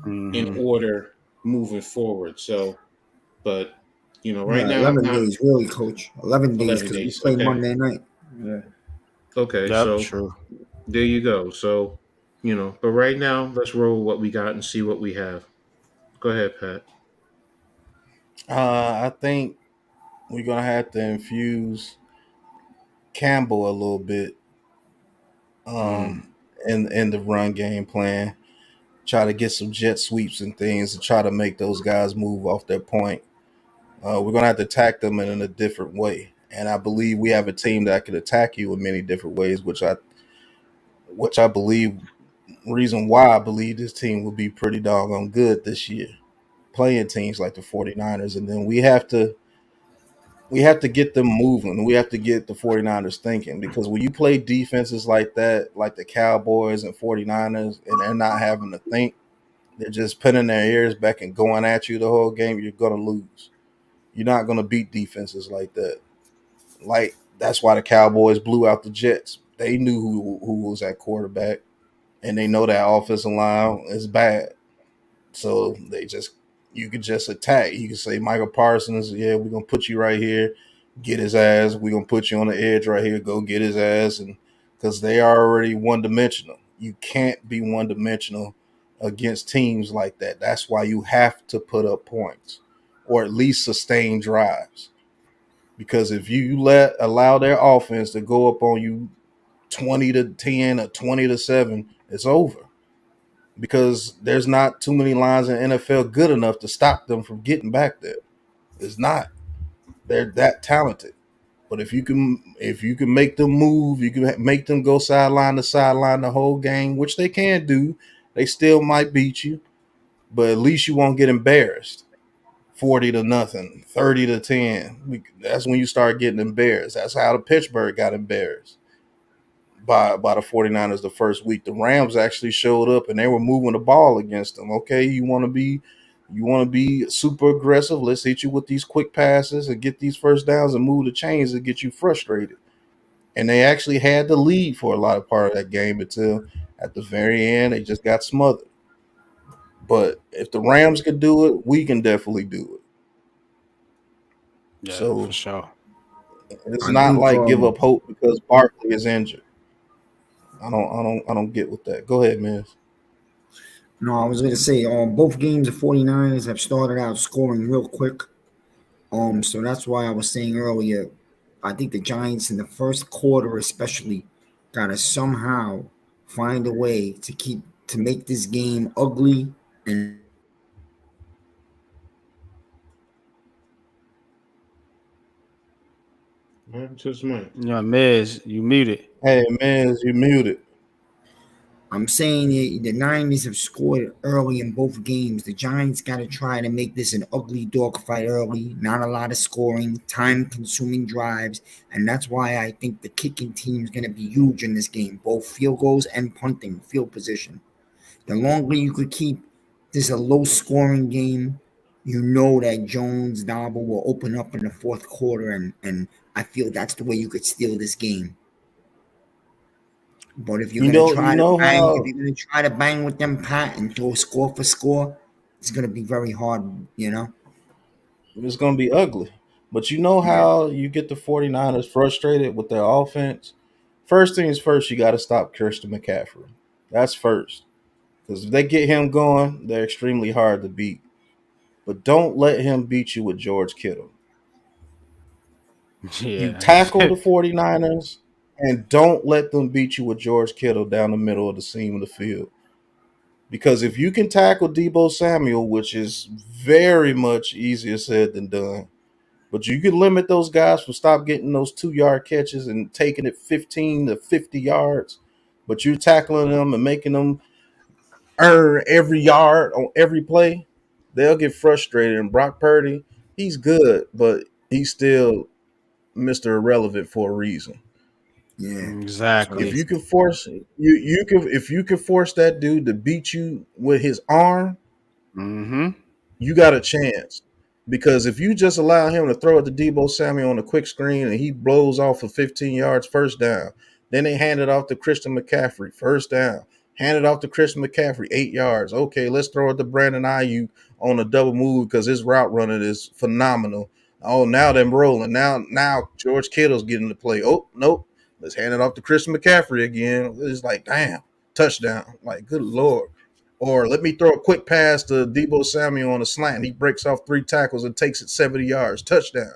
Hmm. order moving forward. So, but right Yeah, now I'm 11 not days, really, coach. 11 days 11 because we days. play Okay. Monday night. Yeah. Okay. Yep, So true. there you go. So, but right now, let's roll what we got and see what we have. Go ahead, Pat. I think we're gonna have to infuse Campbell a little bit Mm. in the run game plan. Try to get some jet sweeps and things to try to make those guys move off their point. We're gonna have to attack them in a different way, and I believe we have a team that could attack you in many different ways, which I believe reason why I believe this team will be pretty doggone good this year, playing teams like the 49ers. And then we have to get them moving. We have to get the 49ers thinking, because when you play defenses like that, like the Cowboys and 49ers, and they're not having to think, they're just putting their ears back and going at you the whole game, you're going to lose. You're not going to beat defenses like that. Like, that's why the Cowboys blew out the Jets. They knew who was at quarterback, and they know that offensive line is bad. So you could just attack. You could say Michael Parsons, yeah, we're gonna put you right here, get his ass. We're gonna put you on the edge right here, go get his ass, and because they are already one dimensional. You can't be one dimensional against teams like that. That's why you have to put up points or at least sustain drives. Because if you allow their offense to go up on you 20-10 or 20-7, it's over, because there's not too many lines in NFL good enough to stop them from getting back there. It's not. They're that talented. But if you can make them move, you can make them go sideline to sideline the whole game, which they can do. They still might beat you, but at least you won't get embarrassed. 40-0, 30-10. That's when you start getting embarrassed. That's how the Pittsburgh got embarrassed by the 49ers the first week. The Rams actually showed up and they were moving the ball against them. Okay, you want to be super aggressive. Let's hit you with these quick passes and get these first downs and move the chains and get you frustrated. And they actually had the lead for a lot of part of that game until at the very end they just got smothered. But if the Rams could do it, we can definitely do it. Yeah, for So sure. it's I not think like give up hope because Barkley is injured. I don't get with that. Go ahead, man. no, I was gonna say both games the 49ers have started out scoring real quick. So that's why I was saying earlier, I think the Giants in the first quarter especially gotta somehow find a way to make this game ugly and What happened to his mic? Yeah, Miz, you muted. Hey, man, you muted. I'm saying the Niners have scored early in both games. The Giants got to try to make this an ugly dogfight early, not a lot of scoring, time consuming drives. And that's why I think the kicking team is going to be huge in this game, both field goals and punting, field position. The longer you could keep this a low scoring game, you know that Jones, Dabble will open up in the fourth quarter. And I feel that's the way you could steal this game. But if you're You gonna know, you try to know bang, if how you're gonna try to bang with them Pat and throw score for score, it's gonna be very hard, you know. it's gonna be ugly. But you know Yeah. how you get the 49ers frustrated with their offense? First things first, you got to stop Christian McCaffrey. That's first. Because if they get him going, they're extremely hard to beat. But don't let him beat you with George Kittle. You Yeah. tackle the 49ers and don't let them beat you with George Kittle down the middle of the seam of the field. Because if you can tackle Debo Samuel, which is very much easier said than done, but you can limit those guys from stop getting those 2 yard catches and taking it 15 to 50 yards. But you're tackling them and making them earn every yard on every play. They'll get frustrated. And Brock Purdy, he's good, but he's still Mr. Irrelevant for a reason. Yeah. So If Exactly. you can force you can if you can force that dude to beat you with his arm, Mm-hmm. you got a chance. Because if you just allow him to throw it to Debo Samuel on a quick screen and he blows off for 15 yards, first down, then they hand it off to Christian McCaffrey, first down. Hand it off to Christian McCaffrey, 8 yards. Okay, let's throw it to Brandon Ayuk on a double move because his route running is phenomenal. Oh, now they're rolling. Now George Kittle's getting the play. Oh, nope. Let's hand it off to Christian McCaffrey again. It's like, damn, touchdown. Like, good Lord. Or let me throw a quick pass to Debo Samuel on a slant. He breaks off 3 tackles and takes it 70 yards. Touchdown.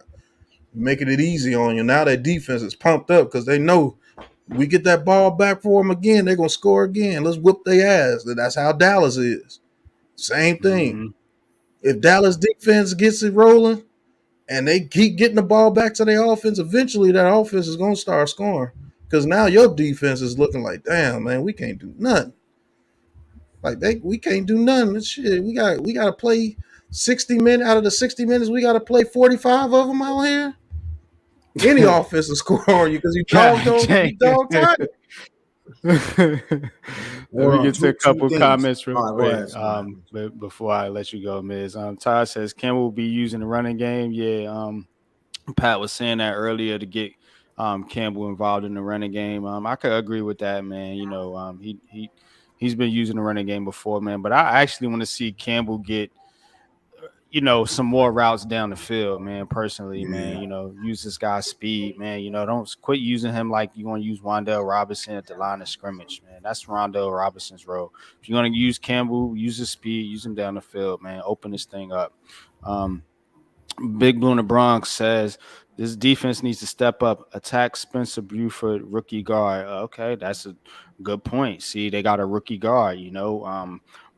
Making it easy on you. Now that defense is pumped up because they know we get that ball back for them again, they're going to score again. Let's whoop their ass. That's how Dallas is. Same thing. Mm-hmm. If Dallas defense gets it rolling and they keep getting the ball back to their offense, eventually that offense is going to start scoring. Because now your defense is looking like, damn, man, we can't do nothing. Like we can't do nothing. This shit, we got to play 60 minutes out of the 60 minutes. We got to play 45 of them out here. Any offense will score on you because God you dang. dog tired. Let hold me on, get to a two couple things. comments real All right, go quick. ahead. Somebody. But before I let you go, Miz. Todd says Campbell will be using the running game. Yeah. Pat was saying that earlier to get Campbell involved in the running game. I could agree with that, man. You know, he's been using the running game before, man. But I actually want to see Campbell get some more routes down the field, man. Personally, man, Yeah. use this guy's speed, man. Don't quit using him like you want to use Wandale Robinson at the line of scrimmage, man. That's Wandale Robinson's role. If you're gonna use Campbell, use his speed, use him down the field, man. Open this thing up. Um, Big Blue in the Bronx says this defense needs to step up, attack Spencer Buford, rookie guard. Okay, that's a good point. See, they got a rookie guard,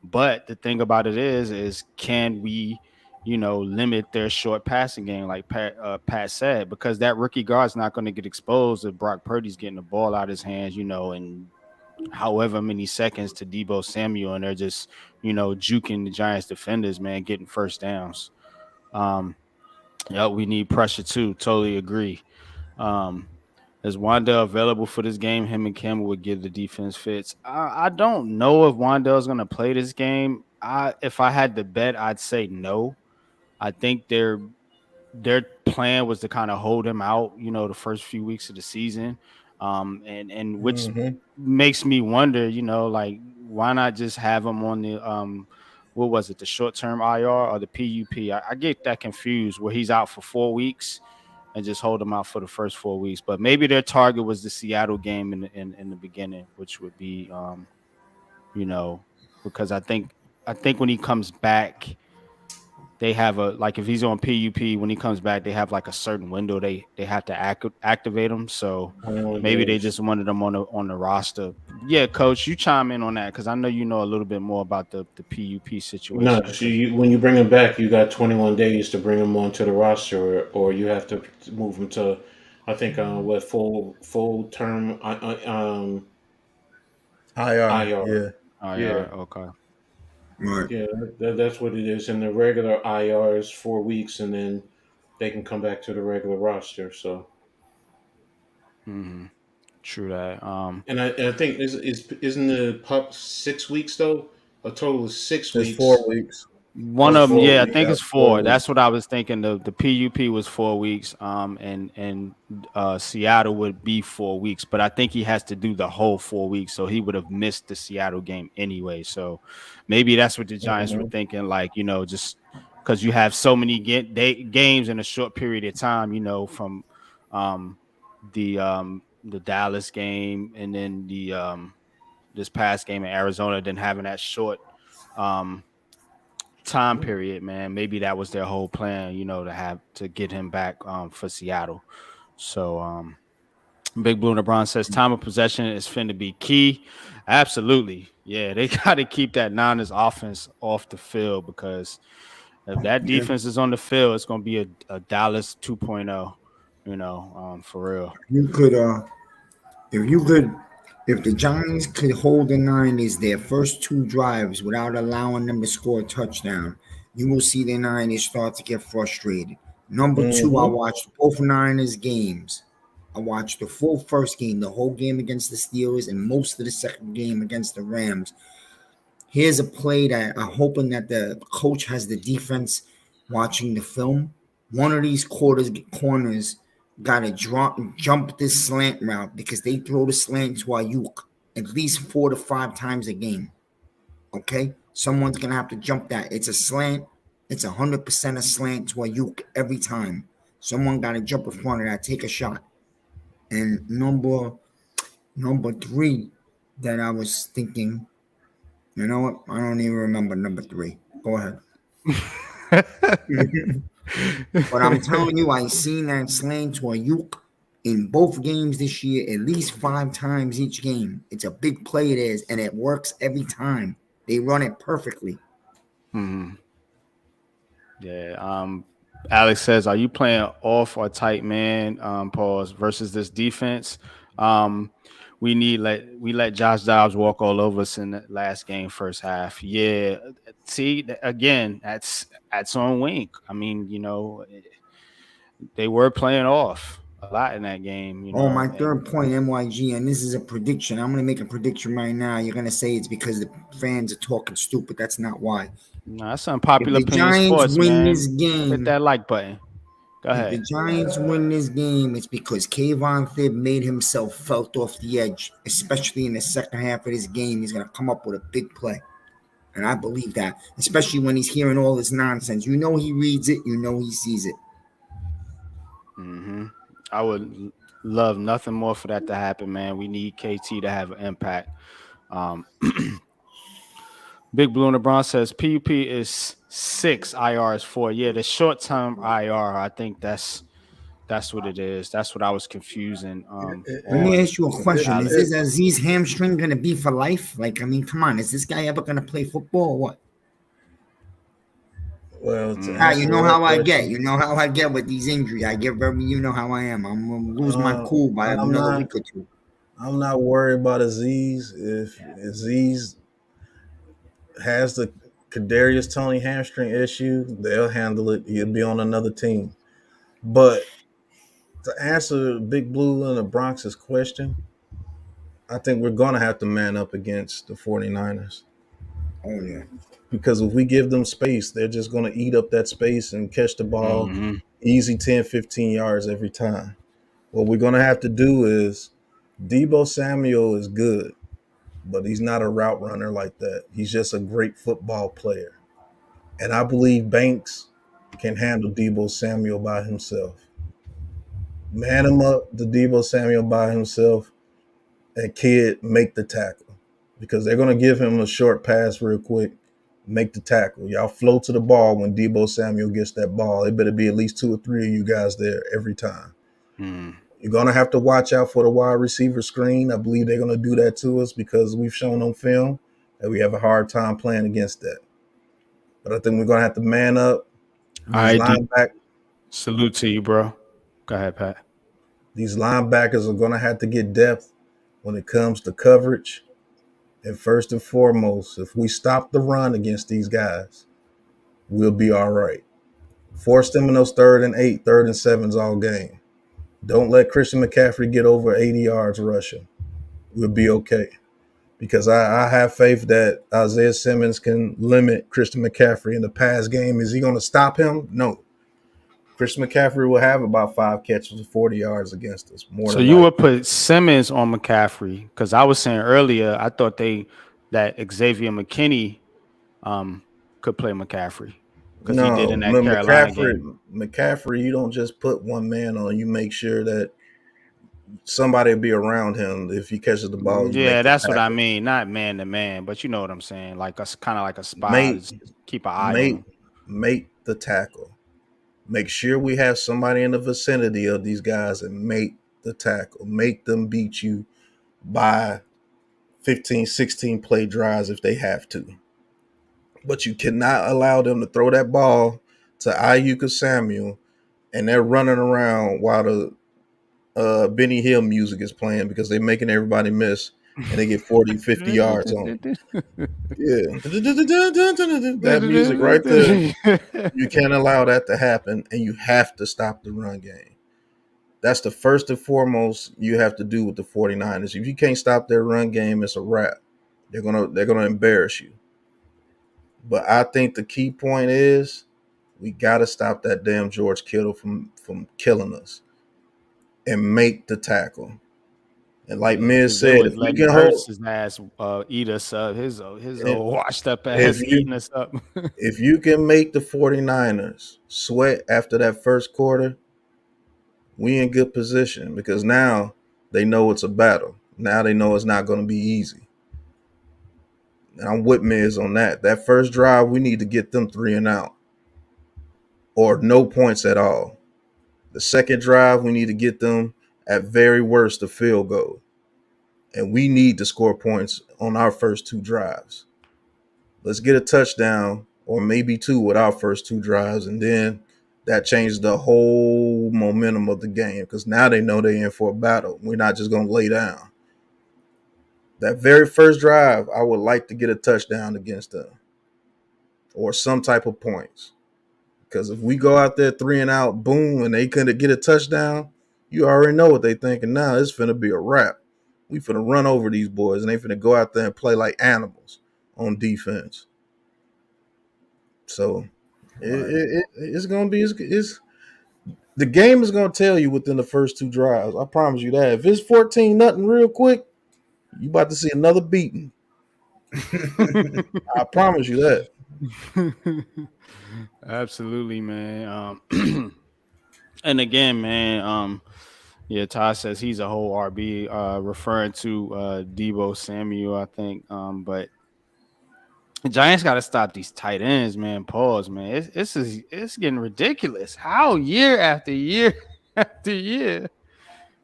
but the thing about it is can we, limit their short passing game, like Pat said, because that rookie guard's not going to get exposed if Brock Purdy's getting the ball out of his hands, in however many seconds to Debo Samuel, and they're just, juking the Giants defenders, man, getting first downs. Yeah, we need pressure too. Totally agree. Um, is Wandell available for this game? Him and Campbell would give the defense fits. I don't know if Wandell's going to play this game. If I had to bet, I'd say no. I think their plan was to kind of hold him out, the first few weeks of the season, and which Mm-hmm. makes me wonder, like why not just have him on the what was it, the short term IR or the PUP? I get that confused where he's out for 4 weeks and just hold him out for the first 4 weeks. But maybe their target was the Seattle game in the beginning, which would be you know, because I think when he comes back they have a like if he's on PUP when he comes back, they have like a certain window they have to activate him. So 21 maybe they days. just wanted them on the roster. Yeah, coach, you chime in on that because I know you know a little bit more about the PUP No, situation. so Because when you bring him back, you got 21 days to bring him onto the roster, or you have to move him to, I think, what full term IR. IR. Yeah. Yeah, IR, okay. Right. yeah, that's what it is. And the regular IR is 4 weeks, and then they can come back to the regular roster. So, Hmm. True that. and I think isn't the pup 6 weeks though? A total of six It's 4 weeks. weeks. One Oh, of them, four yeah, I weeks. think Yeah, it's 4. 4 That's weeks. what I was thinking. The PUP was 4 weeks. And Seattle would be 4 weeks, but I think he has to do the whole 4 weeks, so he would have missed the Seattle game anyway. So maybe that's what the Giants were Mm-hmm. thinking, like just because you have so many games in a short period of time. You know, from um, the Dallas game, and then the this past game in Arizona, then having that short um, time period, man. Maybe that was their whole plan, you know, to get him back for Seattle. So Big Blue and LeBron says time of possession is finna be key. Absolutely. Yeah, they got to keep that Niners offense off the field, because if that Yeah. defense is on the field, it's going to be a Dallas 2.0, you know, for real. You could if you could if the Giants could hold the Niners their first two drives without allowing them to score a touchdown, you will see the Niners start to get frustrated. Number two, I Mm-hmm. watched both Niners games. I watched the full first game, the whole game against the Steelers, and most of the second game against the Rams. Here's a play that I'm hoping that the coach has the defense watching the film. One of these corners got to jump this slant route, because they throw the slant to Ayuk at least 4 to 5 times a game. Okay, someone's gonna have to jump that. It's a slant. It's 100% a slant to Ayuk every time. Someone got to jump in front of that, take a shot. And number three that I was thinking, you know what? I don't even remember number three. Go ahead. But I'm telling you, I seen that slant to Ayuk in both games this year, at least 5 times each game. It's a big play, it is, and it works every time. They run it perfectly. Mhm. Yeah. Alex says, "Are you playing off or tight man? Pause versus this defense. Um, we let Josh Dobbs walk all over us in the last game, first half. Yeah. See, again, that's on Wink. I mean, you know, they were playing off a lot in that game. You Oh, my know, and third point, MYG, and this is a prediction. I'm going to make a prediction right now. You're going to say it's because the fans are talking stupid. That's not why. no, that's If unpopular the opinion Giants sports, win this man. Hit game, that like button. Go If the ahead. Giants win this game, it's because Kayvon Thibb made himself felt off the edge, especially in the second half of this game. He's going to come up with a big play. And I believe that, especially when he's hearing all this nonsense. You know he reads it. You know he sees it. Hmm. I would love nothing more for that to happen, man. We need KT to have an impact. Um, Big Blue and LeBron says PUP is 6, IR is 4. Yeah, the short term IR, I think that's what it is. That's what I was confusing Let me on ask you a question. Is Alex. this Aziz hamstring going to be for life? Like, I mean, come on. Is this guy ever going to play football or what? Well, to Hmm. You answer know that how I get. question, You know how I get with these injuries. I get very, you know how I am. I'm going to lose my uh, cool by I'm another not. week or two. I'm not worried about Aziz. If Aziz has the Kadarius Tony hamstring issue, they'll handle it. He'll be on another team. But to answer Big Blue and the Bronx's question, I think we're going to have to man up against the 49ers. Oh, yeah. Because if we give them space, they're just going to eat up that space and catch the ball Hmm. easy 10, 15 yards every time. What we're going to have to do is Debo Samuel is good, but he's not a route runner like that. He's just a great football player. And I believe Banks can handle Debo Samuel by himself. Man him up to Debo Samuel by himself, and Kid make the tackle, because they're going to give him a short pass real quick. Make the tackle. Y'all flow to the ball when Debo Samuel gets that ball. It better be at least 2 or 3 of you guys there every time. Hmm. You're going to have to watch out for the wide receiver screen. I believe they're going to do that to us because we've shown on film that we have a hard time playing against that. But I think we're going to have to man up. All These right, D. linebackers, Salute to you, bro. Go ahead, Pat. these linebackers are going to have to get depth when it comes to coverage. And first and foremost, if we stop the run against these guys, we'll be all right. Force them in those 3rd and 8, 3rd and 7s all game. Don't let Christian McCaffrey get over 80 yards rushing. We'll be okay. Because I have faith that Isaiah Simmons can limit Christian McCaffrey in the pass game. Is he going to stop him? No. Christian McCaffrey will have about 5 catches of 40 yards against us, more So than you likely. would put Simmons on McCaffrey, because I was saying earlier I thought that Xavier McKinney could play McCaffrey. because he did No, in that Carolina game. McCaffrey, you don't just put one man on. You make sure that somebody will be around him. If he catches the ball, you Yeah, make the that's what I tackle. mean. Not man to man, but you know what I'm saying. Like a kind of like a spy. Make Just keep an eye on make him. make the tackle. Make sure we have somebody in the vicinity of these guys and make the tackle. Make them beat you by 15, 16 play drives if they have to. But you cannot allow them to throw that ball to Ayuk or Samuel and they're running around while the Benny Hill music is playing because they're making everybody miss and they get 40, 50 yards on them. Yeah. That music right there. You can't allow that to happen and you have to stop the run game. That's the first and foremost you have to do with the 49ers. If you can't stop their run game, it's a wrap. They're gonna embarrass you. But I think the key point is we gotta stop that damn George Kittle from killing us and make the tackle. And like Yeah, Miz because they said, was if we letting can hold, Hurts his ass eat us up. His if old washed up if ass you eating us up. if you can make the 49ers sweat after that first quarter, we in good position because now they know it's a battle. Now they know it's not going to be easy. And I'm with Miz on that. That first drive, we need to get them 3 and out or no points at all. The second drive, we need to get them at very worst a field goal. And we need to score points on our first 2 drives. Let's get a touchdown or maybe 2 with our first 2 drives. And then that changed the whole momentum of the game because now they know they're in for a battle. We're not just going to lay down. That very first drive, I would like to get a touchdown against them or some type of points. Because if we go out there 3 and out, boom, and they couldn't get a touchdown, you already know what they thinking now. It's finna be a wrap. We finna run over these boys, and they finna go out there and play like animals on defense. So it's gonna be it's the game is gonna tell you within the first 2 drives. I promise you that. If it's 14-0 real quick, you about to see another beating. I promise you that. Absolutely, man. And again, man, yeah, Todd says he's a whole RB, referring to Debo Samuel, I think. But the Giants got to stop these tight ends, man. Pause, man. It's getting ridiculous. How year after year after year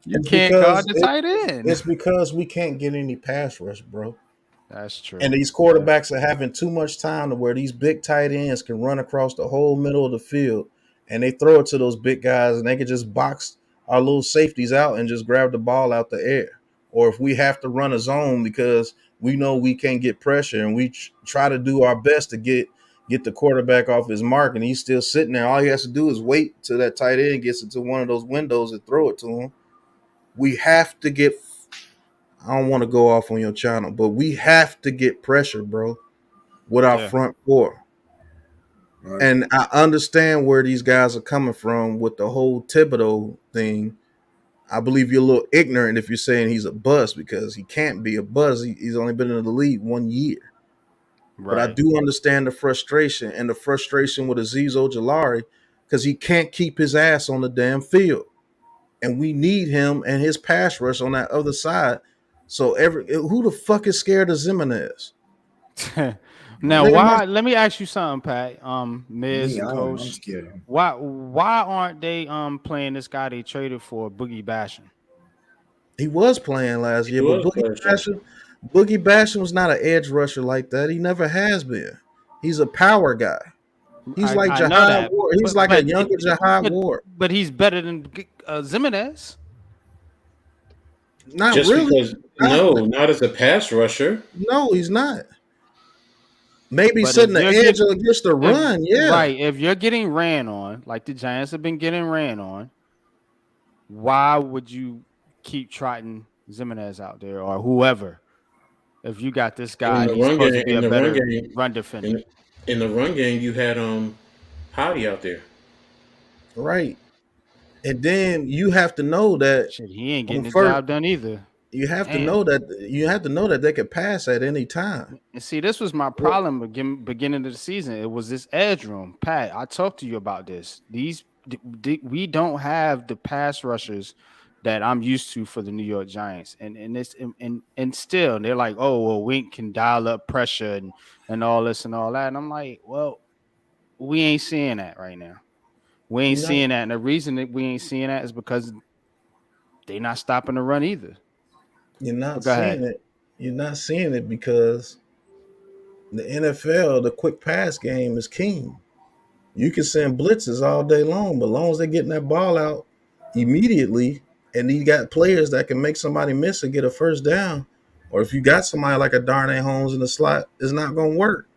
you It's can't guard because the tight end? it's because we can't get any pass rush, bro. That's And true. these Yeah. quarterbacks are having too much time to where these big tight ends can run across the whole middle of the field and they throw it to those big guys and they can just box our little safeties out and just grab the ball out the air. Or if we have to run a zone because we know we can't get pressure and we try to do our best to get the quarterback off his mark and he's still sitting there. All he has to do is wait till that tight end gets into one of those windows and throw it to him. We have to get I don't want to go off on your channel, but we have to get pressure, bro, with our Yeah. front four. Right. And I understand where these guys are coming from with the whole Thibodeau thing. I believe you're a little ignorant if you're saying he's a bust because he can't be a bust. He's only been in the league 1 year. But I Right. do understand the frustration and the frustration with Azeez Ojulari because he can't keep his ass on the damn field. And we need him and his pass rush on that other side. So who the fuck is scared of Zimenez? Now, Nigga, my why? Let me ask you something, Pat. Miz Me, and I'm Coach. scared of him. Why aren't they playing this guy they traded for, Boogie Basham? he was playing last He year, but was pressure. Boogie Basham was not an edge rusher like that. He never has been. He's a power guy. He's like I know Jahad that, Ward. He's but like a but younger Jahad but Ward. but he's better than Zimenez. Not Just really. because, not as a pass rusher. No, he's not. Maybe But if setting the you're edge getting against the if run, yeah. right, if you're getting ran on, like the Giants have been getting ran on, why would you keep trotting Zimenez out there or whoever? If you got this And in guy and the he's run supposed to game, be a better run defender. in the run game, you had Howdy out there. Right. And then you have to know that Shit, he ain't on getting the first job done either. you have to Damn. know that they could pass at any time. And see, this was my What problem beginning of the season. It was this edge room. Pat, I talked to you about this. We don't have the pass rushers that I'm used to for the New York Giants. And still they're like, oh well, Wink can dial up pressure and all this and all that. And I'm like, well, we ain't seeing that right now. We ain't you're not seeing that. And the reason that we ain't seeing that is because they're not stopping the run either. you're not But go ahead. seeing it. You're not seeing it because the NFL, the quick pass game is king. You can send blitzes all day long, but as long as they're getting that ball out immediately, and you got players that can make somebody miss and get a first down, or if you got somebody like a Darnay Holmes in the slot, it's not going to work.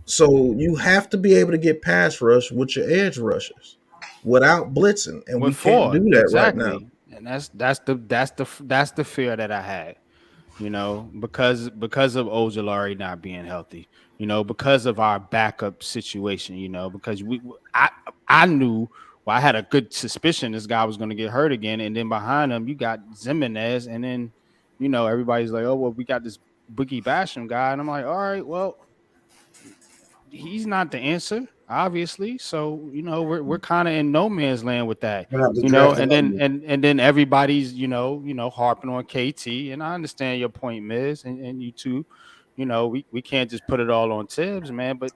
So you have to be able to get pass rush with your edge rushers without blitzing, and With we can't four, do that right now. exactly. And that's the fear that I had. Because of Ojolari not being healthy, because of our backup situation, because I knew, well, I had a good suspicion this guy was going to get hurt again, and then behind him you got Zimenez, and then everybody's like, oh well, we got this Boogie Basham guy, and I'm like, all right, well, he's not the answer, obviously. So we're kind of in no man's land with that, We're gonna have to draft and another then one. and then everybody's harping on KT, and I understand your point, Miz, and you too. We can't just put it all on Tibbs, man. But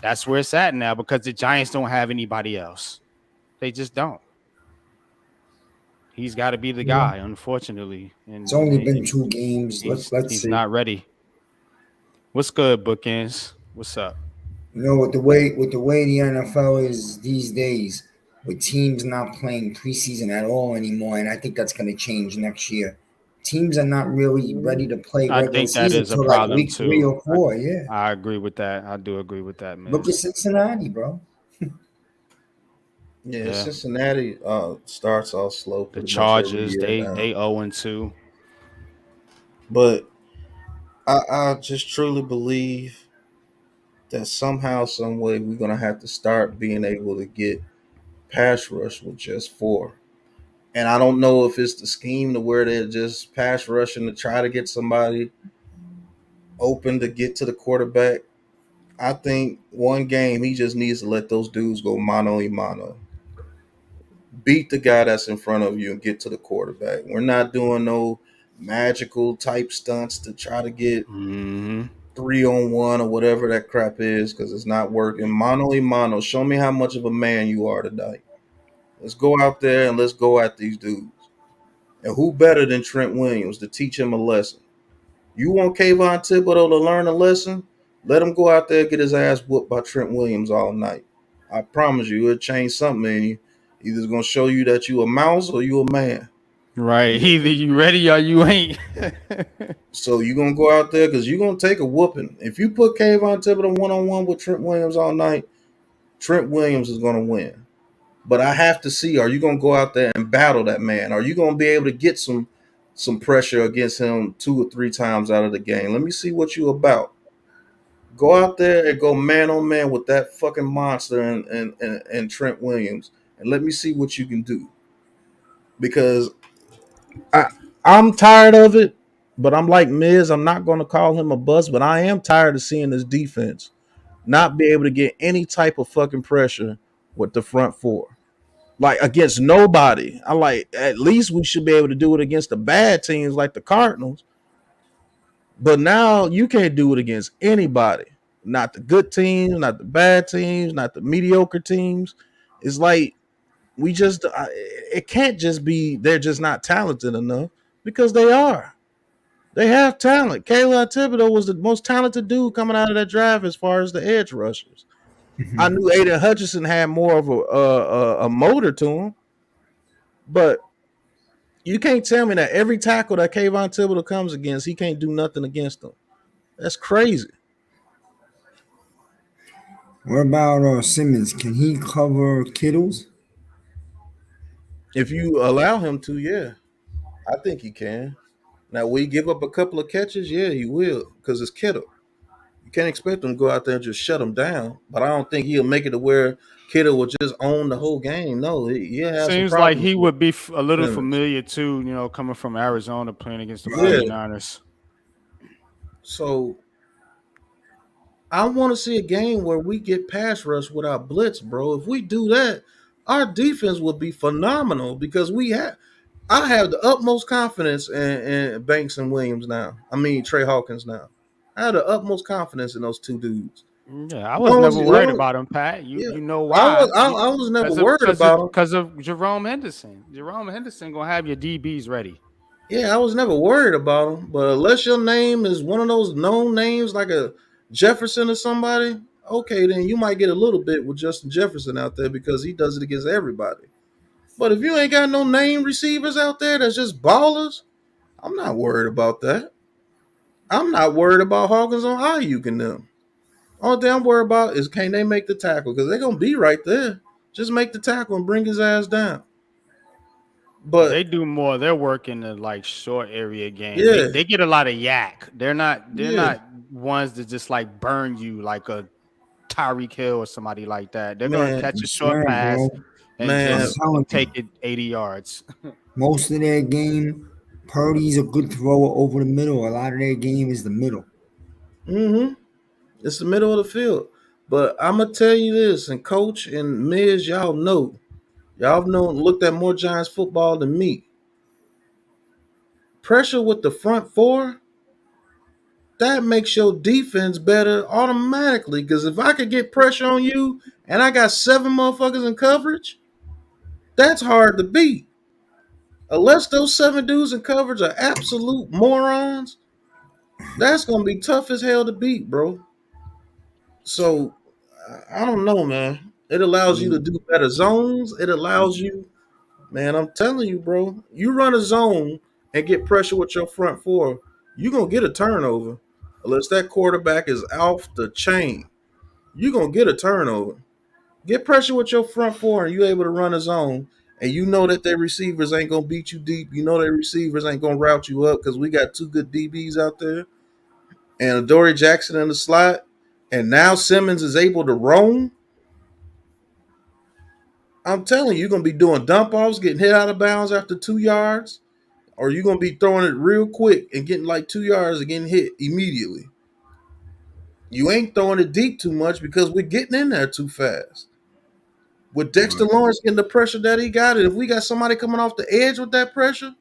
that's where it's at now because the Giants don't have anybody else. They just don't. He's got to be the Yeah. guy, unfortunately, It's and, only and been and 2 games. Let's he's see. not ready. What's good, Bookends? What's up? With the way the NFL is these days, with teams not playing preseason at all anymore, and I think that's going to change next year. Teams are not really ready to play I regular think that season is a till like problem week three too. or four. Yeah, I agree with that. I do agree with that, look at Miz. Cincinnati, bro. Yeah, Yeah. Cincinnati starts off slow The pretty much every Chargers, year now, they 0-2. but I just truly believe that somehow, some way, we're gonna have to start being able to get pass rush with just four. And I don't know if it's the scheme to where they're just pass rushing to try to get somebody open to get to the quarterback. I think one game he just needs to let those dudes go mano a mano. Beat the guy that's in front of you and get to the quarterback. We're not doing no magical type stunts to try to get Mm-hmm. 3-on-1 or whatever that crap is because it's not working. Mano a mano. Show me how much of a man you are tonight. Let's go out there and let's go at these dudes. And who better than Trent Williams to teach him a lesson? You want Kayvon Thibodeau to learn a lesson? Let him go out there and get his ass whooped by Trent Williams all night. I promise you, it'll change something in you. Either it's gonna show you that you a mouse or you a man. Right. And Either you ready or you ain't. so you're gonna go out there because you're gonna take a whooping. If you put Kayvon Thibodeau 1-on-1 with Trent Williams all night, Trent Williams is gonna win. But I have to see, are you gonna go out there and battle that man? Are you gonna be able to get some pressure against him 2 or 3 times out of the game? Let me see what you about. Go out there and go man on man with that fucking monster and Trent Williams, and let me see what you can do. Because I I'm tired of it, but I'm like Miz. I'm not going to call him a bust, but I am tired of seeing this defense not be able to get any type of fucking pressure with the front four. Like against nobody. I like at least we should be able to do it against the bad teams like the Cardinals. But now you can't do it against anybody. Not the good teams, not the bad teams, not the mediocre teams. It's like we just it can't just be they're just not talented enough because they are. They have talent. Kayla Thibodeau was the most talented dude coming out of that draft as far as the edge rushers. I knew Aiden Hutchinson had more of a motor to him, but you can't tell me that every tackle that Kayvon Thibodeau comes against, he can't do nothing against them. That's crazy. What about Simmons? Can he cover Kittles? If you allow him to, yeah, I think he can. Now, will he give up a couple of catches? Yeah, he will, because it's Kittle. You can't expect him to go out there and just shut them down. But I don't think he'll make it to where Kittle will just own the whole game. No, he'll have some Seems like problems he with would be a little Simmons. familiar too, coming from Arizona playing against the Yeah. 49ers. So I want to see a game where we get pass rush without blitz, bro. If we do that, our defense will be phenomenal because I have the utmost confidence in Banks and Williams now. I mean Trey Hawkins now. I have the utmost confidence in those two dudes. Yeah, I was never worried about him, Pat. Yeah, You know why? I was never Because of worried because of about him. because of Jerome Henderson. Jerome Henderson gonna have your DBs ready. Yeah, I was never worried about him. But unless your name is one of those known names like a Jefferson or somebody, okay, then you might get a little bit with Justin Jefferson out there because he does it against everybody. But if you ain't got no name receivers out there that's just ballers, I'm not worried about that. I'm not worried about Hawkins on Ayuk and them. All thing I'm worried about is can they make the tackle because they're gonna be right there. Just make the tackle and bring his ass down. They But do more. They're working the like short area game. They yeah, they get a lot of yak. They're yeah, not ones that just like burn you like a Tyreek Hill or somebody like that. They're gonna man, catch I a short swear, pass bro. and I'm man, just telling take you, it 80 yards. most of their game, Purdy's a good thrower over the middle. A lot of their game is the middle. mm-hmm. It's the middle of the field. But I'm gonna tell you this, and Coach and Miz, y'all know, looked at more Giants football than me. Pressure with the front four, that makes your defense better automatically. Because if I could get pressure on you and I got 7 motherfuckers in coverage, that's hard to beat. Unless those 7 dudes in coverage are absolute morons, that's gonna be tough as hell to beat, bro. So I don't know, man. It allows you to Yeah. do better zones. It allows you, man. I'm telling you, bro. You run a zone and get pressure with your front four, you gonna get a turnover. Unless that quarterback is off the chain, you gonna get a turnover. Get pressure with your front four, and you able to run a zone. And you know that their receivers ain't gonna beat you deep. You know their receivers ain't gonna route you up because we got 2 good DBs out there and Adoree Jackson in the slot. And now Simmons is able to roam. I'm telling you, you're gonna be doing dump offs, getting hit out of bounds after 2 yards, or you're gonna be throwing it real quick and getting like 2 yards and getting hit immediately. You ain't throwing it deep too much because we're getting in there too fast. With Dexter Right. Lawrence getting the pressure that he got, and if we got somebody coming off the edge with that pressure,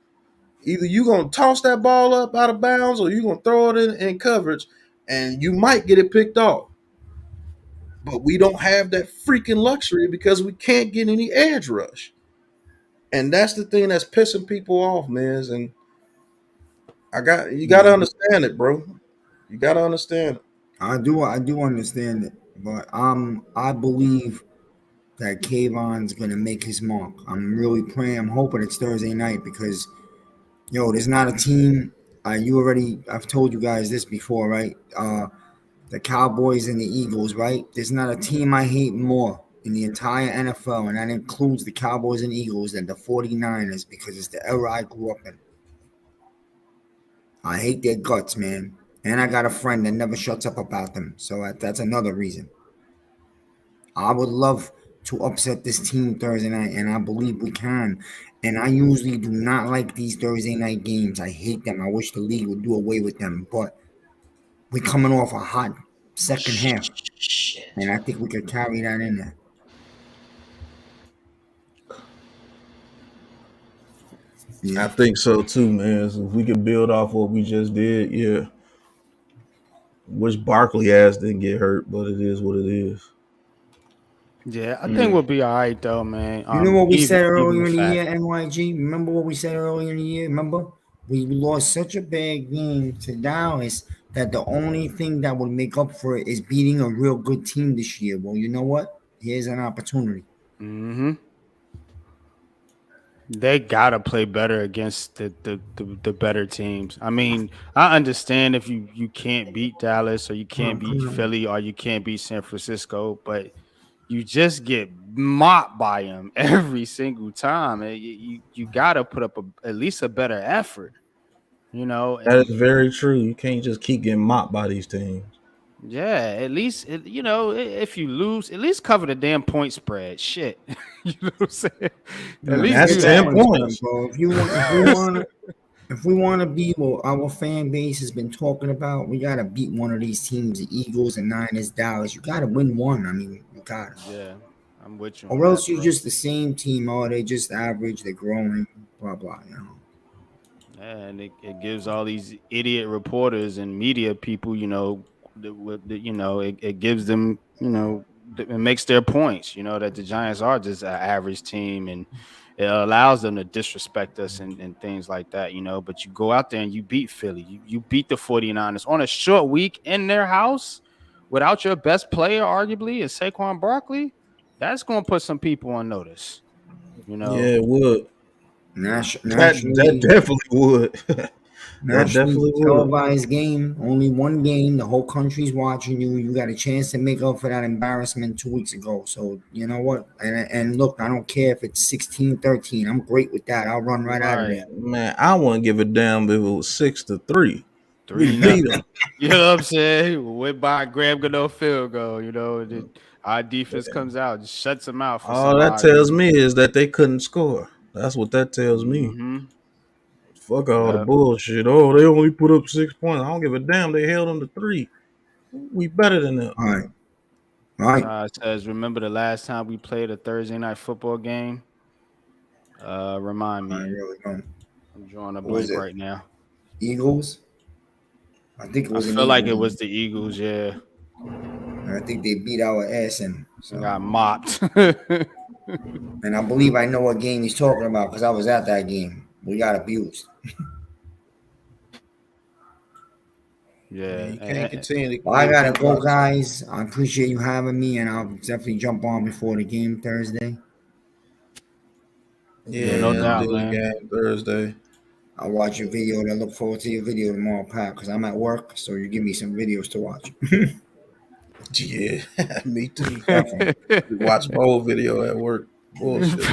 either you gonna toss that ball up out of bounds or you gonna throw it in coverage, and you might get it picked off. But we don't have that freaking luxury because we can't get any edge rush. And that's the thing that's pissing people off, man. And you gotta Yeah. understand it, bro. You gotta understand it. I do understand it, but I believe that Kayvon's gonna make his mark. I'm really praying. I'm hoping it's Thursday night because there's not a team. I've told you guys this before, right? The Cowboys and the Eagles, right? There's not a team I hate more in the entire NFL, and that includes the Cowboys and Eagles and the 49ers because it's the era I grew up in. I hate their guts, man. And I got a friend that never shuts up about them. So that's another reason. I would love to upset this team Thursday night, and I believe we can. And I usually do not like these Thursday night games. I hate them. I wish the league would do away with them. But we're coming off a hot second half, and I think we could carry that in there. I Yeah. think so too, man. So if we could build off what we just did, yeah. Wish Barkley ass didn't get hurt, but it is what it is. Yeah, I think Mm. we'll be all right though, man. You know what we said Even earlier the in the fact. year, NYG? Remember what we said earlier in the year? Remember? We lost such a bad game to Dallas that the only thing that would make up for it is beating a real good team this year. Well, you know what? Here's an opportunity. Hmm. They gotta play better against the better teams. I mean, I understand if you can't beat Dallas or you Come can't on, beat come on. Philly or you can't beat San Francisco, but you just get mopped by them every single time. And you gotta put up at least a better effort, That is and very true. You can't just keep getting mocked by these teams. Yeah, at least if you lose, at least cover the damn point spread. Shit, you know what I'm saying? At No, least That's do forget the 10 that. point spread, points. bro. If we want to be what our fan base has been talking about, we gotta beat one of these teams, the Eagles and Niners, Dallas. You gotta win one. I mean, you gotta. Yeah, I'm with you on Or that, else you're bro. just the same team. Oh, they just average. They're growing. Blah blah. Yeah, and it gives all these idiot reporters and media people, it gives them, it makes their points, that the Giants are just an average team, and it allows them to disrespect us and things like that, But you go out there and you beat Philly, you beat the 49ers on a short week in their house without your best player, arguably, is Saquon Barkley. That's going to put some people on notice, you know. Yeah, it would. That Naturally, definitely would. That naturally definitely would. televised game. Only one game. The whole country's watching you. You got a chance to make up for that embarrassment 2 weeks ago. So you know what? And look, I don't care if it's 16-13. I'm great with that. I'll run right out of Right. there. Man, I wouldn't give a damn if it was 6-3. We Three beat nothing. them. You know what I'm saying? Went by Graham Gano field goal. Our defense comes out, just shuts them out for All some that odd tells reason. me is that they couldn't score. That's what that tells me. Mm-hmm. Fuck all the Yeah. bullshit. Oh, they only put up 6 points. I don't give a damn. They held them to 3. We better than them. All right, all right. It says, remember the last time we played a Thursday night football game? Remind I me. really don't. I'm drawing a What was blank it? right now. Eagles. I think it I was an feel like Eagle it was game. the Eagles. Yeah, And I think they beat our ass in. and So, got mopped. and I believe I know what game he's talking about because I was at that game. We got abused. Man, Yeah. you can't continue to Well, I give gotta people go, opportunity. guys. I appreciate you having me, and I'll definitely jump on before the game Thursday. Yeah, no Yeah, doubt, do the man. game Thursday. I'll watch your video, and I look forward to your video tomorrow, Pat, because I'm at work. So you give me some videos to watch. Yeah, me too. Definitely. Watch my whole video at work. Bullshit.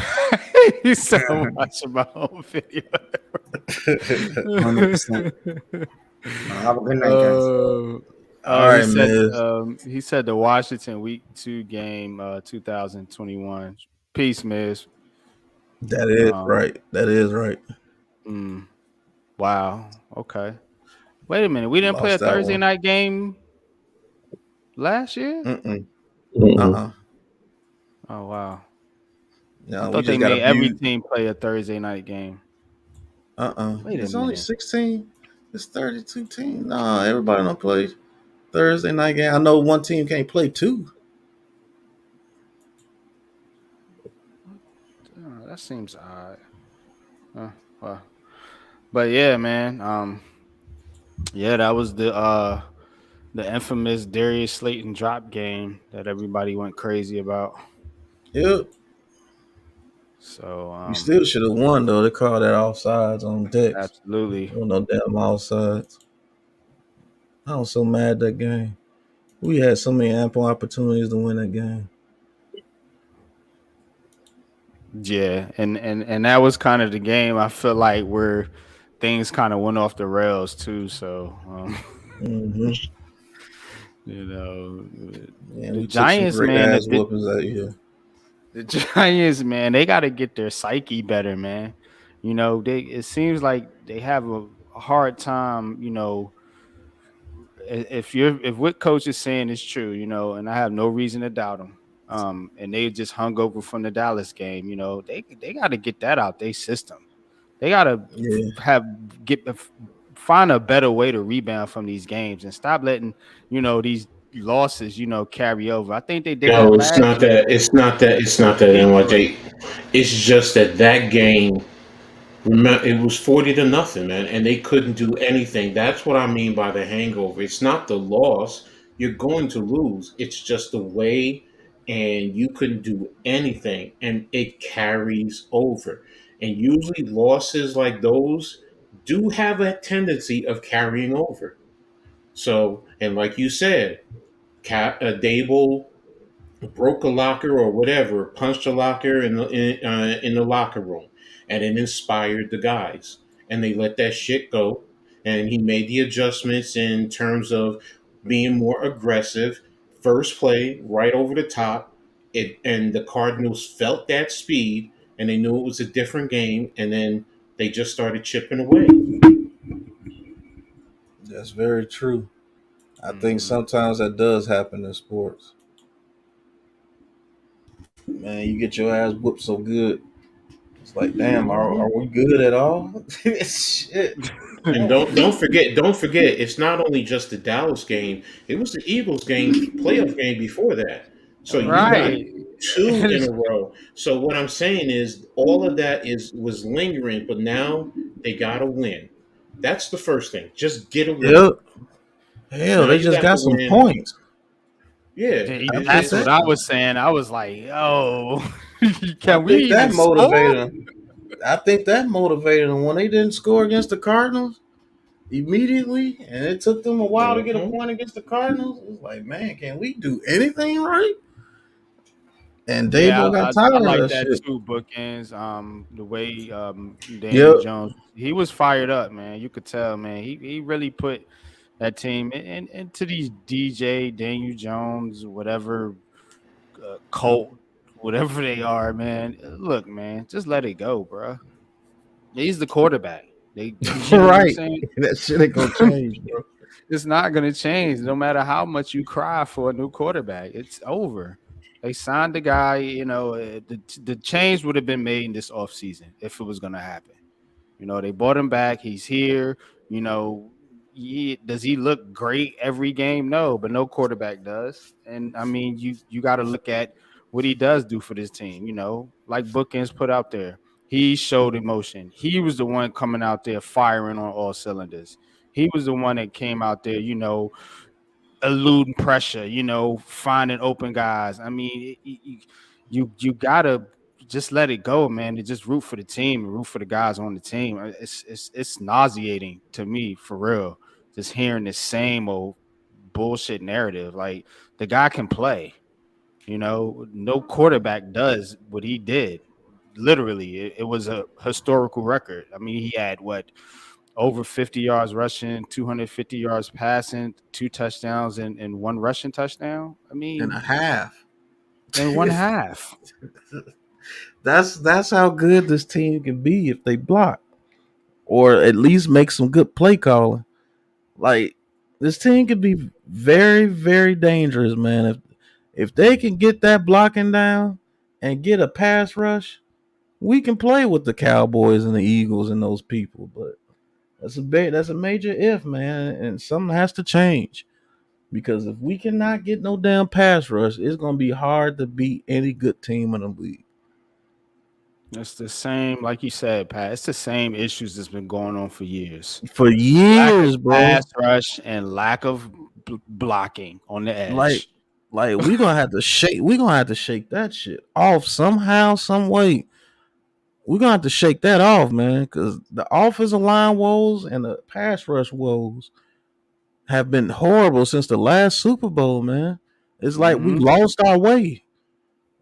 He said, I'm watching my own video. 100%. Have a good night, guys. Oh, All he right, said Miz. the Washington Week 2 game 2021. Peace, Miss. That is Um, right. That is right. mm, wow. Okay. Wait a minute. We didn't play a Lost that Thursday one. night game last year? Mm-mm. Mm-mm. Uh-uh. Oh wow. I No, we thought they just got made every abused. team play a Thursday night game. Wait a It's only minute. 16. It's 32 teams. No, everybody don't play Thursday night game. I know one team can't play two. That seems odd. Well, but yeah, man. Yeah, that was the infamous Darius Slayton drop game that everybody went crazy about. Yep. So We still should have won though. They called that offsides on decks. absolutely. There was no damn offsides. I was so mad that game. We had so many ample opportunities to win that game. Yeah, and that was kind of the game. I feel like where things kind of went off the rails too. So Mm-hmm. you know, Yeah, the we took some Giants, great man, ass whoopings that year. the Giants, man, they got to get their psyche better, man. It seems like they have a hard time, if what coach is saying is true, and I have no reason to doubt him. And they just hung over from the Dallas game, they got to get that out their system. They got to Yeah. find a better way to rebound from these games and stop letting these losses carry over. I think they did No, that it's last not year that. It's not that. It's not that. Detroit. NYJ. It's just that that game. Remember, it was 40-0, man, and they couldn't do anything. That's what I mean by the hangover. It's not the loss. You're going to lose. It's just the way, and you couldn't do anything, and it carries over. And usually, losses like those do have a tendency of carrying over. So, and like you said, Dable broke a locker or whatever, punched a locker in the locker room, and it inspired the guys, and they let that shit go. And he made the adjustments in terms of being more aggressive. First play, right over the top. And the Cardinals felt that speed and they knew it was a different game. And then they just started chipping away. That's very true. I think Mhm. sometimes that does happen in sports. Man, you get your ass whooped so good. It's like, damn, are we good at all? Shit. And don't forget, it's not only just the Dallas game. It was the Eagles game, playoff game before that. So you got Right. two in a row. So what I'm saying is all of that was lingering, but now they got to win. That's the first thing. Just get a win. Yep. Hell, Now they you just got got to some win. points. Yeah, I think That's it's what that I was saying. I was like, "Yo, I can we think even that score?" motivated them. I think that motivated them when they didn't score against the Cardinals immediately, and it took them a while to get a mhm. point against the Cardinals. It was like, man, can we do anything right? And Yeah, Dable got I tired of like that that shit. too. Bookends, the way Daniel Yep. Jones, he was fired up, man. You could tell, man. He really put that team into these DJ Daniel Jones, whatever Colt, whatever they are, man. Look, man, just let it go, bro. He's the quarterback. You know what I'm Right. saying? That shit ain't gonna change, bro. It's not going to change no matter how much you cry for a new quarterback. It's over. They signed the guy, the change would have been made in this offseason if it was going to happen. They bought him back. He's here. You know, does he look great every game? No, but no quarterback does. And I mean, you got to look at what he does do for this team. Like Bookends put out there, he showed emotion. He was the one coming out there firing on all cylinders. He was the one that came out there, eluding pressure, finding open guys. I mean, you gotta just let it go, man. And just root for the team and root for the guys on the team. It's nauseating to me for real. Just hearing the same old bullshit narrative. Like the guy can play. No quarterback does what he did. Literally, it was a historical record. I mean, he had what over 50 yards rushing, 250 yards passing, 2 touchdowns, and one rushing touchdown. I And a mean, half. in one half. That's how good this team can be if they block. Or at least make some good play calling. Like this team could be very, very dangerous, man. If they can get that blocking down and get a pass rush, we can play with the Cowboys and the Eagles and those people. But that's a major if, man, and something has to change. Because if we cannot get no damn pass rush, it's gonna be hard to beat any good team in the league. It's the same, like you said, Pat. It's the same issues that's been going on for years. For Lack of years, bro. pass rush and lack of blocking on the Like, edge. like we gonna have to shake that shit off somehow, some way. We're gonna have to shake that off, man, because the offensive line woes and the pass rush woes have been horrible since the last Super Bowl, man. It's like we Hmm. lost our way.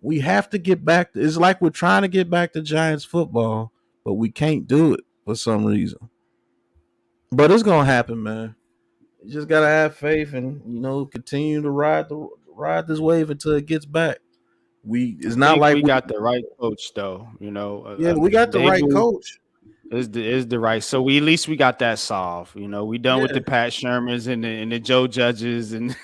We have to get back. It's like we're trying to get back to Giants football, but we can't do it for some reason. But it's gonna happen, man. You just gotta have faith and continue to ride this wave until it gets back. It's I not think like we we got the right coach, though. yeah, we got the right Dable coach. is the right. So at least we got that solved. We done with Yeah, the Pat Shermans and the Joe Judges, and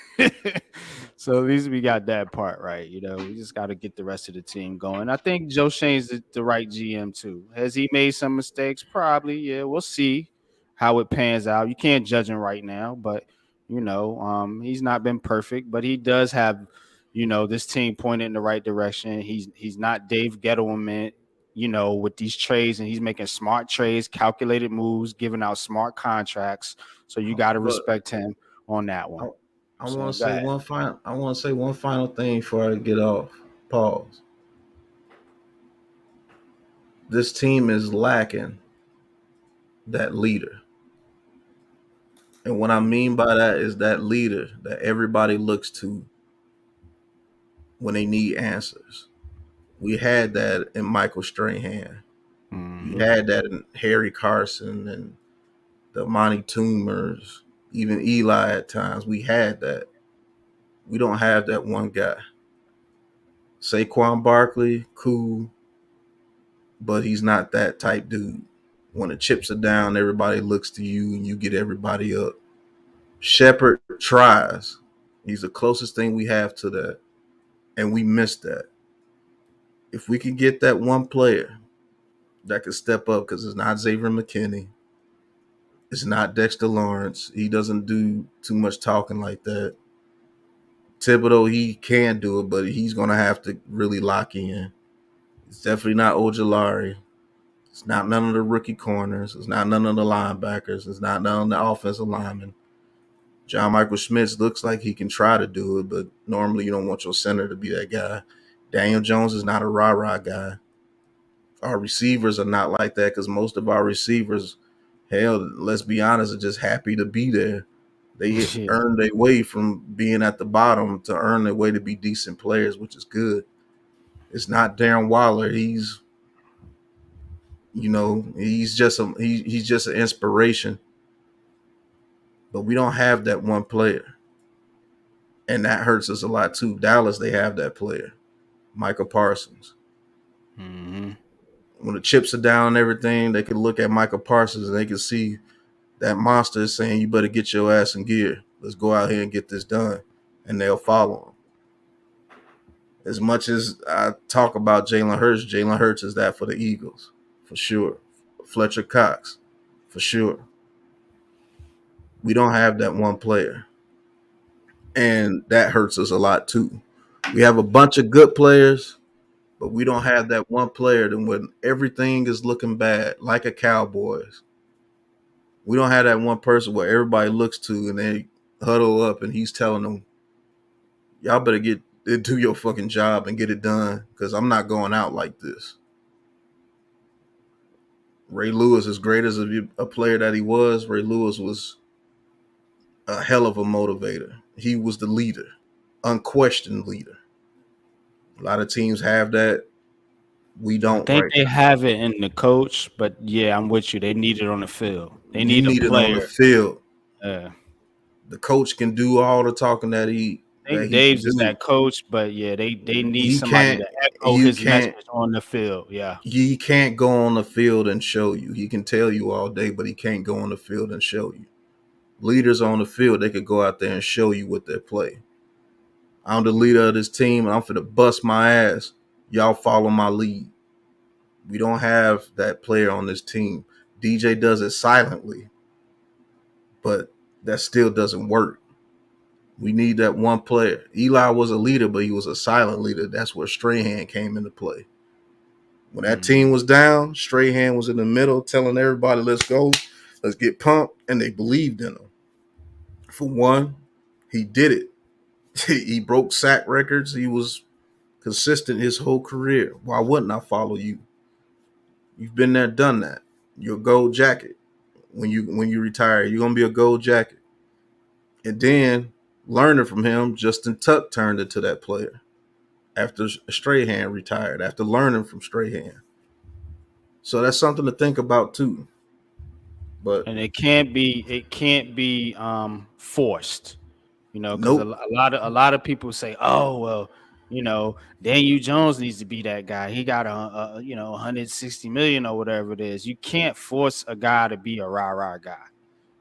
so at least we got that part right. We just got to get the rest of the team going. I think Joe Shane's the right GM too. Has he made some mistakes? Probably. Yeah, we'll see how it pans out. You can't judge him right now, but he's not been perfect, but he does have this team pointed in the right direction. He's not Dave Gettleman, with these trades, and he's making smart trades, calculated moves, giving out smart contracts. So you got to but respect him on that I, one. I I'm want saying, to go say ahead. one final. I want to say one final thing before I get off. Pause. This team is lacking that leader, and what I mean by that is that leader that everybody looks to when they need answers. We had that in Michael Strahan. We Hmm. had that in Harry Carson and the Monty Toomers. Even Eli at times, we had that. We don't have that one guy. Saquon Barkley, cool, but he's not that type dude. When the chips are down, everybody looks to you and you get everybody up. Shepard tries. He's the closest thing we have to that. And we missed that. If we can get that one player that can step up, because it's not Xavier McKinney, it's not Dexter Lawrence. He doesn't do too much talking like that. Thibodeau, he can do it, but he's going to have to really lock in. It's definitely not Ojolari. It's not none of the rookie corners. It's not none of the linebackers. It's not none of the offensive linemen. John Michael Schmitz looks like he can try to do it, but normally you don't want your center to be that guy. Daniel Jones is not a rah-rah guy. Our receivers are not like that because most of our receivers, hell, let's be honest, are just happy to be there. They earned their way from being at the bottom to earn their way to be decent players, which is good. It's not Darren Waller. He's just he's just an inspiration. But we don't have that one player. And that hurts us a lot too. Dallas, they have that player, Michael Parsons. Mm-hmm. When the chips are down and everything, they can look at Michael Parsons and they can see that monster is saying, you better get your ass in gear. Let's go out here and get this done. And they'll follow him. As much as I talk about Jalen Hurts is that for the Eagles, for sure. Fletcher Cox, for sure. We don't have that one player. And that hurts us a lot too. We have a bunch of good players, but we don't have that one player that when everything is looking bad, like a Cowboys, we don't have that one person where everybody looks to and they huddle up and he's telling them, y'all better do your fucking job and get it done because I'm not going out like this. Ray Lewis, as great as a player that he was, Ray Lewis was a hell of a motivator. He was the leader, unquestioned leader. A lot of teams have that. We I don't think right they now. have it in the coach, but yeah, I'm with you. They need it on the field. They You need a need it on the player. field. Uh, The coach can do all the talking that he I think can Dave's is do. that coach, but yeah, they need He somebody can't. to echo You his can't. message on the field. Yeah. He can't go on the field and show you. He can tell you all day, but he can't go on the field and show you. Leaders on the field, they could go out there and show you what they play. I'm the leader of this team, and I'm finna bust my ass. Y'all follow my lead. We don't have that player on this team. DJ does it silently, but that still doesn't work. We need that one player. Eli was a leader, but he was a silent leader. That's where Strahan came into play. When that team was down, Strahan was in the middle telling everybody, let's go, let's get pumped, and they believed in him. For one, he did it. He broke sack records. He was consistent his whole career. Why wouldn't I follow you? You've been there, done that. You're a gold jacket. When you retire, you're gonna be a gold jacket. And then learning from him, Justin Tuck turned into that player after Strahan retired, after learning from Strahan. So that's something to think about too. But And it can't be forced, because a, nope, a lot of a lot of people say, oh well, Daniel Jones needs to be that guy. He got a 160 million or whatever it is. You can't force a guy to be a rah-rah guy.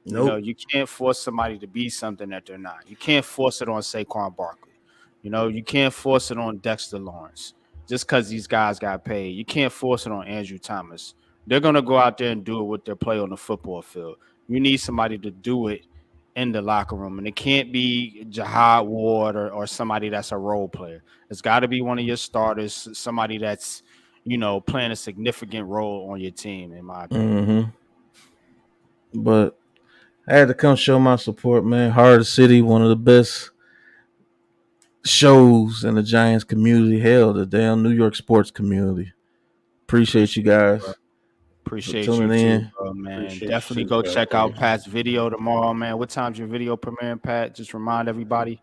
nope, You can't force somebody to be something that they're not. You can't force it on Saquon Barkley. You can't force it on Dexter Lawrence just because these guys got paid. You can't force it on Andrew Thomas. They're gonna go out there and do it with their play on the football field. You need somebody to do it in the locker room, and it can't be Jihad Ward or somebody that's a role player. It's got to be one of your starters, somebody that's playing a significant role on your team, in my opinion. mm-hmm. But I had to come show my support, man. Hard City, one of the best shows in the Giants community. Hell, the damn New York sports community. Appreciate you Appreciate you, bro. guys for Appreciate you tuning too, in. bro, man. Appreciate Definitely you too, go Pat. check out Pat's video tomorrow, man. What time's your video premiering, Pat? Just remind everybody.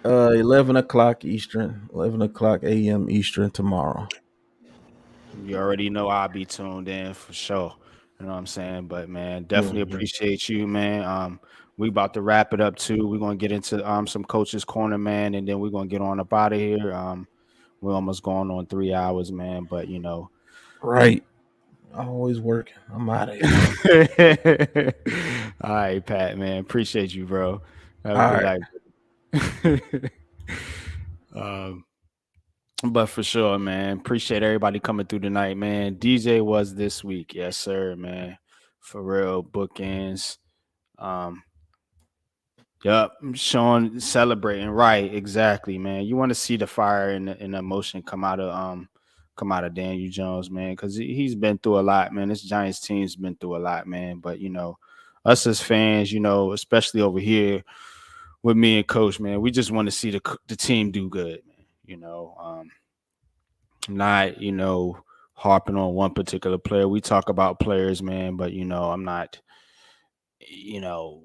11 o'clock Eastern, 11 o'clock a.m. Eastern tomorrow. You already know I'll be tuned in for sure. You know what I'm saying? But man, definitely Mm-hmm. appreciate you, man. we about to wrap it up too. We're gonna get into some coaches corner, man, and then we're gonna get on up out of here. We're almost going on 3 hours, man. But Right. Always working. I'm out of here. all right, Pat, man. Appreciate you, bro. Have a All good right. night. um, but for sure, man. Appreciate everybody coming through tonight, man. DJ was this week, yes, sir, man. For real, bookends. Um, Yep, Sean celebrating, right? Exactly, man. You want to see the fire and the emotion come out of Daniel Jones, man, because he's been through a lot, man. This Giants team's been through a lot, man. But us as fans, especially over here with me and Coach, man, we just want to see the team do good, man. Not harping on one particular player. We talk about players, man, but I'm not you know,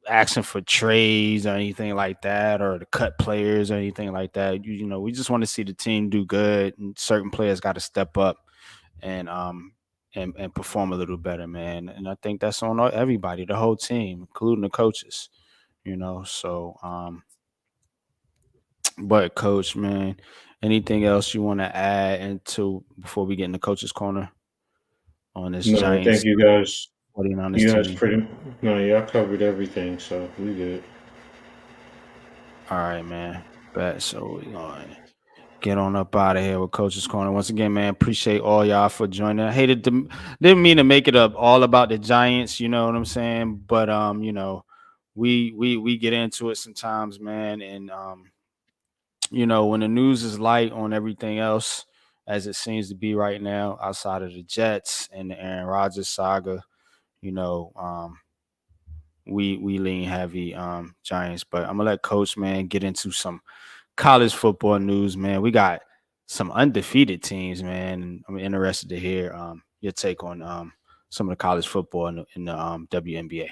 asking for trades or anything like that, or to cut players or anything like that. We just want to see the team do good, and certain players got to step up and and perform a little better, man. And I think that's on everybody, the whole team, including the coaches. So but coach, man, anything else you want to add into before we get in the coaches corner on this No, I think Giants you guys 49ers you guys team? pretty no, y'all covered everything, so we good. All right, man. Bet. So we going get on up out of here with Coach's Corner. Once again, man, appreciate all y'all for joining. I didn't mean to make it up all about the Giants, you know what I'm saying? But we get into it sometimes, man. And when the news is light on everything else, as it seems to be right now, outside of the Jets and the Aaron Rodgers saga, you know, we lean heavy Giants. But I'm gonna let Coach, man, get into some college football news, man. We got some undefeated teams, man. And I'm interested to hear your take on some of the college football in the WNBA.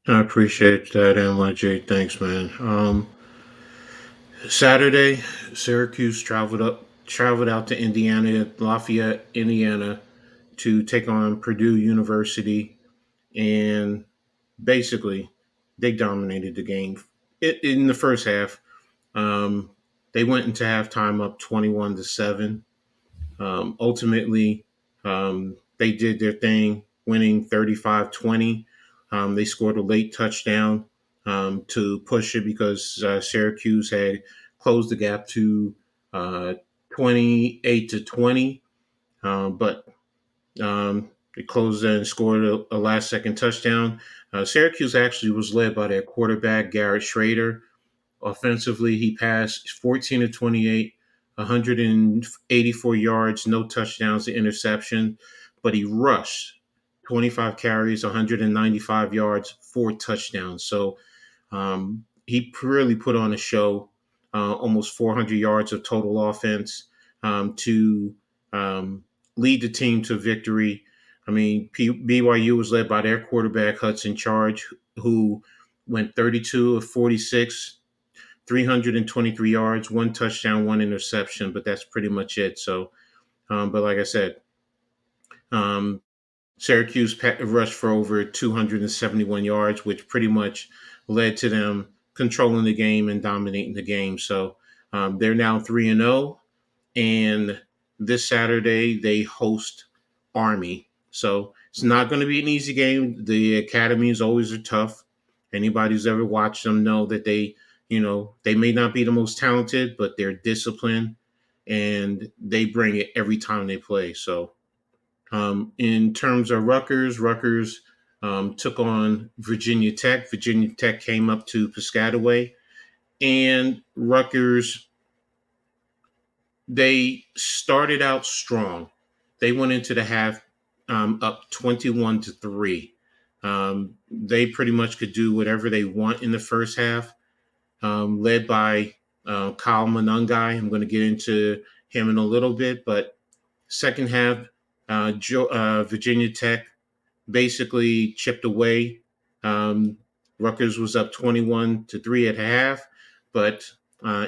I appreciate that, NYJ. Thanks, man. Saturday, Syracuse traveled out to Indiana, Lafayette, Indiana, to take on Purdue University, and basically they dominated the game. In the first half. Um, they went into halftime up 21-7. Ultimately, they did their thing, winning 35-20. They scored a late touchdown to push it because Syracuse had closed the gap to 28-20. But they closed and scored a last second touchdown. Syracuse actually was led by their quarterback, Garrett Schrader. Offensively, he passed 14 to 28, 184 yards, no touchdowns, to interception, but he rushed 25 carries, 195 yards, 4 touchdowns. So he really put on a show, almost 400 yards of total offense to lead the team to victory. I mean, BYU was led by their quarterback, Hudson Charge, who went 32 of 46, 323 yards, 1 touchdown, 1 interception, but that's pretty much it. So, but like I said, um, Syracuse rushed for over 271 yards, which pretty much led to them controlling the game and dominating the game. So they're now 3-0, and this Saturday they host Army. So it's not going to be an easy game. The academies always are tough. Anybody who's ever watched them know that they may not be the most talented, but they're disciplined and they bring it every time they play. So in terms of Rutgers took on Virginia Tech. Virginia Tech came up to Piscataway, and Rutgers, they started out strong. They went into the half up 21-3. They pretty much could do whatever they want in the first half, led by Kyle Monungai. I'm going to get into him in a little bit, but second half, Virginia Tech basically chipped away. Um, Rutgers was up 21-3 at half, but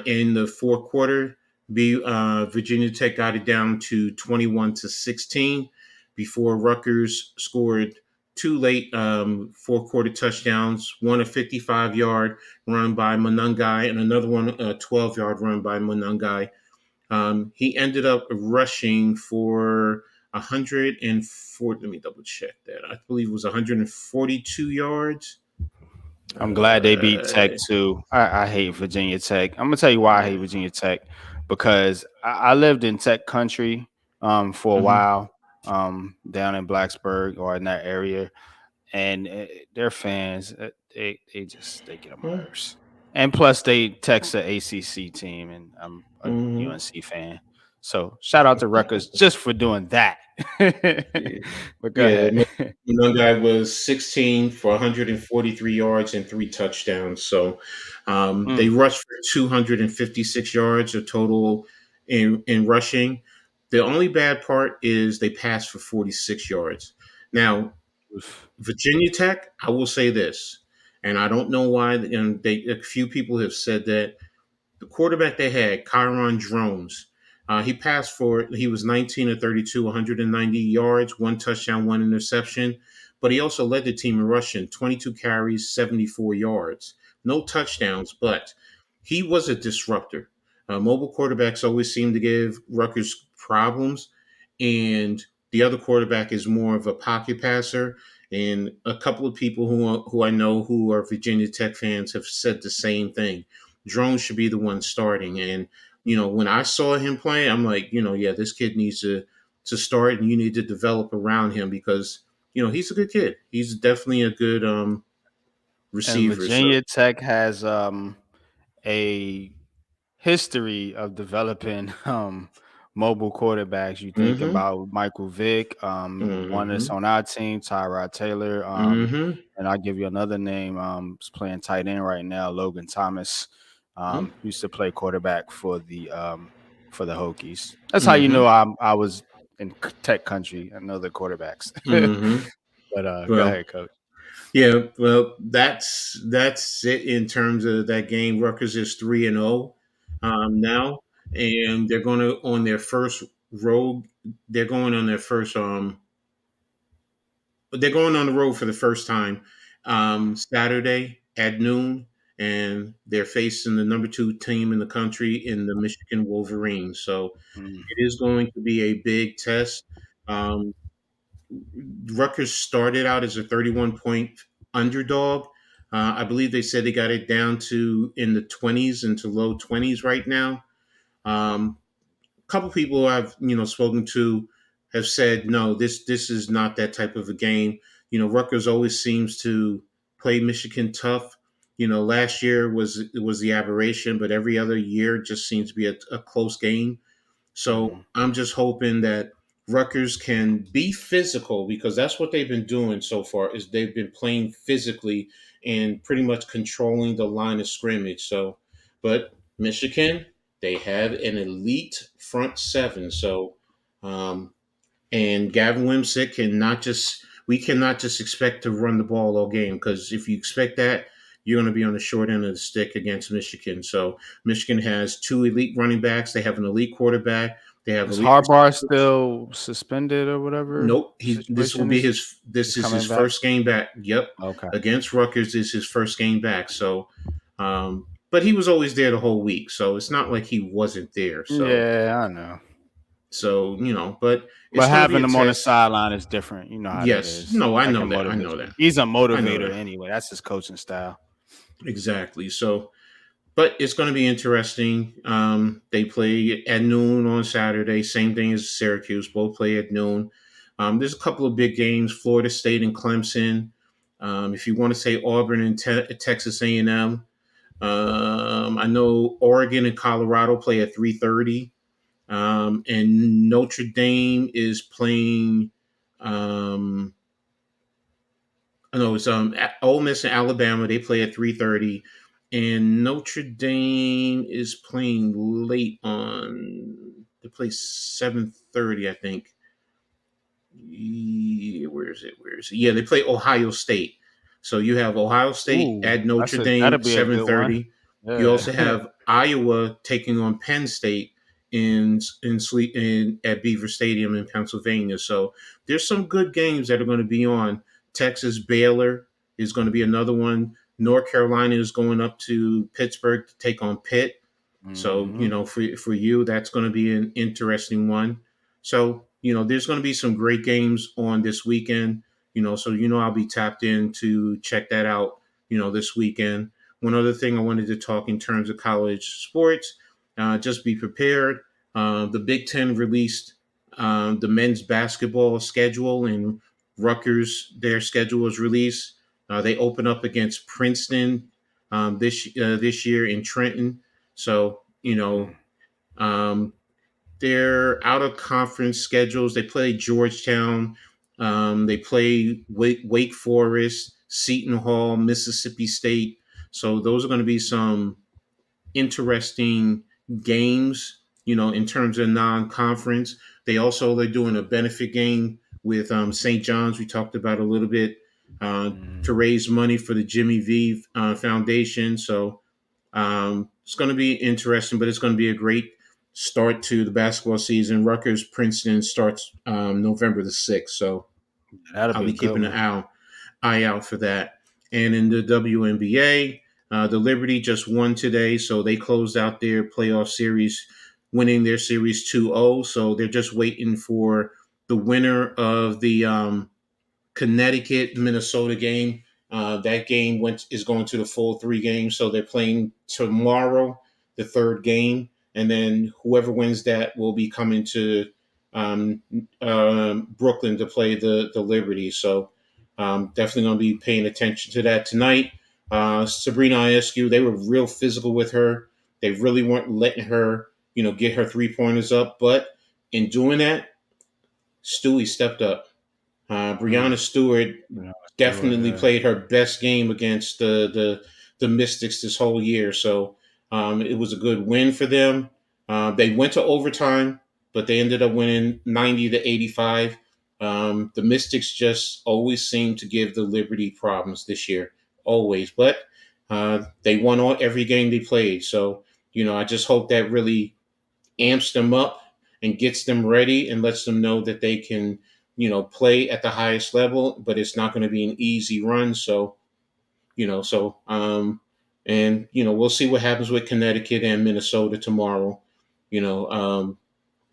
in the fourth quarter, Virginia Tech got it down to 21-16 before Rutgers scored two late fourth quarter touchdowns, one a 55-yard run by Monungai and another one a 12-yard run by Monungai. He ended up rushing for 104. Let me double check that. I believe it was 142 yards. I'm glad they beat Tech Uh, too. I hate Virginia Tech. I'm gonna tell you why I hate Virginia Tech, because I lived in Tech country for a mhm. while down in Blacksburg or in that area, and their fans they get on my Well, nerves. And plus, they text the ACC team, and I'm a mhm. UNC fan. So shout out to Rutgers just for doing that. Yeah, But go yeah. ahead. One guy was 16 for 143 yards and three touchdowns. So they Mm. rushed for 256 yards a total in rushing. The only bad part is they passed for 46 yards. Now, Oof. Virginia Tech, I will say this, and I don't know why. And a few people have said that the quarterback they had, Kyron Drones, he was 19 of 32, 190 yards, one touchdown, one interception. But he also led the team in rushing, 22 carries, 74 yards. No touchdowns, but he was a disruptor. Mobile quarterbacks always seem to give Rutgers problems, and the other quarterback is more of a pocket passer. And a couple of people who I know who are Virginia Tech fans have said the same thing. Drones should be the one starting. And when I saw him play, I'm like, yeah, this kid needs to start, and you need to develop around him because he's a good kid. He's definitely a good And receiver. So. Virginia Tech has a history of developing mobile quarterbacks. You think Mm-hmm. about Michael Vick, one that's Mm-hmm. on our team, Tyrod Taylor, Mm-hmm. and I'll give you another name. Is playing tight end right now, Logan Thomas. Used to play quarterback for the Hokies. That's how you Mm-hmm. know I was in Tech country. I know the quarterbacks. Mm-hmm. But go Well, ahead, coach. yeah, well, that's it in terms of that game. Rutgers is 3-0 now, and they're going to on their first road. They're going on their first they're going on the road for the first time Saturday at noon, and they're facing the number 2 team in the country in the Michigan Wolverines. So Mm. it is going to be a big test. Um, Rutgers started out as a 31-point underdog. I believe they said they got it down to in the 20s into low 20s right now. A couple people I've spoken to have said no, this is not that type of a game. Rutgers always seems to play Michigan tough. Last year was the aberration, but every other year just seems to be a close game. So Mhm. I'm just hoping that Rutgers can be physical because that's what they've been doing so far is they've been playing physically and pretty much controlling the line of scrimmage. So, but Michigan, they have an elite front seven. So, um, and Gavin Wimsatt we cannot just expect to run the ball all game because if you expect that, you're going to be on the short end of the stick against Michigan. So Michigan has two elite running backs. They have an elite quarterback. They have Is elite Harbaugh receivers. still suspended or whatever Nope. This will situation be is? this He's is his coming back. first game back. Yep. Okay. Against Rutgers is his first game back. So, but he was always there the whole week. So it's not like he wasn't there. Yeah, I know. But it's But going to be having a him on the test. sideline is different. You know how that Yes. is. No, I That know can that. I motivate know you. that. He's a I know motivator that. anyway. That's his coaching style. Exactly. So, but it's going to be interesting. They play at noon on Saturday. Same thing as Syracuse. Both play at noon. There's a couple of big games: Florida State and Clemson. If you want to say Auburn and Texas A&M, I know Oregon and Colorado play at 3:30, and Notre Dame is playing. Um, no, it's Ole Miss and Alabama. They play at 3:30, and Notre Dame is playing late on. They play 7:30, I think. Where is it? Where is it? Yeah, they play Ohio State. So you have Ohio State Ooh, at Notre that'll Dame, be a good one. 7:30. You Yeah. also have Iowa taking on Penn State in at Beaver Stadium in Pennsylvania. So there's some good games that are going to be on. Texas Baylor is going to be another one. North Carolina is going up to Pittsburgh to take on Pitt. So, Hmm. for you, that's going to be an interesting one. So, there's going to be some great games on this weekend. So I'll be tapped in to check that out. This weekend. One other thing I wanted to talk in terms of college sports. Just be prepared. The Big Ten released the men's basketball schedule, and Rutgers their schedule was released. They open up against Princeton this year in Trenton. So, um, their out of conference schedules, they play Georgetown, they play Wake Forest, Seton Hall, Mississippi State. So those are going to be some interesting games, in terms of non-conference. They're doing a benefit game with St. John's. We talked about a little bit to raise money for the Jimmy V Foundation. So it's going to be interesting, but it's going to be a great start to the basketball season. Rutgers Princeton starts November the 6th. So That'll I'll be a be good keeping an one. eye out for that. And in the WNBA, the Liberty just won today, so they closed out their playoff series, winning their series 2-0. So they're just waiting for the winner of the Connecticut Minnesota game. That game is going to the full 3 games, so they're playing tomorrow, the third game, and then whoever wins that will be coming to um, Brooklyn to play the Liberty. So definitely going to be paying attention to that tonight. Sabrina Ionescu, they were real physical with her. They really weren't letting her, get her 3 pointers up, but in doing that, Stewie stepped up. Brianna Mm. Stewart Yeah, definitely yeah. played her best game against the Mystics this whole year. So it was a good win for them. They went to overtime, but they ended up winning 90-85. The Mystics just always seem to give the Liberty problems this year, always. But they won every game they played. So I just hope that really amps them up and gets them ready and lets them know that they can, play at the highest level, but it's not going to be an easy run. So, and, we'll see what happens with Connecticut and Minnesota tomorrow. You know, um,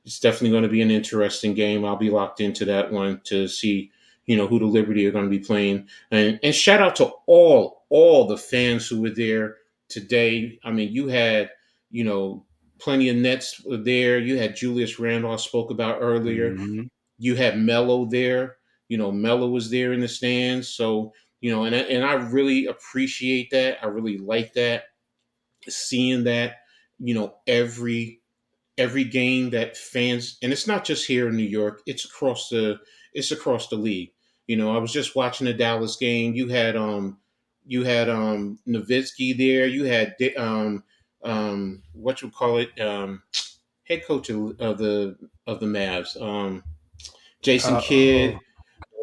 it's definitely going to be an interesting game. I'll be locked into that one to see, who the Liberty are going to be playing. And shout out to all the fans who were there today. I mean, you had, you know, plenty of Nets were there. You had Julius Randle I spoke about earlier. Hmm. You had Melo there. Melo was there in the stands. So, and I really appreciate that. I really like that. Seeing that, every game that fans, and it's not just here in New York, it's across the league. I was just watching the Dallas game. You had Nowitzki there. You had what you call it, head coach of the Mavs, Jason Kidd.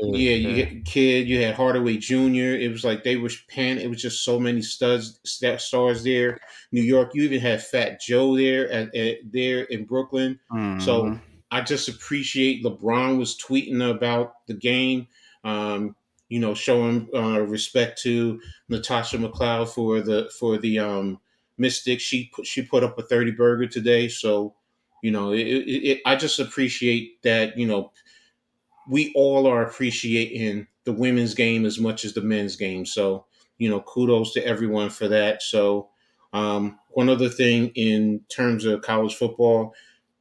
Oh, Yeah, you yeah. get Kid. You had Hardaway Jr. It was like they were pan. It was just so many stars there. New York. You even had Fat Joe there there in Brooklyn. Hmm. So I just appreciate LeBron was tweeting about the game. Um, showing respect to Natasha McLeod for the Mystics. She put up a 30 burger today. So I just appreciate that. We all are appreciating the women's game as much as the men's game. So, kudos to everyone for that. So, one other thing in terms of college football,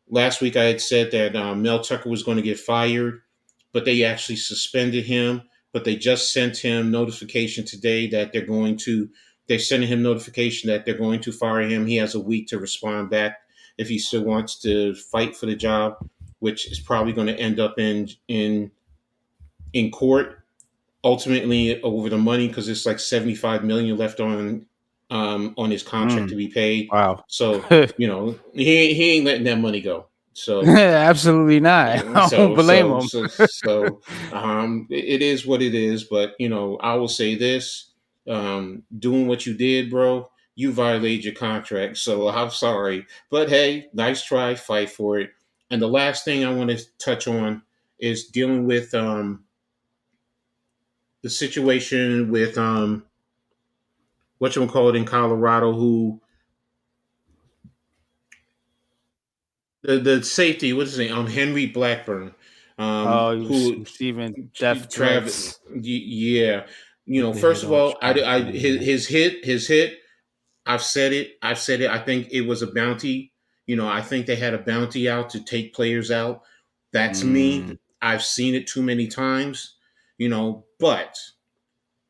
last week I had said that Mel Tucker was going to get fired, but they actually suspended him. But they just sent him notification today that they're sending him notification that they're going to fire him. He has a week to respond back if he still wants to fight for the job, which is probably going to end up in court ultimately over the money because it's like 75 million left on his contract Mm. to be paid. Wow. So he ain't letting that money go. So Absolutely not. yeah, I don't so blame so them. so so it is what it is. But I will say this: doing what you did, bro, you violated your contract. So I'm sorry, but hey, nice try, fight for it. And the last thing I want to touch on is dealing with the situation with what you call it in Colorado, who the safety, what is his name? Henry Blackburn, Oh, he was who receiving death Travis, threats. yeah. Keep your First head of on all, track, man. his hit. I've said it. I've said it. I think it was a bounty. I think they had a bounty out to take players out. That's me. Mm, I've seen it too many times. But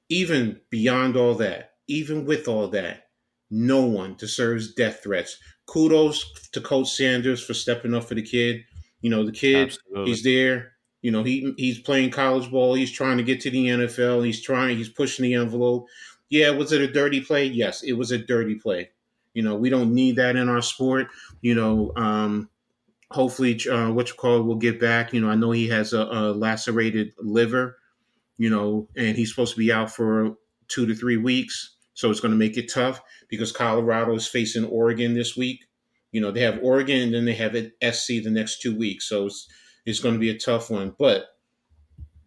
even beyond all that, even with all that, no one deserves death threats. Kudos to Coach Sanders for stepping up for the kid. The kid, absolutely. he's there. He's playing college ball. He's trying to get to the NFL. He's pushing the envelope. Yeah, was it a dirty play? Yes, it was a dirty play. We don't need that in our sport. You know, hopefully, what you call it will get back. I know he has a lacerated liver, and he's supposed to be out for 2 to 3 weeks. So it's going to make it tough because Colorado is facing Oregon this week. They have Oregon and then they have SC the next 2 weeks. So it's going to be a tough one. But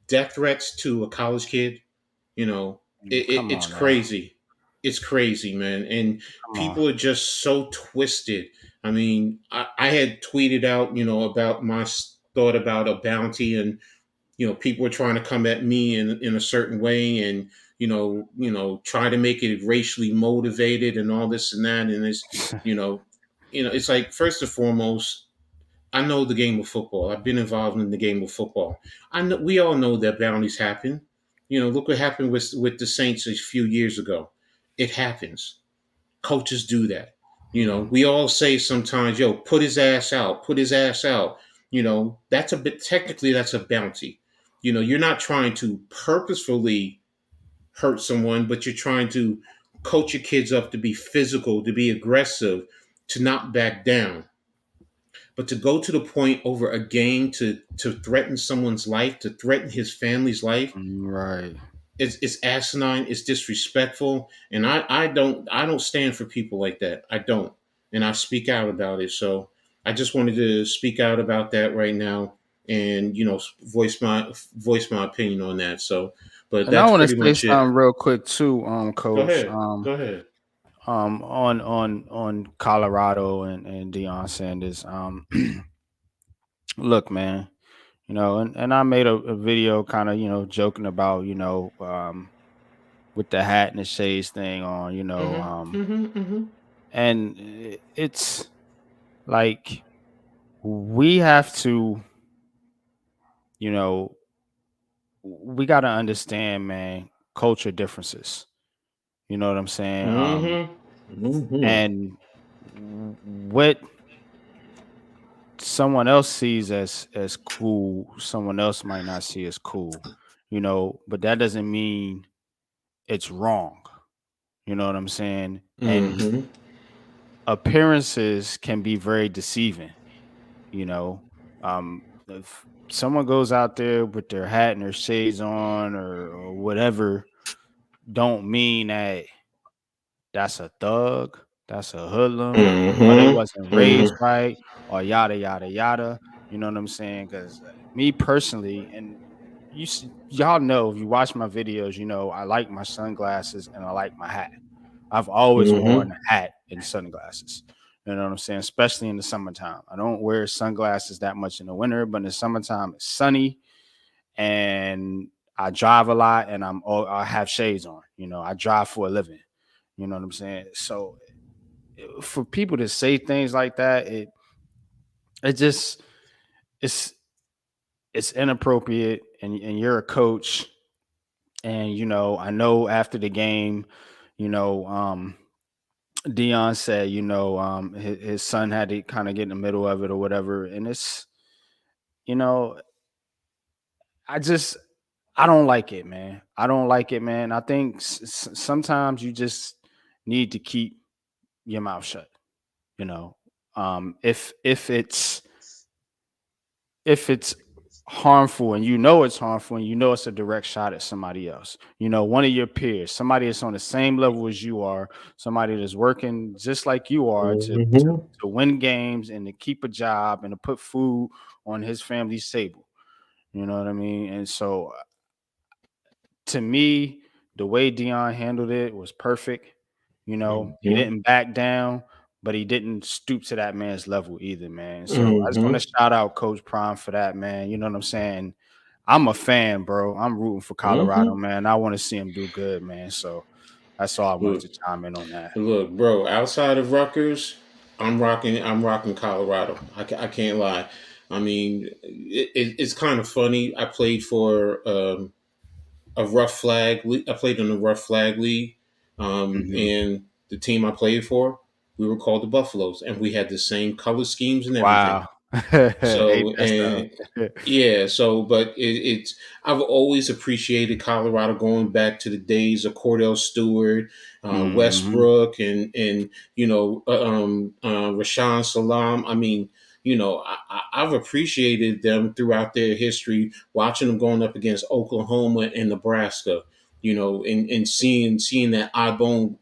death threats to a college kid, you know, Come it's on now. crazy. It's crazy, man. And Come on. people are just so twisted. I mean, I had tweeted out, about my thought about a bounty, and people were trying to come at me in a certain way, and try to make it racially motivated and all this and that. And you know it's like, first and foremost, I know the game of football. I've been involved in the game of football. I know, we all know that bounties happen. Look what happened with the Saints a few years ago. It happens. Coaches do that. Mhm. We all say sometimes, yo, put his ass out, put his ass out. That's a bit, technically, that's a bounty. You're not trying to purposefully hurt someone, but you're trying to coach your kids up to be physical, to be aggressive, to not back down. But to go to the point over a game to threaten someone's life, to threaten his family's life, Right. it's asinine, it's disrespectful, and I don't stand for people like that. I don't, and I speak out about it. So I just wanted to speak out about that right now, and voice my opinion on that. So, but And I that's want to pretty say much it. something real quick too, Go Coach. ahead, go ahead. On Colorado and Deion Sanders. Look, man. And I made a video kind of joking about with the hat and the shades thing on Mm-hmm, mm-hmm, mm-hmm. and it's like we have to you know we got to understand, man, culture differences. You know what I'm saying? Mm-hmm. Mm-hmm. And what someone else sees as cool, someone else might not see as cool. But that doesn't mean it's wrong. You know what I'm saying? And Mm-hmm. appearances can be very deceiving. You know, if someone goes out there with their hat and their shades on or whatever, don't mean that that's a thug, that's a hoodlum, or they wasn't Mm-hmm. raised right, or yada yada yada. You know what I'm saying? Because me personally, and y'all know if you watch my videos, I like my sunglasses and I like my hat. I've always worn Mm-hmm. a hat and sunglasses. You know what I'm saying? Especially in the summertime. I don't wear sunglasses that much in the winter, but in the summertime it's sunny and I drive a lot and I have shades on. I drive for a living. You know what I'm saying? So for people to say things like that, it just it's it's inappropriate. And you're a coach, and I know after the game, you know, Dion said, his son had to kind of get in the middle of it or whatever. And you know, I just, I don't like it, man. I don't like it, man. I think sometimes you just need to keep your mouth shut, you know. If it's if it's harmful and you know it's harmful and you know it's a direct shot at somebody else, one of your peers, somebody that's on the same level as you are, somebody that's working just like you are Mm-hmm. to win games and to keep a job and to put food on his family's table. You know what I mean? And so to me, the way Dion handled it was perfect. He Mm-hmm. didn't back down, but he didn't stoop to that man's level either, man. So I just want Mm-hmm. to shout out Coach Prime for that, man. You know what I'm saying? I'm a fan, bro. I'm rooting for Colorado, Mm-hmm. man. I want to see him do good, man. So that's all I wanted Look, to chime in on that. look, bro. Outside of Rutgers, I'm rocking. I'm rocking Colorado. I can't lie. I mean, it's kind of funny. I played for a rough flag. I played in a rough flag league, Hmm. and the team I played for, we were called the Buffaloes, and we had the same color schemes and everything. Wow. Ain't So that and stuff? yeah, so but it's I've always appreciated Colorado going back to the days of Cordell Stewart, Hmm. Westbrook, and Rashawn Salam. I mean, I've appreciated them throughout their history, watching them going up against Oklahoma and Nebraska. And seeing that eye bone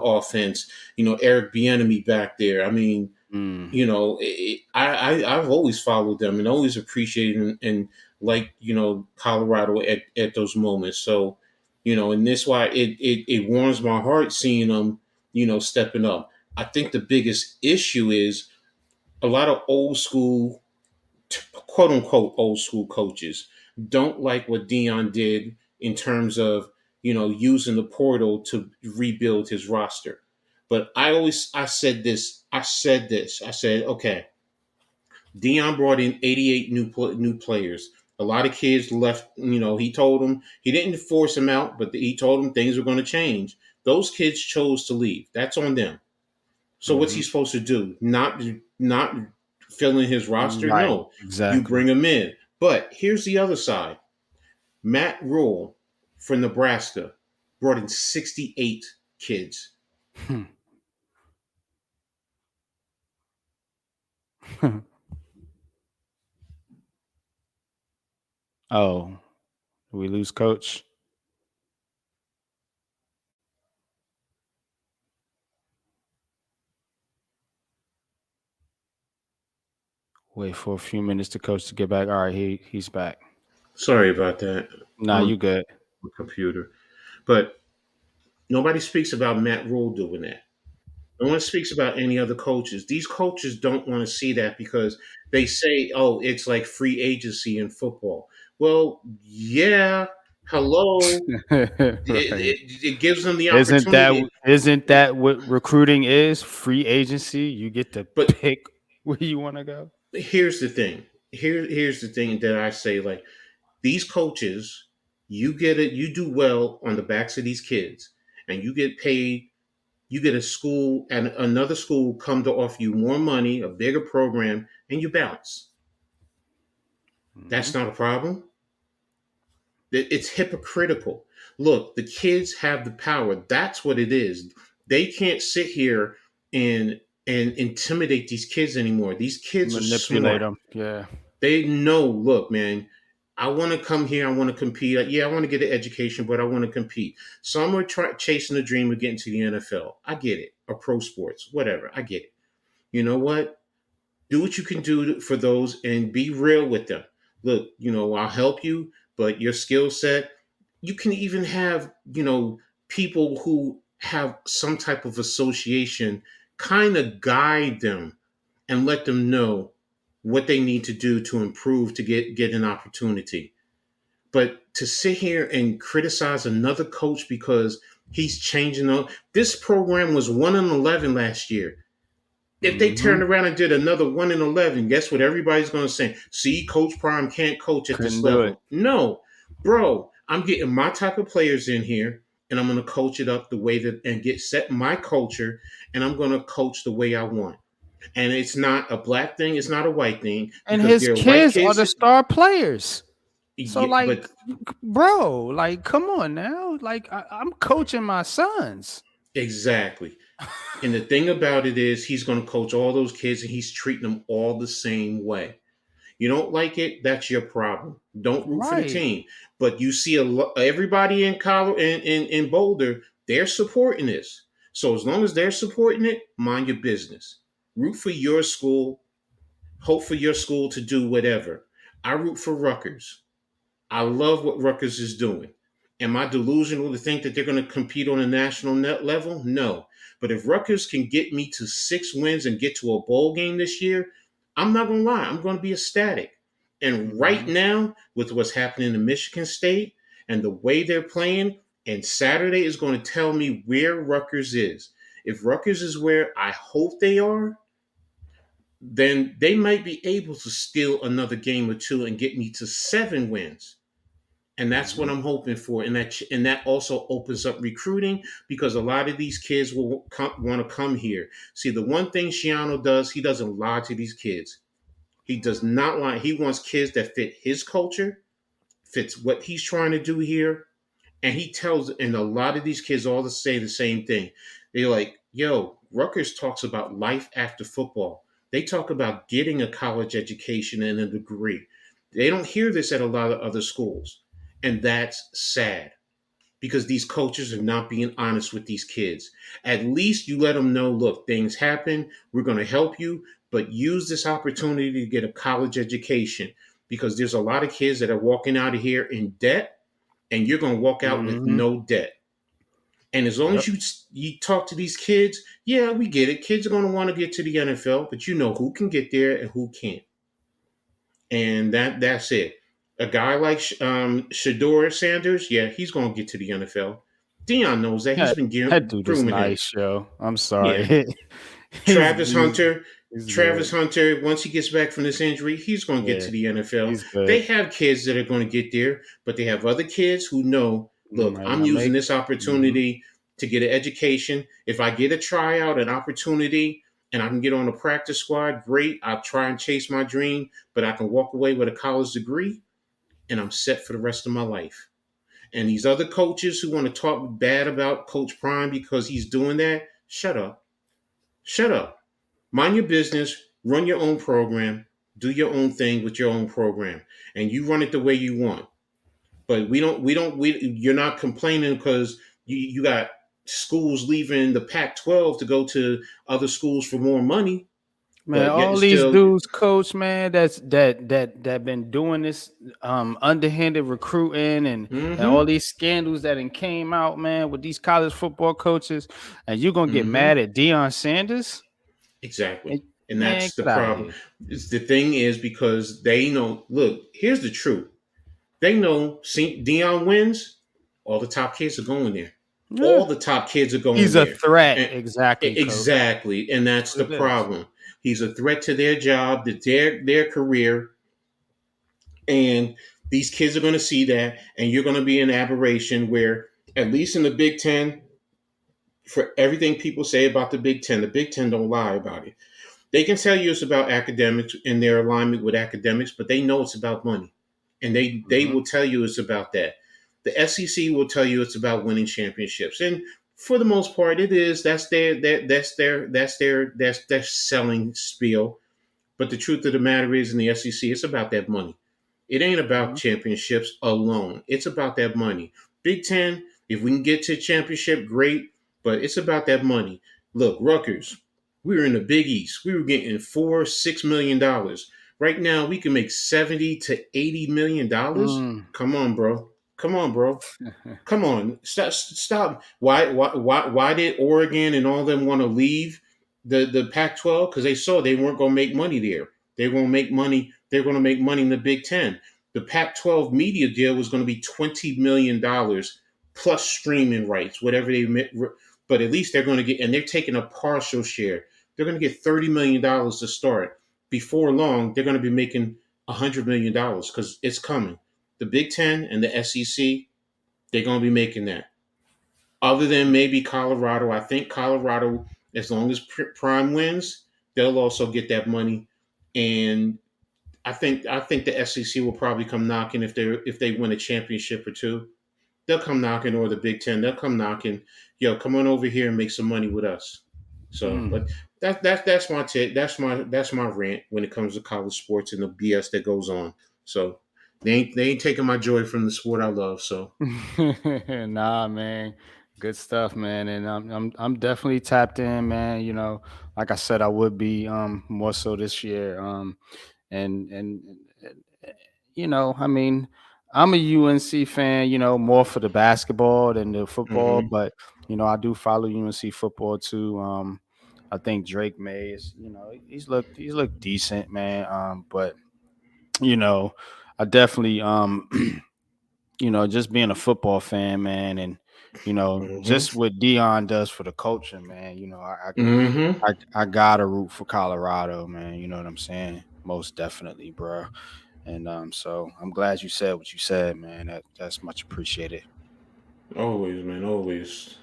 offense. Eric Bieniemy back there. I mean, Mm. I've always followed them and always appreciated and like Colorado at those moments. So and this why it warms my heart seeing them stepping up. I think the biggest issue is a lot of old school, quote unquote old school coaches don't like what Dion did in terms of using the portal to rebuild his roster. But I said, okay, Dion brought in 88 new players. A lot of kids left. He told them he didn't force them out, but he told them things were going to change. Those kids chose to leave. That's on them. So what's he Hmm. supposed to do? Not fill in his roster? Right. No, you Exactly. bring him in. But here's the other side. Matt Rule from Nebraska brought in 68 kids. Oh, did we lose coach? Wait for a few minutes to coach to get back. All right, he's back. Sorry about that Nah, on you good. the computer. But nobody speaks about Matt Rule doing that. No one speaks about any other coaches. These coaches don't want to see that because they say, "Oh, it's like free agency in football." Well, yeah, hello. Right. It gives them the Isn't that opportunity, isn't that what recruiting is? Free agency. You get to but pick where you want to go. here's the thing. Here's the thing that I say: like these coaches, you get it. You do well on the backs of these kids, and you get paid. You get a school and another school come to offer you more money, a bigger program, and you bounce. Hmm. That's not a problem. It's hypocritical. Look, the kids have the power. That's what it is. They can't sit here and intimidate these kids anymore. These kids are Manipulate smart. them. Yeah. They know, look, man, I want to come here. I want to compete. Yeah, I want to get an education, but I want to compete. Some are chasing the dream of getting to the NFL. I get it. Or pro sports, whatever. I get it. You know what? Do what you can do for those and be real with them. Look, I'll help you, but your skill set, you can even have, people who have some type of association kind of guide them and let them know what they need to do to improve to get an opportunity. But to sit here and criticize another coach because he's changing up, this program was 1-11 last year. If they Hmm. turned around and did another 1-11, guess what everybody's going to say? See, Coach Prime can't coach at this Couldn't do it. level. No, bro, I'm getting my type of players in here, and I'm going to coach it up the way that and get set my culture, and I'm going to coach the way I want. And it's not a black thing, it's not a white thing And because his there are white kids are kids. the star players. So Yeah, like, but bro, like, come on now. Like, I'm coaching my sons. exactly. And the thing about it is, he's going to coach all those kids, and he's treating them all the same way. You don't like it, that's your problem. Don't root for the Right. team. But you see everybody in in Boulder, they're supporting this. So as long as they're supporting it, mind your business. Root for your school. Hope for your school to do whatever. I root for Rutgers. I love what Rutgers is doing. Am I delusional to think that they're going to compete on a national net level? No. But if Rutgers can get me to 6 wins and get to a bowl game this year, I'm not going to lie. I'm going to be ecstatic. And right Mhm. now, with what's happening in Michigan State and the way they're playing, and Saturday is going to tell me where Rutgers is. If Rutgers is where I hope they are, then they might be able to steal another game or two and get me to 7 wins. And that's what Mhm. I'm hoping for. And that also opens up recruiting because a lot of these kids will want to come here. See, the one thing Shiano does, he doesn't lie to these kids. He does not lie. He wants kids that fit his culture, fits what he's trying to do here, and he tells, and a lot of these kids all say the same thing. They're like, yo, Rutgers talks about life after football. They talk about getting a college education and a degree. They don't hear this at a lot of other schools. And that's sad because these coaches are not being honest with these kids. At least you let them know, look, things happen. We're going to help you, but use this opportunity to get a college education because there's a lot of kids that are walking out of here in debt and you're going to walk out with Mhm. no debt. And as long as Yep. you talk to these kids, yeah, we get it. Kids are going to want to get to the NFL, but you know who can get there and who can't. And that's it. A guy like Shador Sanders, yeah, he's going to get to the NFL. Dion knows that. He's That been that dude is grooming him. nice, yo. I'm Yeah. sorry. he's Travis he's Hunter, he's Travis good. Hunter, once he gets back from this injury, he's going to get Yeah, to the NFL. he's They good. have kids that are going to get there, but they have other kids who know, look, Might I'm not using make this it. Mhm. opportunity to get an education. If I get a tryout, an opportunity, and I can get on a practice squad, great. I'll try and chase my dream, but I can walk away with a college degree and I'm set for the rest of my life. And these other coaches who want to talk bad about Coach Prime because he's doing that, shut up. Shut up. Mind your business, run your own program, do your own thing with your own program, and you run it the way you want. But you're not complaining because you got schools leaving the Pac-12 to go to other schools for more money, Man, but yet all and these still, dudes, coach, man, that been doing this underhanded recruiting and all mm-hmm, these scandals that came out, man, with these college football coaches, and you gonna get mm-hmm, mad at Deion Sanders? exactly. And Man, that's the get out of problem. here. It's the thing is because they know, look, here's the truth. They know Dion wins, all the top kids are going there. Yeah. All the top kids are going He's a there. threat, And exactly, coach. exactly. And That's that's the what it is. problem. He's a threat to their job, to their career. And these kids are going to see that. And you're going to be an aberration where, at least in the Big Ten, for everything people say about the Big Ten don't lie about it. They can tell you it's about academics and their alignment with academics, but they know it's about money. And they Mhm. will tell you it's about that. The SEC will tell you it's about winning championships. And for the most part, it is. That's their selling spiel. But the truth of the matter is, in the SEC, it's about that money. It ain't about Mhm. championships alone. It's about that money. Big Ten, if we can get to a championship, great. But it's about that money. Look, Rutgers, we were in the Big East. We were getting $4-6 million. Right now, we can make 70 to 80 million dollars. Mm. Come on, bro. Come on, bro. Come on, stop. Why did Oregon and all them want to leave the Pac-12? Because they saw they weren't going to make money there. They won't make money. They're going to make money in the Big Ten. The Pac-12 media deal was going to be $20 million plus streaming rights, whatever they. But at least they're going to get, and they're taking a partial share. They're going to get $30 million to start. Before long, they're going to be making $100 million because it's coming. The Big Ten and the SEC, they're going to be making that. Other than maybe Colorado, I think Colorado, as long as Prime wins, they'll also get that money. And I think the SEC will probably come knocking if they win a championship or two. They'll come knocking, or the Big Ten. They'll come knocking. Yo, come on over here and make some money with us. So, Mm. but that's my take. That's my rant when it comes to college sports and the BS that goes on. So they ain't taking my joy from the sport I love. So Nah, man. Good stuff, man. And I'm definitely tapped in, man. Like I said, I would be more so this year. And I mean, I'm a UNC fan, more for the basketball than the football, hmm but I do follow UNC football too. I think Drake May is, he's looked decent, man. But you know, I definitely just being a football fan, man, and hmm just what Dion does for the culture, man. hmm I gotta root for Colorado, man. You know what I'm saying? Most definitely, bro. And so I'm glad you said what you said, man. That's much appreciated. Always, man, always.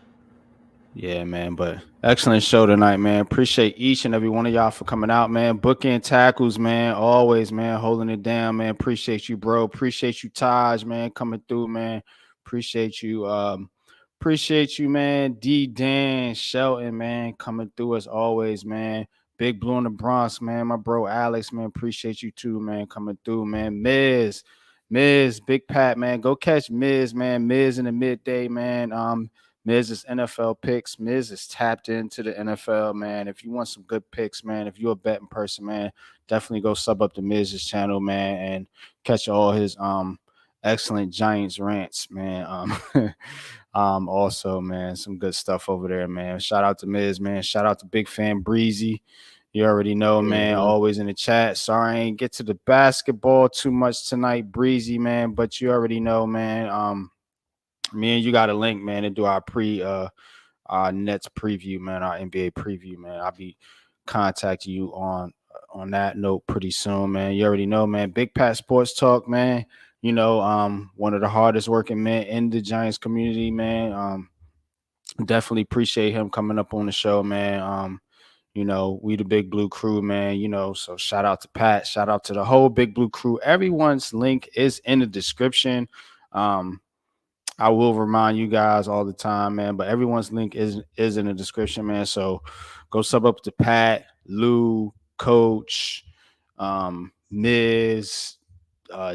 Yeah, man. But excellent show tonight, man. Appreciate each and every one of y'all for coming out, man. Booking tackles, man. Always, man. Holding it down, man. Appreciate you, bro. Appreciate you, Taj, man. Coming through, man. Appreciate you. Appreciate you, man. D Dan Shelton, man. Coming through as always, man. Big Blue in the Bronx, man. My bro Alex, man. Appreciate you too, man. Coming through, man. Miz, Big Pat, man. Go catch Miz, man. Miz in the midday, man. Miz is NFL picks. Miz is tapped into the NFL, man. If you want some good picks, man, if you're a betting person, man, definitely go sub up to Miz's channel, man, and catch all his excellent Giants rants, man. Also, man, some good stuff over there, man. Shout out to Miz, man. Shout out to Big Fan Breezy. You already know, man. hmm Always in the chat. Sorry I ain't get to the basketball too much tonight, Breezy, man. But you already know, man. Me and you got a link, man, to do our Nets preview, man, our NBA preview, man. I'll be contacting you on that note pretty soon, man. You already know, man. Big Pat Sports Talk, man. One of the hardest working men in the Giants community, man. Definitely appreciate him coming up on the show, man. We the Big Blue crew, man. So shout out to Pat, shout out to the whole Big Blue crew. Everyone's link is in the description. I will remind you guys all the time, man. But everyone's link is in the description, man. So go sub up to Pat, Lou, Coach, Miz,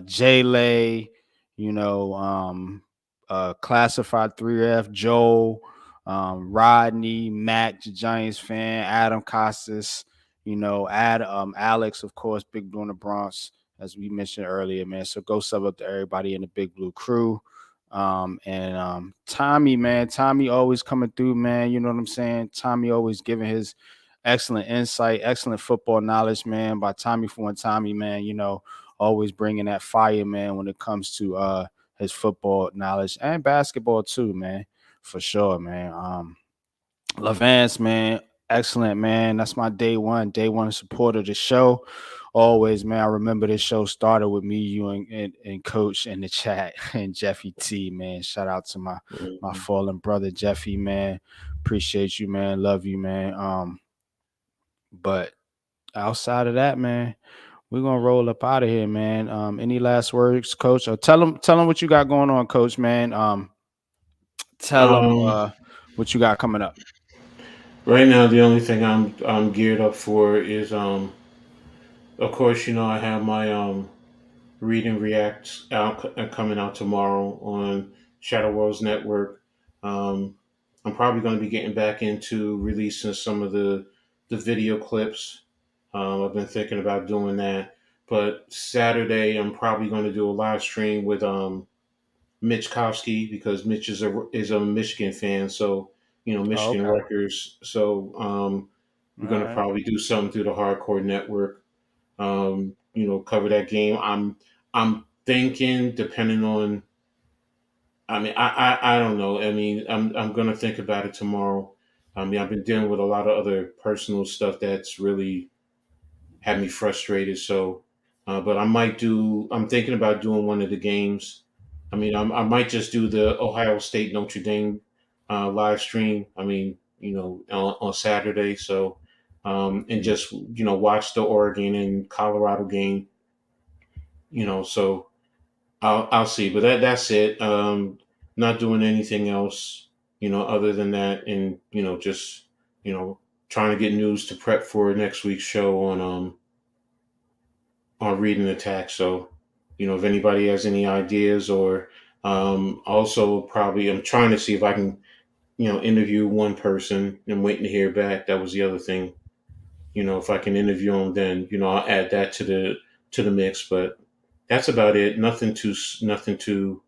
J Lay, Classified 3F, Joe, Rodney, Mac, the Giants fan, Adam Costas, Alex, of course, Big Blue in the Bronx, as we mentioned earlier, man. So go sub up to everybody in the Big Blue crew. And Tommy, man, Tommy always coming through, man. You know what I'm saying? Tommy always giving his excellent insight, excellent football knowledge, man. By Tommy for one, Tommy, man, always bringing that fire, man, when it comes to his football knowledge and basketball too, man, for sure, man. Lavance, man, excellent, man. That's my day one supporter of the show. Always, man. I remember this show started with me, you, and Coach in the chat, and Jeffy T, man. Shout out to my hmm fallen brother Jeffy, man. Appreciate you, man. Love you, man. But outside of that, man, we're gonna roll up out of here, man. Any last words, Coach? Or tell them what you got going on, Coach, man. Tell them Um, what you got coming up. right now, the only thing I'm geared up for is of course, I have my Read and React out coming out tomorrow on Shadow Worlds Network. Um, I'm probably going to be getting back into releasing some of the video clips. I've been thinking about doing that, but Saturday I'm probably going to do a live stream with Mitch Kowski because Mitch is a Michigan fan, so Oh, Michigan okay. Rutgers. So All we're going to right. probably do something through the Hardcore Network, cover that game. I'm thinking, depending on, I mean, I don't know. I mean, I'm gonna think about it tomorrow. I mean, I've been dealing with a lot of other personal stuff that's really had me frustrated. So, but I might do. I'm thinking about doing one of the games. I mean, I might just do the Ohio State Notre Dame live stream. I mean, on Saturday. So, and just watch the Oregon and Colorado game. So I'll see, but that's it. Not doing anything else, other than that, and just trying to get news to prep for next week's show on reading attack. So, if anybody has any ideas, or also probably I'm trying to see if I can interview one person. I'm waiting to hear back. That was the other thing. If I can interview them, then I'll add that to the mix. But that's about it. Nothing too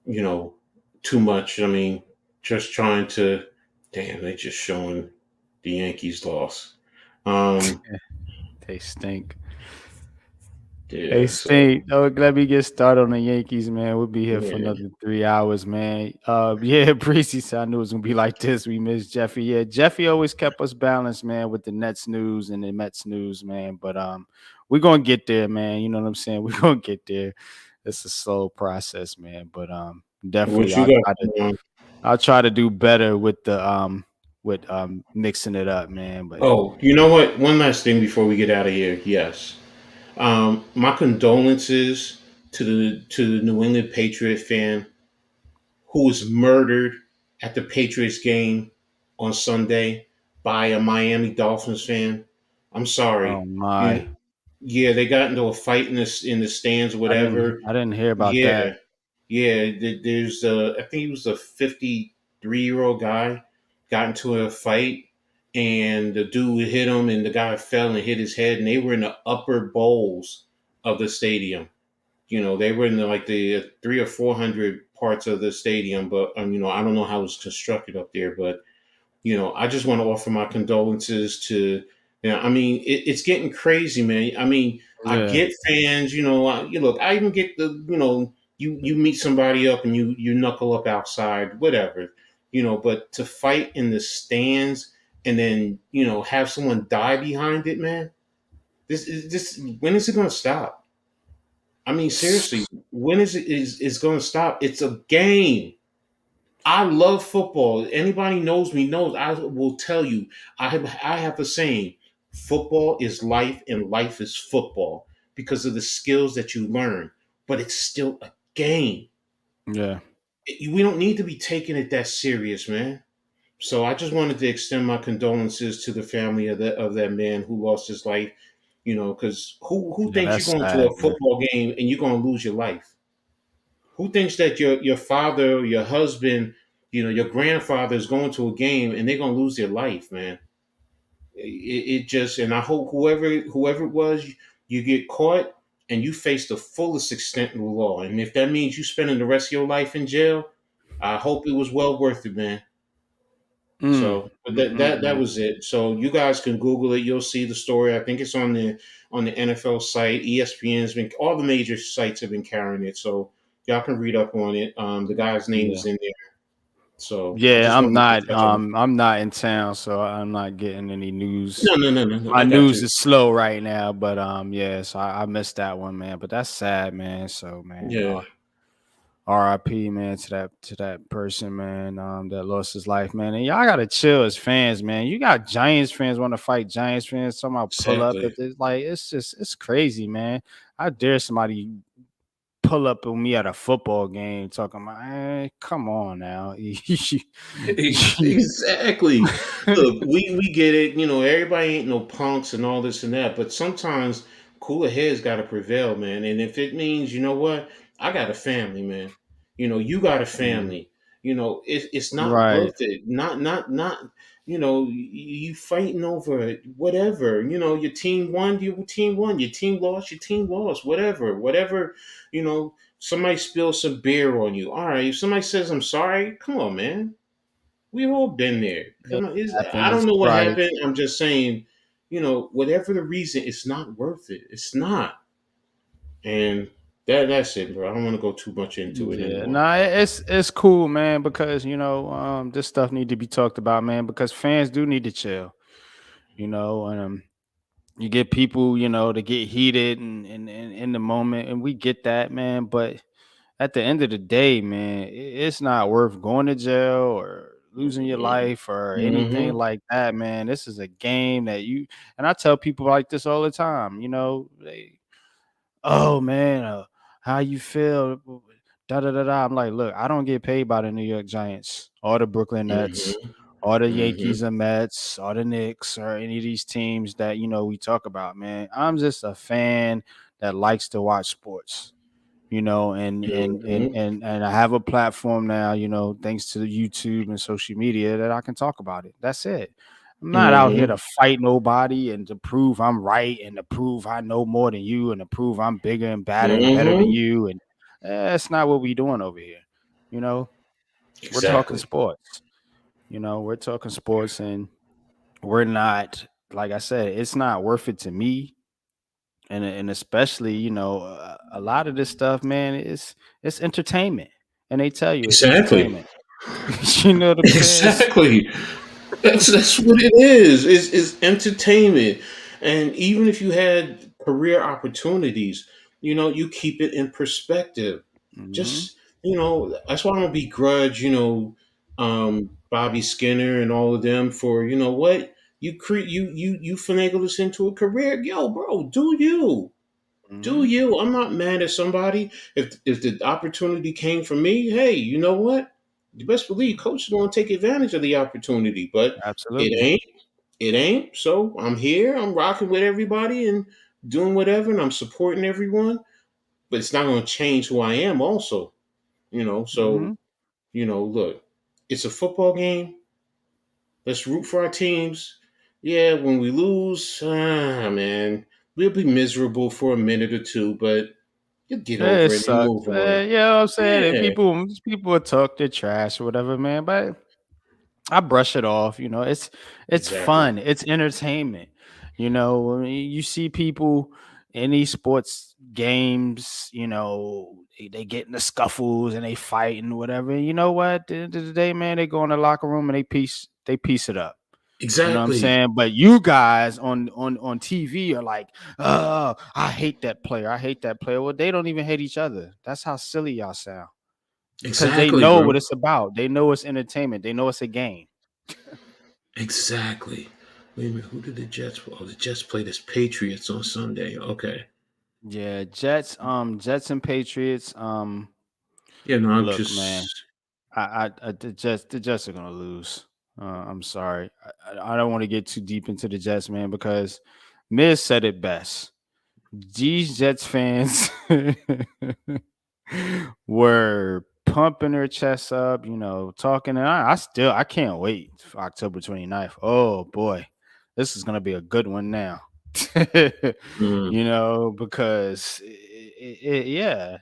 you know too much. I mean, just trying to. Damn, they just showing the Yankees loss. Um, They stink. They yeah. So stink. Oh, let me get started on the Yankees, man. We'll be here for yeah, another 3 hours, man. Yeah, Breezy said I knew it was gonna be like this. We missed Jeffy. Yeah, Jeffy always kept us balanced, man, with the Nets news and the Mets news, man. But we're gonna get there, man. You know what I'm saying? We're gonna get there. It's a slow process, man. But definitely what you got going on? I'll try to do better with mixing it up, man. But Oh, you know what? One last thing before we get out of here. Yes. My condolences to the New England Patriot fan who was murdered at the Patriots game on Sunday by a Miami Dolphins fan. I'm oh sorry. my. You, yeah, they got into a fight in the stands, or whatever. I didn't hear about that. Yeah, yeah. There's I think he was a 53-year-old guy got into a fight, and the dude hit him, and the guy fell and hit his head, and they were in the upper bowls of the stadium. They were in the 300 or 400 parts of the stadium, but I don't know how it was constructed up there, but I just want to offer my condolences to. I mean, it's getting crazy, man. I mean, I Yeah. get fans. You look. I even get the. You meet somebody up and you knuckle up outside, whatever. But to fight in the stands and then have someone die behind it, man. This. When is it going to stop? I mean, seriously, when is going to stop? It's a game. I love football. Anybody knows me knows I will tell you. I have a saying: football is life, and life is football because of the skills that you learn. But it's still a game. Yeah. We don't need to be taking it that serious, man. So I just wanted to extend my condolences to the family of that man who lost his life. Because who Yeah, thinks you're that's going to sad, a man. football game and you're going to lose your life? Who thinks that your father, your husband, your grandfather is going to a game and they're gonna lose their life, man? It just, and I hope whoever it was, you get caught and you face the fullest extent of the law. And if that means you spending the rest of your life in jail, I hope it was well worth it, man. Mm, So, but mm, that mm, was it. So you guys can Google it. You'll see the story. I think it's on the NFL site. ESPN's been all the major sites have been carrying it. So y'all can read up on it. The guy's name yeah. is in there. So I Yeah, just wanted to touch on it. I'm not in town, so I'm not getting any news. No, no, no, no, no. My I got news you. is slow right now, but yeah, so I missed that one, man. But that's sad, man. So man, Yeah, RIP, man, to that person, man, that lost his life, man. And y'all gotta chill as fans, man. You got Giants fans want to fight Giants fans, somehow pull up exactly. at this. Like it's crazy, man. I dare somebody pull up on me at a football game talking about, come on now. Exactly. Look, we get it. Everybody ain't no punks and all this and that, but sometimes cooler heads got to prevail, man. And if it means, you know what, I got a family, man. You got a Yeah, family. It's not right. worth it. Not. You fighting over whatever. Your team won. Your team won. Your team lost. Your team lost. Whatever. You know. Somebody spills some beer on you. All right. If somebody says I'm sorry, come on, man. We've all been there. It Come on, I don't happens, know what right? happened. I'm just saying, whatever the reason, it's not worth it. It's not, and that's it, bro. I don't want to go too much into it Yeah, anymore. nah, it's cool, man, because this stuff need to be talked about, man, because fans do need to chill, and you get people, to get heated and in the moment, and we get that, man. But at the end of the day, man, it's not worth going to jail or losing your life or anything Mm-hmm. like that, man. This is a game that and I tell people like this all the time, oh man, how you feel? Da da da da. I'm like, look, I don't get paid by the New York Giants or the Brooklyn Nets Mm-hmm. All the Mm-hmm. Yankees or Mets, or the Knicks, or any of these teams that we talk about, man. I'm just a fan that likes to watch sports, Mm-hmm. and I have a platform now, thanks to YouTube and social media that I can talk about it. That's it. I'm not out here Mm-hmm. to fight nobody and to prove I'm right and to prove I know more than you and to prove I'm bigger and badder and better than Mm-hmm. you. And that's not what we doing over here. You know, we're talking Exactly. sports. We're talking sports, and we're not, like I said, it's not worth it to me. And especially, a lot of this stuff, man, it's entertainment, and they tell you it's Exactly. entertainment. You know what I'm saying? Exactly. That's what it is. Is entertainment, and even if you had career opportunities, you keep it in perspective. Hmm. Just that's why I don't begrudge Bobby Skinner and all of them for what you finagle this into a career. Yo, bro, do Hmm. you? I'm not mad at somebody. If the opportunity came for me, hey, you know what? You best believe coach is going to take advantage of the opportunity, but it Absolutely. ain't. It ain't. So I'm here. I'm rocking with everybody and doing whatever, and I'm supporting everyone. But it's not going to change who I am. Also, So Hmm. look, it's a football game. Let's root for our teams. Yeah, when we lose, man, we'll be miserable for a minute or two, but you'll get It over it and sucks. move on. You know what I'm saying? And Yeah, people will talk their trash or whatever, man. But I brush it off. It's exactly. fun. It's entertainment. I mean, you see people in these sports games. They get in the scuffles and they fight and whatever. And you know what? At the end of the day, man, they go in the locker room and they piece it up. You know what I'm Exactly. saying? But you guys on TV are like, oh, I hate that player. I hate that player. Well, they don't even hate each other. That's how silly y'all sound. Because they Exactly, know what bro. it's about. They know it's entertainment. They know it's a game. Exactly. Wait a minute. Who did the Jets? Oh, the Jets played as Patriots on Sunday. Okay. Yeah, Jets and Patriots. Yeah, no, I'm Look, man, just. the Jets are gonna lose. I'm sorry. I don't want to get too deep into the Jets, man, because Miz said it best. These Jets fans were pumping their chests up, talking, and I can't wait for October 29th. Oh boy, this is gonna be a good one now. Mm, Because yeah,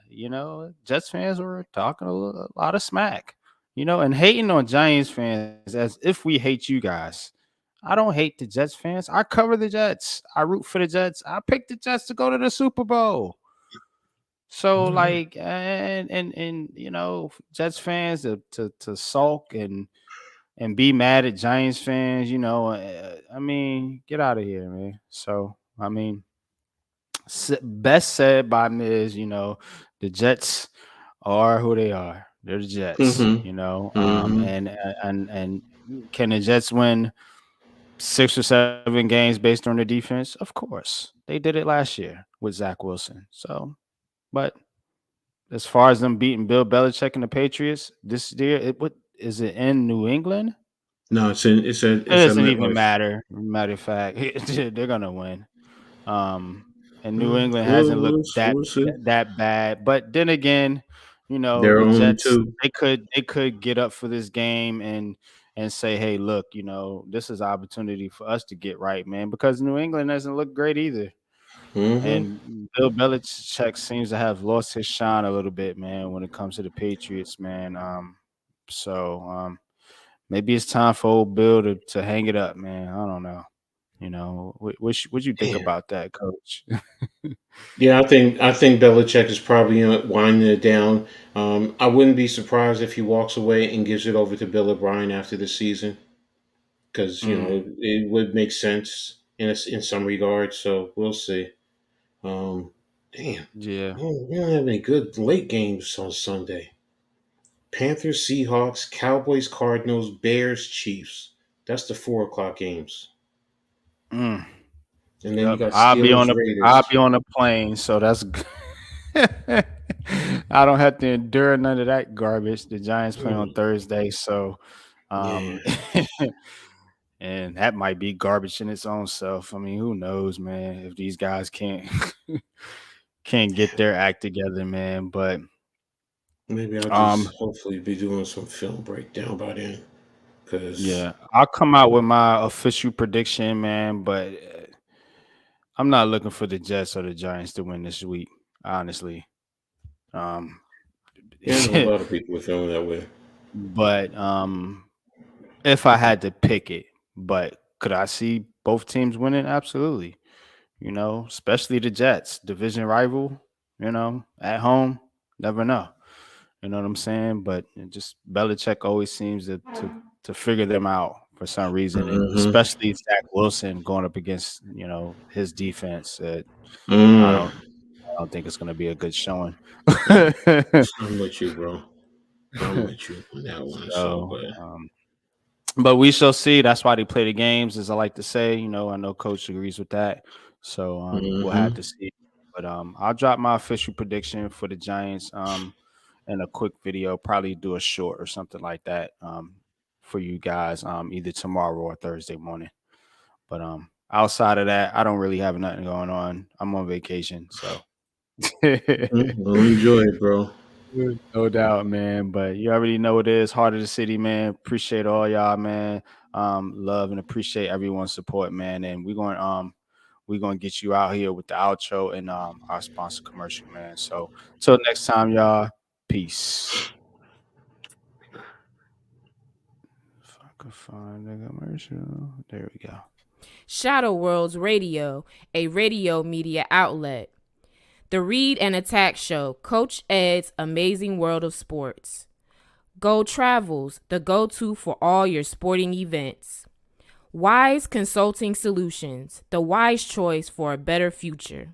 Jets fans were talking a lot of smack, and hating on Giants fans as if we hate you guys. I don't hate the Jets fans. I cover the Jets. I root for the Jets. I picked the Jets to go to the Super Bowl. So mm, like, and Jets fans to sulk and be mad at Giants fans, I mean, get out of here, man. So I mean, best said by Miz, the Jets are who they are. They're the Jets, mm-hmm. Mm-hmm. and can the Jets win 6 or 7 games based on their defense? Of course, they did it last year with Zach Wilson. So, but as far as them beating Bill Belichick and the Patriots this year, what is it in New England? No, It it's at doesn't even MetLife. matter. Matter of fact, they're gonna win. And New England hasn't looked that We'll see. that bad. But then again, They're the 0 Jets, 2. they could get up for this game and say, hey, look, this is an opportunity for us to get right, man, because New England doesn't look great either. Mm-hmm. And Bill Belichick seems to have lost his shine a little bit, man, when it comes to the Patriots, man. So maybe it's time for old Bill to hang it up, man. I don't know. What you think Yeah. about that, Coach? Yeah, I think Belichick is probably winding it down. I wouldn't be surprised if he walks away and gives it over to Bill O'Brien after the season because Mm, it would make sense in some regards. So we'll see. Um, damn, yeah. we don't have any good late games on Sunday. Panthers, Seahawks, Cowboys, Cardinals, Bears, Chiefs. That's the 4 o'clock games, Mm, and then you yep. got I'll Steelers, be Raiders. on the plane, so that's good. I don't have to endure none of that garbage. The Giants play on Hmm. Thursday, so Um, and that might be garbage in its own self. I mean, who knows, man, if these guys can't can't get their act together, man. But Maybe I'll just um, hopefully be doing some film breakdown by then. Cause yeah, I'll come out with my official prediction, man. But I'm not looking for the Jets or the Giants to win this week, honestly. Um, yeah, I know a lot of people are feeling that way. but if I had to pick it, but could I see both teams winning? Absolutely. You know, especially the Jets, division rival. You know, at home, never know. You know what I'm saying? But it just Belichick always seems to figure them out for some reason, and Mm-hmm. especially Zach Wilson going up against his defense. Mm. I don't think it's going to be a good showing. I'm with you, bro. I'm with you on that one. So, So, but but we shall see. That's why they play the games, as I like to say. You know, I know Coach agrees with that. So we'll have mm-hmm. to see. But I'll drop my official prediction for the Giants in a quick video. Probably do a short or something like that for you guys either tomorrow or Thursday morning. But outside of that, I don't really have nothing going on. I'm on vacation, so. Well, enjoy it, bro. No doubt, man. But you already know it is Heart of the City, man. Appreciate all y'all, man. Love and appreciate everyone's support, man. And we're gonna get you out here with the outro and our sponsor commercial, man. So till next time, y'all. Peace. If I could find the commercial. There we go. Shadow Worlds Radio, a radio media outlet. The Read and Attack Show, Coach Ed's Amazing World of Sports. Go Travels, the go-to for all your sporting events. Wise Consulting Solutions, the wise choice for a better future.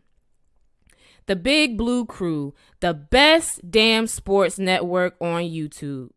The Big Blue Crew, the best damn sports network on YouTube.